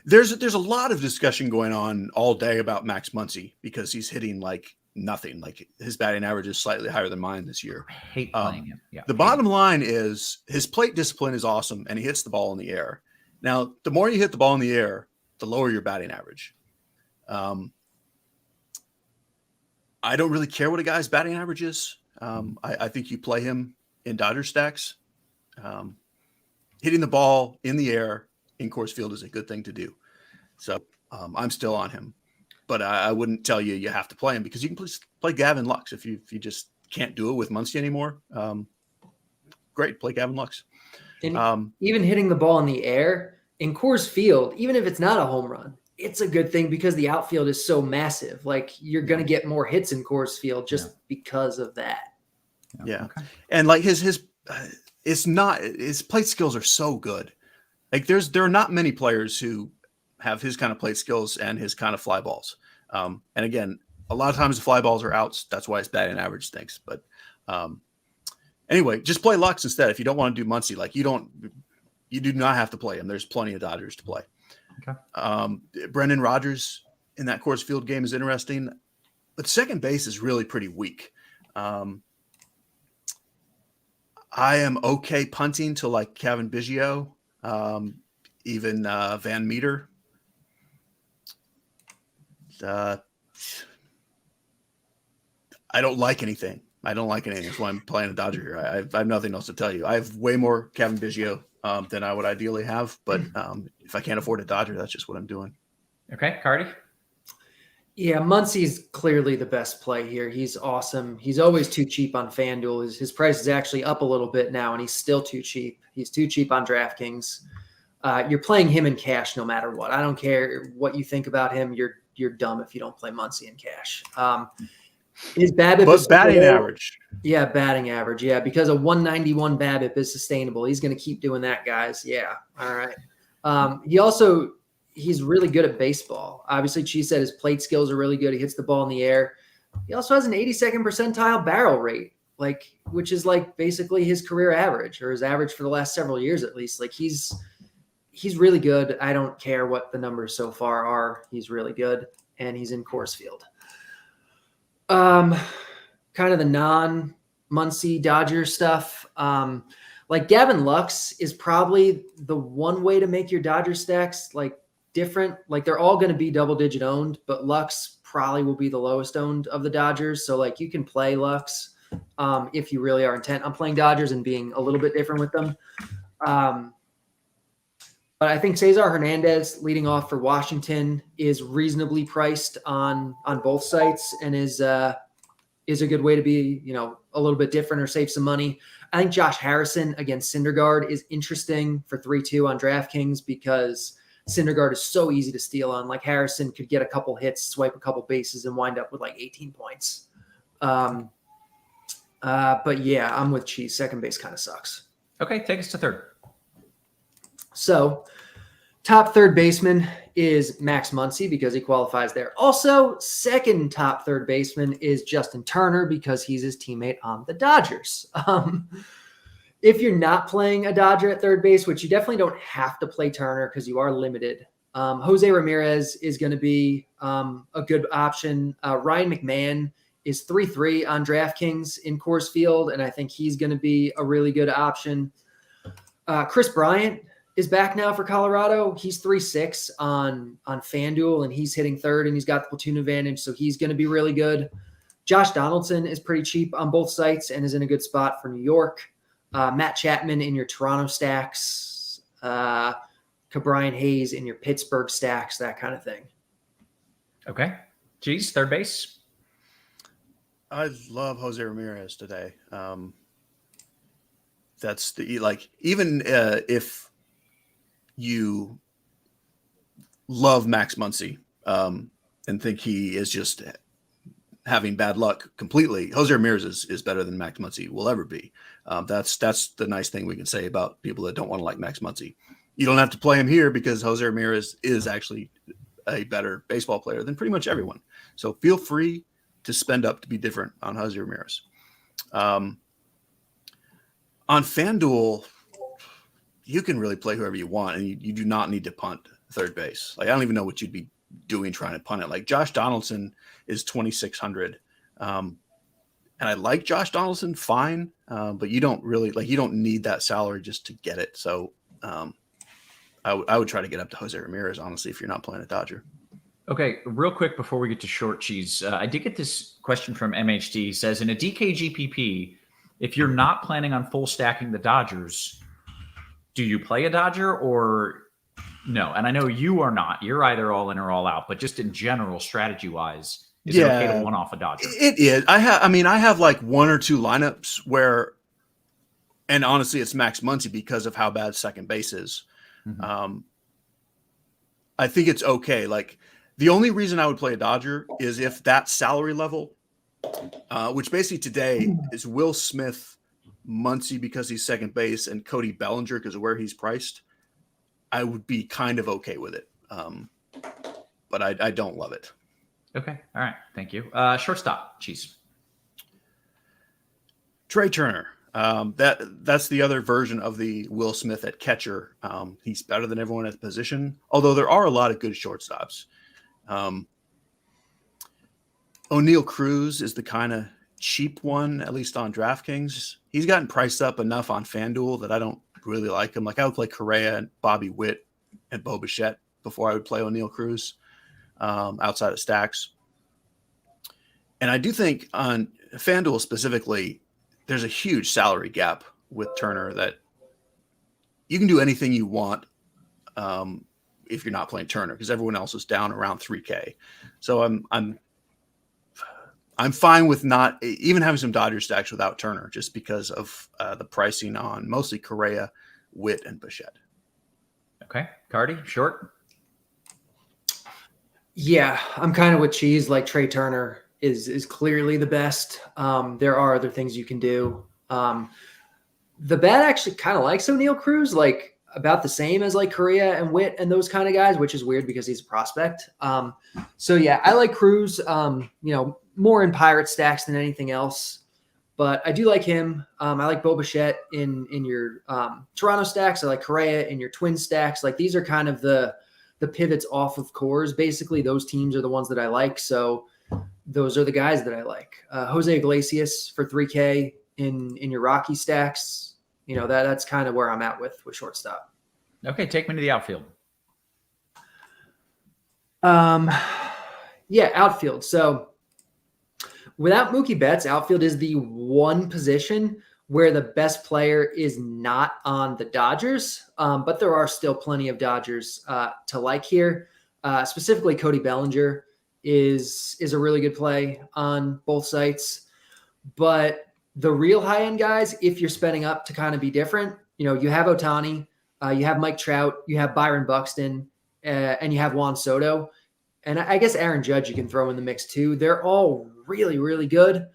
S5: there's a lot of discussion going on all day about Max Muncy because he's hitting like nothing. Like his batting average is slightly higher than mine this year.
S7: I hate playing him. Yeah.
S5: The bottom line is his plate discipline is awesome, and he hits the ball in the air. Now, the more you hit the ball in the air, the lower your batting average. I don't really care what a guy's batting average is. I think you play him in Dodger stacks. Hitting the ball in the air in Coors Field is a good thing to do. So I'm still on him. But I wouldn't tell you have to play him because you can play Gavin Lux if you just can't do it with Muncie anymore. Great, play Gavin Lux.
S6: And even hitting the ball in the air in Coors Field, even if it's not a home run, it's a good thing because the outfield is so massive. Like you're going to get more hits in Coors Field just because of that.
S5: Yeah. Okay. And like his plate skills are so good. Like there are not many players who have his kind of plate skills and his kind of fly balls. And again, a lot of times the fly balls are outs. That's why his batting average stinks. But anyway, just play Lux instead. If you don't want to do Muncie, like you do not have to play him. There's plenty of Dodgers to play. Okay. Brendan Rodgers in that Coors Field game is interesting, but second base is really pretty weak. I am okay punting to like Kevin Biggio, even Van Meter. I don't like anything. That's why I'm playing a Dodger here. I have nothing else to tell you. I have way more Kevin Biggio than I would ideally have, but if I can't afford a Dodger, that's just what I'm doing.
S7: Okay, Carty?
S6: Yeah, Muncie's clearly the best play here. He's awesome. He's always too cheap on FanDuel. His price is actually up a little bit now, and he's still too cheap. He's too cheap on DraftKings. You're playing him in cash no matter what. I don't care what you think about him. You're dumb if you don't play Muncie in cash. His BABIP is
S5: batting average.
S6: Yeah, batting average. Yeah, because a 191 BABIP is sustainable. He's going to keep doing that, guys. Yeah. All right. He's really good at baseball. Obviously, Cheese said his plate skills are really good. He hits the ball in the air. He also has an 82nd percentile barrel rate, which is like basically his career average or his average for the last several years at least. Like he's really good. I don't care what the numbers so far are. He's really good, and he's in Coors Field. Kind of the non-Muncie Dodger stuff. Like Gavin Lux is probably the one way to make your Dodger stacks like different. Like they're all going to be double-digit owned, but Lux probably will be the lowest owned of the Dodgers. So like you can play Lux if you really are intent on playing Dodgers and being a little bit different with them. But I think Cesar Hernandez leading off for Washington is reasonably priced on both sites and is a good way to be, a little bit different or save some money. I think Josh Harrison against Syndergaard is interesting for 3-2 on DraftKings because Syndergaard is so easy to steal on. Like Harrison could get a couple hits, swipe a couple bases, and wind up with like 18 points. But yeah, I'm with Cheese. Second base kind of sucks.
S7: Okay, take us to third.
S6: So top third baseman is Max Muncy because he qualifies there. Also, second top third baseman is Justin Turner because he's his teammate on the Dodgers. If you're not playing a Dodger at third base, which you definitely don't have to play Turner because you are limited, Jose Ramirez is going to be a good option. Ryan McMahon is 3-3 on DraftKings in Coors Field, and I think he's going to be a really good option. Chris Bryant is back now for Colorado. He's 3-6 on Fanduel, and he's hitting third, and he's got the platoon advantage, so he's going to be really good. Josh Donaldson is pretty cheap on both sites and is in a good spot for New York. Matt Chapman in your Toronto stacks. Cabrian Hayes in your Pittsburgh stacks, that kind of thing.
S7: Okay. Cheese, third base.
S5: I love Jose Ramirez today. That's even if you love Max Muncy and think he is just having bad luck completely, Jose Ramirez is better than Max Muncy will ever be. That's the nice thing we can say about people that don't want to like Max Muncy. You don't have to play him here because Jose Ramirez is actually a better baseball player than pretty much everyone. So feel free to spend up to be different on Jose Ramirez. On FanDuel, you can really play whoever you want, and you do not need to punt third base. Like, I don't even know what you'd be doing trying to punt it. Like, Josh Donaldson is 2,600. And I like Josh Donaldson fine, but you don't need that salary just to get it. So I would try to get up to Jose Ramirez, honestly, if you're not playing a Dodger.
S7: Okay, real quick before we get to short cheese, I did get this question from MHD. He says, in a DKGPP, if you're not planning on full stacking the Dodgers, do you play a Dodger or no? And I know you are not. You're either all in or all out, but just in general, strategy-wise, is it okay to one-off a Dodger?
S5: It is. I have like one or two lineups where, and honestly, it's Max Muncy because of how bad second base is. Mm-hmm. I think it's okay. Like, the only reason I would play a Dodger is if that salary level, which basically today is Will Smith, Muncy because he's second base, and Cody Bellinger because of where he's priced, I would be kind of okay with it. But I don't love it.
S7: Okay. All right. Thank you. Shortstop, Cheese.
S5: Trey Turner. That's the other version of the Will Smith at catcher. He's better than everyone at the position, although there are a lot of good shortstops. O'Neal Cruz is the kind of cheap one, at least on DraftKings. He's gotten priced up enough on FanDuel that I don't really like him. Like, I would play Correa and Bobby Witt and Bo Bichette before I would play O'Neal Cruz outside of stacks. And I do think on FanDuel specifically, there's a huge salary gap with Turner that you can do anything you want if you're not playing Turner, because everyone else is down around 3K. So I'm fine with not even having some Dodger stacks without Turner, just because of the pricing on mostly Correa, Witt, and Bichette. Okay,
S7: Carty, short.
S6: Yeah, I'm kind of with Cheese. Like, Trey Turner is clearly the best. There are other things you can do. The bat actually kind of likes O'Neal Cruz, like about the same as like Correa and Witt and those kind of guys, which is weird because he's a prospect. So yeah, I like Cruz, more in Pirate stacks than anything else, but I do like him. I like Bo Bichette in your Toronto stacks. I like Correa in your Twin stacks. Like, these are kind of the pivots off of Coors. Basically, those teams are the ones that I like. So those are the guys that I like. Jose Iglesias for 3K in your Rocky stacks. That's kind of where I'm at with shortstop.
S7: Okay, take me to the outfield.
S6: Yeah, outfield. So without Mookie Betts, outfield is the one position where the best player is not on the Dodgers, but there are still plenty of Dodgers to like here. Specifically, Cody Bellinger is a really good play on both sites. But the real high-end guys, if you're spending up to kind of be different, you have Ohtani, you have Mike Trout, you have Byron Buxton, and you have Juan Soto. And I guess Aaron Judge you can throw in the mix too. They're all really, really good.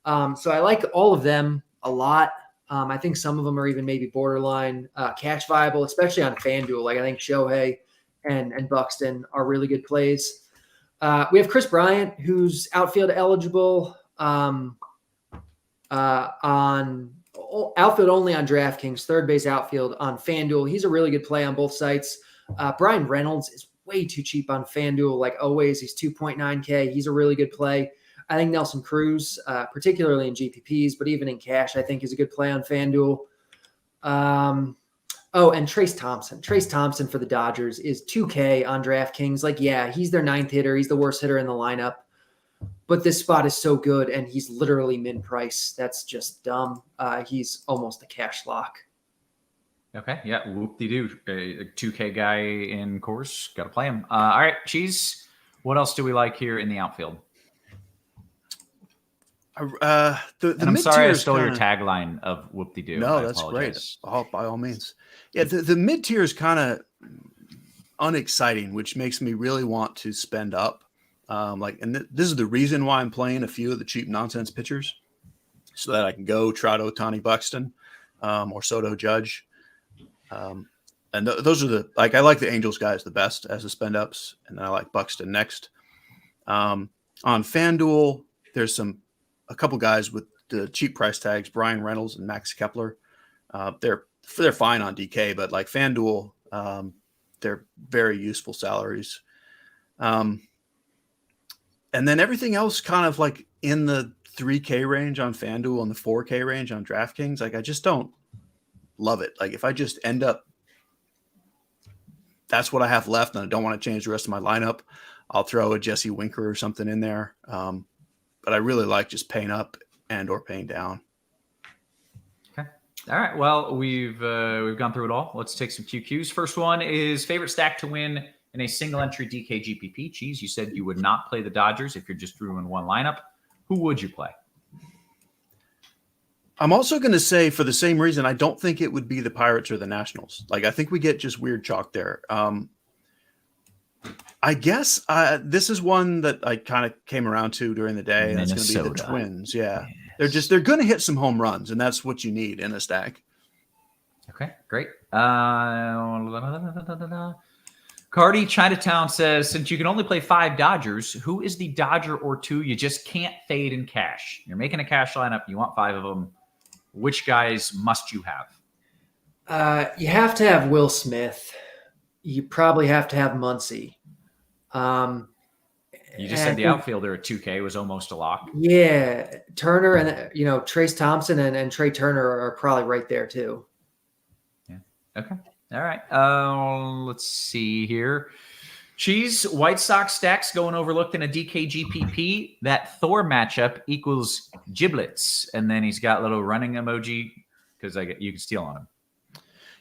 S6: So I like all of them a lot. I think some of them are even maybe borderline cash viable, especially on FanDuel. Like I think Shohei and Buxton are really good plays. We have Chris Bryant, who's outfield eligible on outfield only on DraftKings, third base outfield on FanDuel. He's a really good play on both sites. Brian Reynolds is way too cheap on FanDuel. Like always, he's 2.9K. He's a really good play. I think Nelson Cruz, particularly in GPPs, but even in cash, I think is a good play on FanDuel. And Trace Thompson. Trace Thompson for the Dodgers is 2K on DraftKings. Like, yeah, he's their ninth hitter. He's the worst hitter in the lineup. But this spot is so good, and he's literally min price. That's just dumb. He's almost a cash lock.
S7: Okay, yeah, whoop-de-doo. A 2K guy in course. Got to play him. All right, Cheese, what else do we like here in the outfield?
S5: I'm
S7: sorry I stole your tagline of whoop-de-doo.
S5: No, that's great. By all means. Yeah, the mid-tier is kind of unexciting, which makes me really want to spend up. This is the reason why I'm playing a few of the cheap nonsense pitchers, so that I can go Trout, Ohtani, Buxton, or Soto, Judge. Those are I like the Angels guys the best as the spend ups, and then I like Buxton next. On FanDuel, there's a couple guys with the cheap price tags, Brian Reynolds and Max Kepler. They're fine on DK, but like FanDuel, they're very useful salaries. And then everything else kind of like in the 3K range on FanDuel and the 4K range on DraftKings. Like I just don't love it. Like if I just end up, that's what I have left and I don't want to change the rest of my lineup, I'll throw a Jesse Winker or something in there. But I really like just paying up and or paying down.
S7: Okay. All right. Well, we've gone through it all. Let's take some QQs. First one is favorite stack to win in a single entry DK GPP. Cheese, you said you would not play the Dodgers if you're just doing one lineup. Who would you play?
S5: I'm also going to say, for the same reason, I don't think it would be the Pirates or the Nationals. Like I think we get just weird chalk there. I guess this is one that I kind of came around to during the day. And it's going to be the Twins. Yeah. Yes. They're going to hit some home runs, and that's what you need in a stack.
S7: Okay, great. Carty Chinatown says, since you can only play 5 Dodgers, who is the Dodger or 2 you just can't fade in cash? You're making a cash lineup. You want 5 of them. Which guys must you have?
S6: You have to have Will Smith. You probably have to have Muncie.
S7: You just said the outfielder at 2K was almost a lock.
S6: Yeah. Turner and, Trace Thompson and Trey Turner are probably right there too.
S7: Yeah. Okay. All right. Let's see here. Cheese, White Sox stacks going overlooked in a DK GPP. That Thor matchup equals giblets. And then he's got a little running emoji because you can steal on him.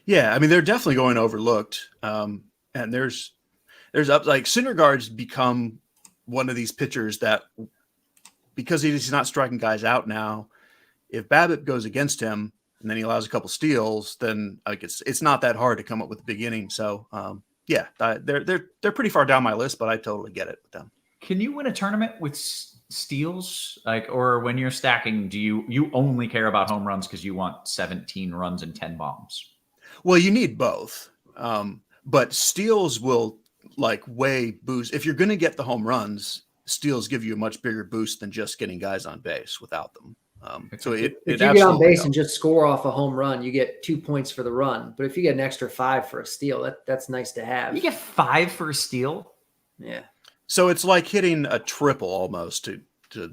S5: Yeah, I mean, they're definitely going overlooked. And there's up like Syndergaard's become one of these pitchers that, because he's not striking guys out now, if BABIP goes against him and then he allows a couple steals, then like it's not that hard to come up with a big inning. So yeah, they're pretty far down my list, but I totally get it with them.
S7: Can you win a tournament with steals? Or when you're stacking, do you only care about home runs because you want 17 runs and 10 bombs?
S5: Well, you need both. But steals will way boost. If you're going to get the home runs, steals give you a much bigger boost than just getting guys on base without them. So if you
S6: get on base and just score off a home run, you get 2 points for the run. But if you get an extra 5 for a steal, that's nice to have.
S7: You get 5 for a steal?
S6: Yeah.
S5: So it's like hitting a triple almost to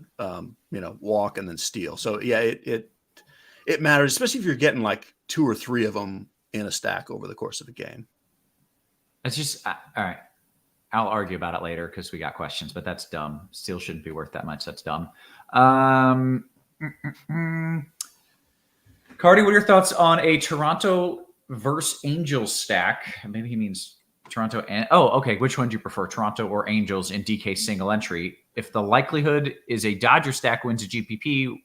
S5: walk and then steal. So yeah, it matters, especially if you're getting 2 or 3 of them in a stack over the course of a game.
S7: It's just all right. I'll argue about it later because we got questions, but that's dumb. Steal shouldn't be worth that much. That's dumb. Carty, what are your thoughts on a Toronto versus Angels stack? Maybe he means Toronto and okay. Which one do you prefer, Toronto or Angels in DK single entry? If the likelihood is a Dodger stack wins a GPP.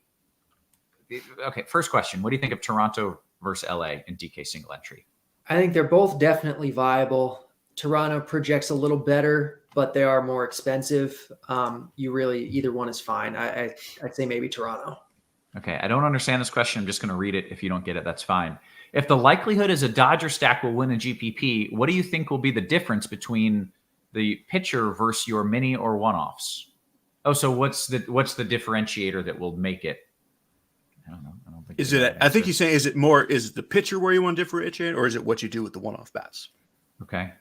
S7: Okay, first question. What do you think of Toronto versus LA in DK single entry?
S6: I think they're both definitely viable. Toronto projects a little better, but they are more expensive. Either one is fine. I'd say maybe Toronto.
S7: Okay, I don't understand this question. I'm just going to read it. If you don't get it, that's fine. If the likelihood is a Dodger stack will win a GPP, what do you think will be the difference between the pitcher versus your mini or one-offs? Oh, so what's the differentiator that will make it? I don't know. I don't think.
S5: Is it? I think he's saying, is it the pitcher where you want to differentiate, or is it what you do with the one-off bats?
S7: Okay.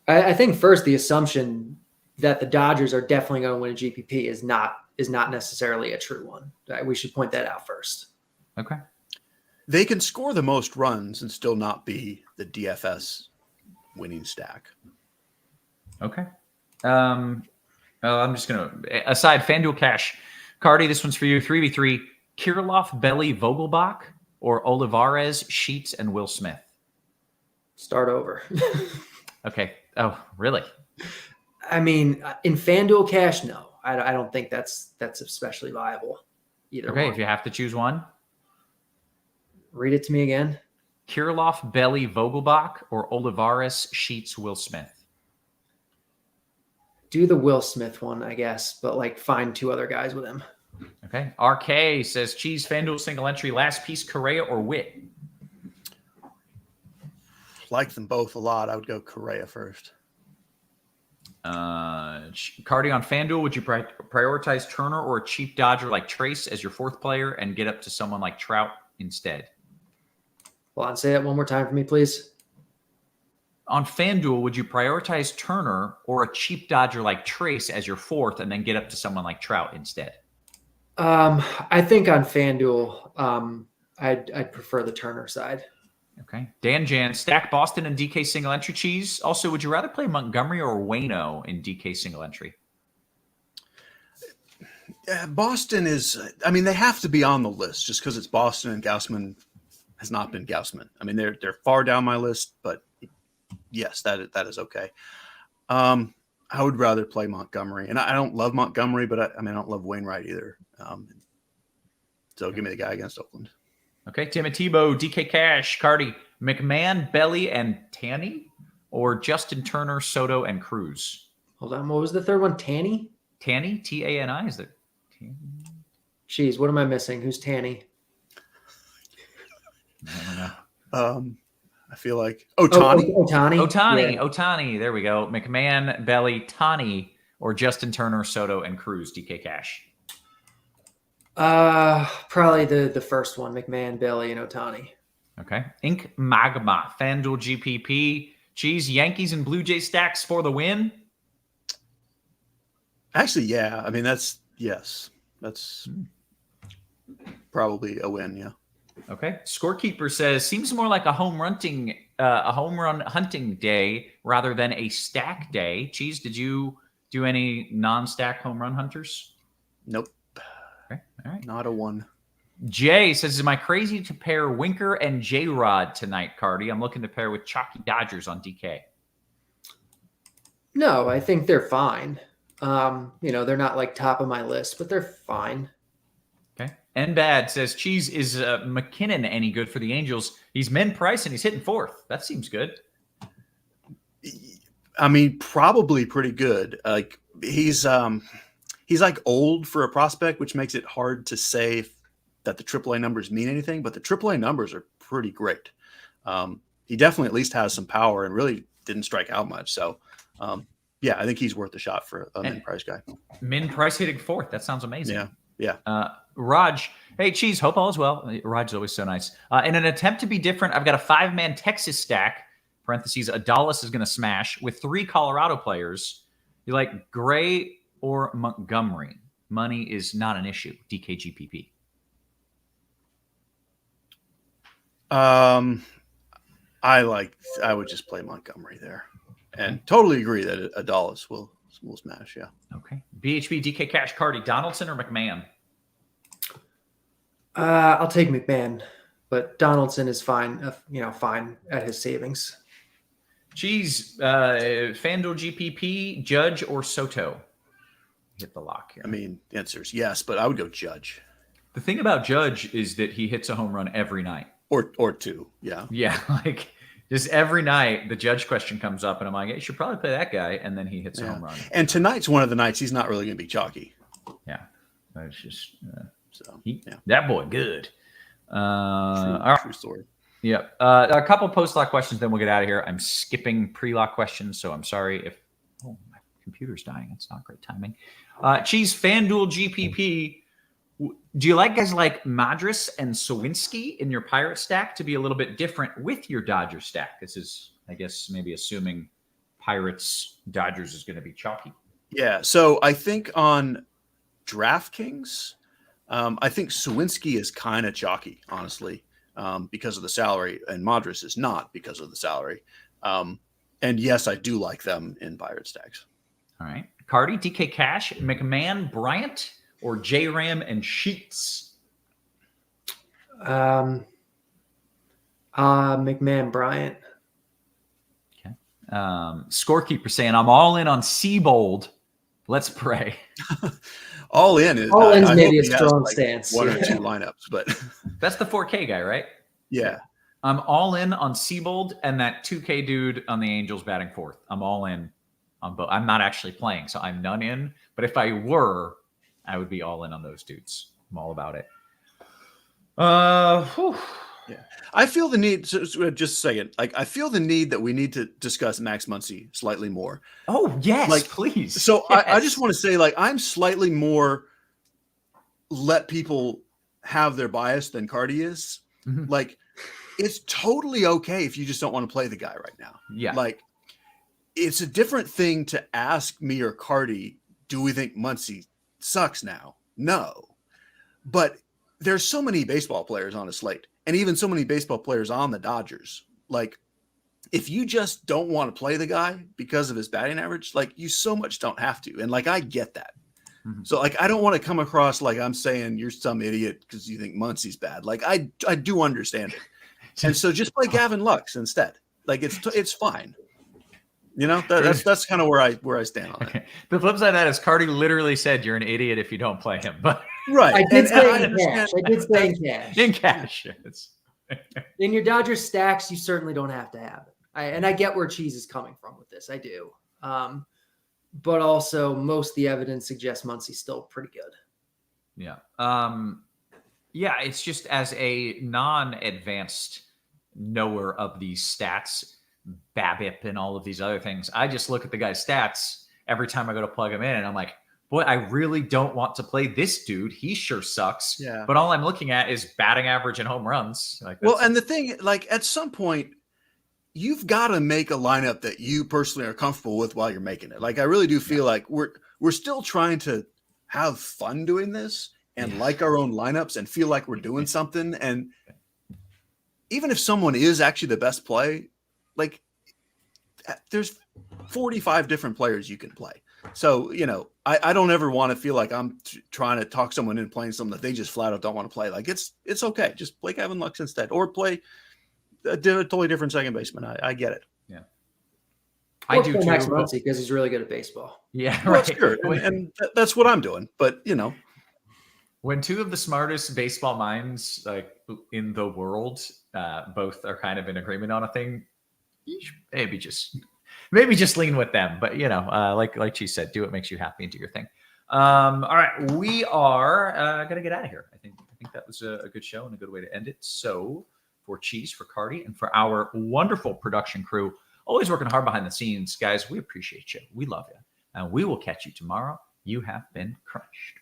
S6: I think first the assumption that the Dodgers are definitely going to win a GPP is not necessarily a true one. We should point that out first.
S7: Okay.
S5: They can score the most runs and still not be the DFS winning stack.
S7: Okay. I'm just going to, aside FanDuel Cash, Carty, this one's for you. 3v3, Kirilloff, Belly, Vogelbach, or Olivares, Sheets, and Will Smith?
S6: Start over.
S7: Okay. Oh, really?
S6: I mean, in FanDuel Cash, no. I don't think that's especially viable either.
S7: Okay,
S6: one.
S7: if you have to choose one.
S6: Read it to me again.
S7: Kirilloff, Belly, Vogelbach, or Olivares, Sheets, Will Smith?
S6: Do the Will Smith one, I guess, but find two other guys with him.
S7: Okay. RK says Cheese, FanDuel single entry, last piece, Correa or Witt?
S5: Like them both a lot. I would go Correa first.
S7: Carty on FanDuel, would you prioritize Turner or a cheap Dodger like Trace as your fourth player and get up to someone like Trout instead?
S6: Hold on, say that one more time for me, please.
S7: On FanDuel, would you prioritize Turner or a cheap Dodger like Trace as your fourth and then get up to someone like Trout instead?
S6: I think on FanDuel, I'd prefer the Turner side.
S7: Okay. Dan Jan, stack Boston and DK single entry. Cheese. Also, would you rather play Montgomery or Waino in DK single entry?
S5: Boston is, they have to be on the list just because it's Boston and Gausman has not been Gausman. They're far down my list, but yes, that is okay. I would rather play Montgomery, and I don't love Montgomery, but I don't love Wainwright either. So give me the guy against Oakland.
S7: Okay, Timothy Tebow, DK Cash, Carty, McMahon, Belly, and Tanny, or Justin Turner, Soto, and Cruz?
S6: Hold on, what was the third one? Tanny?
S7: Tanny, T-A-N-I, is there?
S6: Jeez, what am I missing? Who's Tanny?
S7: I don't know.
S5: I feel like Ohtani.
S7: Ohtani. There we go. McMahon, Belly, Tani, or Justin Turner, Soto, and Cruz, DK Cash?
S6: Probably the first one, McMahon, Belly, and Ohtani.
S7: Okay. Ink Magma, FanDuel GPP, Cheese, Yankees and Blue Jay stacks for the win?
S5: Actually, yeah. That's probably a win, yeah.
S7: Okay. Scorekeeper says, seems more like a home run hunting day rather than a stack day. Cheese, did you do any non-stack home run hunters?
S5: Nope.
S7: Okay. All right.
S5: Not a one.
S7: Jay says, am I crazy to pair Winker and J-Rod tonight, Carty? I'm looking to pair with Chalky Dodgers on DK.
S6: No, I think they're fine. They're not top of my list, but they're fine.
S7: Okay. And Bad says, Cheese, is McKinnon any good for the Angels? He's min price and he's hitting fourth. That seems good.
S5: Probably pretty good. He's old for a prospect, which makes it hard to say that the AAA numbers mean anything, but the AAA numbers are pretty great. He definitely at least has some power and really didn't strike out much. So, I think he's worth a shot for a min price guy.
S7: Min price hitting fourth. That sounds amazing.
S5: Yeah.
S7: Raj, hey, Cheese, hope all is well. Raj is always so nice. In an attempt to be different, I've got a 5-man Texas stack, parentheses, Adalis is going to smash, with 3 Colorado players. You like Gray or Montgomery? Money is not an issue. DKGPP.
S5: I would just play Montgomery there, and totally agree that Adalis will smash. Yeah.
S7: Okay. BHB, DK Cash, Carty, Donaldson or McMahon?
S6: I'll take McMahon, but Donaldson is fine. Fine at his savings.
S7: Cheese, FanDuel GPP, Judge or Soto? Hit the lock here.
S5: I mean, the answer is yes, but I would go Judge.
S7: The thing about Judge is that he hits a home run every night.
S5: Or two, yeah.
S7: Yeah, like just every night the Judge question comes up, and I'm like, hey, you should probably play that guy, and then he hits a home run.
S5: And tonight's one of the nights he's not really going to be chalky.
S7: Yeah, it's just
S5: so
S7: that boy good.
S5: True story.
S7: Yep. A couple post-lock questions, then we'll get out of here. I'm skipping pre-lock questions, so I'm sorry if my computer's dying. It's not great timing. Cheese, FanDuel GPP. Do you like guys like Madras and Sawinski in your Pirate stack to be a little bit different with your Dodger stack? This is, I guess, maybe assuming Pirates Dodgers is going to be chalky.
S5: Yeah. So I think on DraftKings, I think Sawinski is kind of chalky, honestly. Because of the salary, and Madras is not because of the salary. And yes, I do like them in Pirate stacks.
S7: All right. Carty, DK Cash, McMahon, Bryant, or J-Ram and Sheets?
S6: McMahon, Bryant.
S7: Okay. Scorekeeper saying, I'm all in on Seabold. Let's pray.
S5: All in is
S6: maybe a strong stance.
S5: One or two lineups, but
S7: that's the 4K guy, right?
S5: Yeah.
S7: I'm all in on Seabold and that 2K dude on the Angels batting fourth. I'm all in on both. I'm not actually playing, so I'm none in. But if I were, I would be all in on those dudes. I'm all about it.
S5: Yeah. I feel the need. Just a second. Like, I feel the need that we need to discuss Max Muncie slightly more.
S7: Oh yes, please.
S5: So
S7: yes.
S5: I just want to say, like, I'm slightly more let people have their bias than Carty is.
S7: Mm-hmm.
S5: Like, it's totally okay if you just don't want to play the guy right now.
S7: Yeah.
S5: Like, it's a different thing to ask me or Carty, do we think Muncie sucks now? No. But there's so many baseball players on a slate, and even so many baseball players on the Dodgers. Like, if you just don't want to play the guy because of his batting average, like, you so much don't have to. And, like, I get that. Mm-hmm. So, like, I don't want to come across like I'm saying you're some idiot because you think Muncie's bad. Like, I do understand it. And so just play Gavin Lux instead. Like, it's fine. You know, that's kind of where I stand on it.
S7: The flip side of that is Carty literally said you're an idiot if you don't play him. But
S5: right.
S6: I did say in cash.
S7: In cash.
S6: In your Dodgers stacks, you certainly don't have to have it. I get where Cheese is coming from with this. I do. But also most of the evidence suggests Muncie's still pretty good.
S7: Yeah. Yeah, it's just as a non-advanced knower of these stats, BABIP and all of these other things, I just look at the guy's stats every time I go to plug him in, and I'm like, boy, I really don't want to play this dude. He sure sucks.
S5: Yeah.
S7: But all I'm looking at is batting average and home runs. Like,
S5: well, and the thing, like, at some point, you've got to make a lineup that you personally are comfortable with while you're making it. Like, I really do feel like we're still trying to have fun doing this and like our own lineups and feel like we're doing something. And even if someone is actually the best play, like, there's 45 different players you can play. So, you know, I don't ever want to feel like I'm trying to talk someone into playing something that they just flat out don't want to play. Like, it's okay. Just play Gavin Lux instead, or play a totally different second baseman. I get it.
S7: Yeah.
S6: I do too. Max Muncie because he's really good at baseball.
S7: Yeah,
S5: well,
S7: right.
S5: Sure. And that's what I'm doing. But, you know,
S7: when two of the smartest baseball minds like in the world both are kind of in agreement on a thing, you should maybe just lean with them. But, you know, like she said, do what makes you happy and do your thing. All right, we are gonna get out of here. I think that was a good show and a good way to end it. So for Cheese, for Carty, and for our wonderful production crew, always working hard behind the scenes, guys, we appreciate you. We love you. And we will catch you tomorrow. You have been crunched.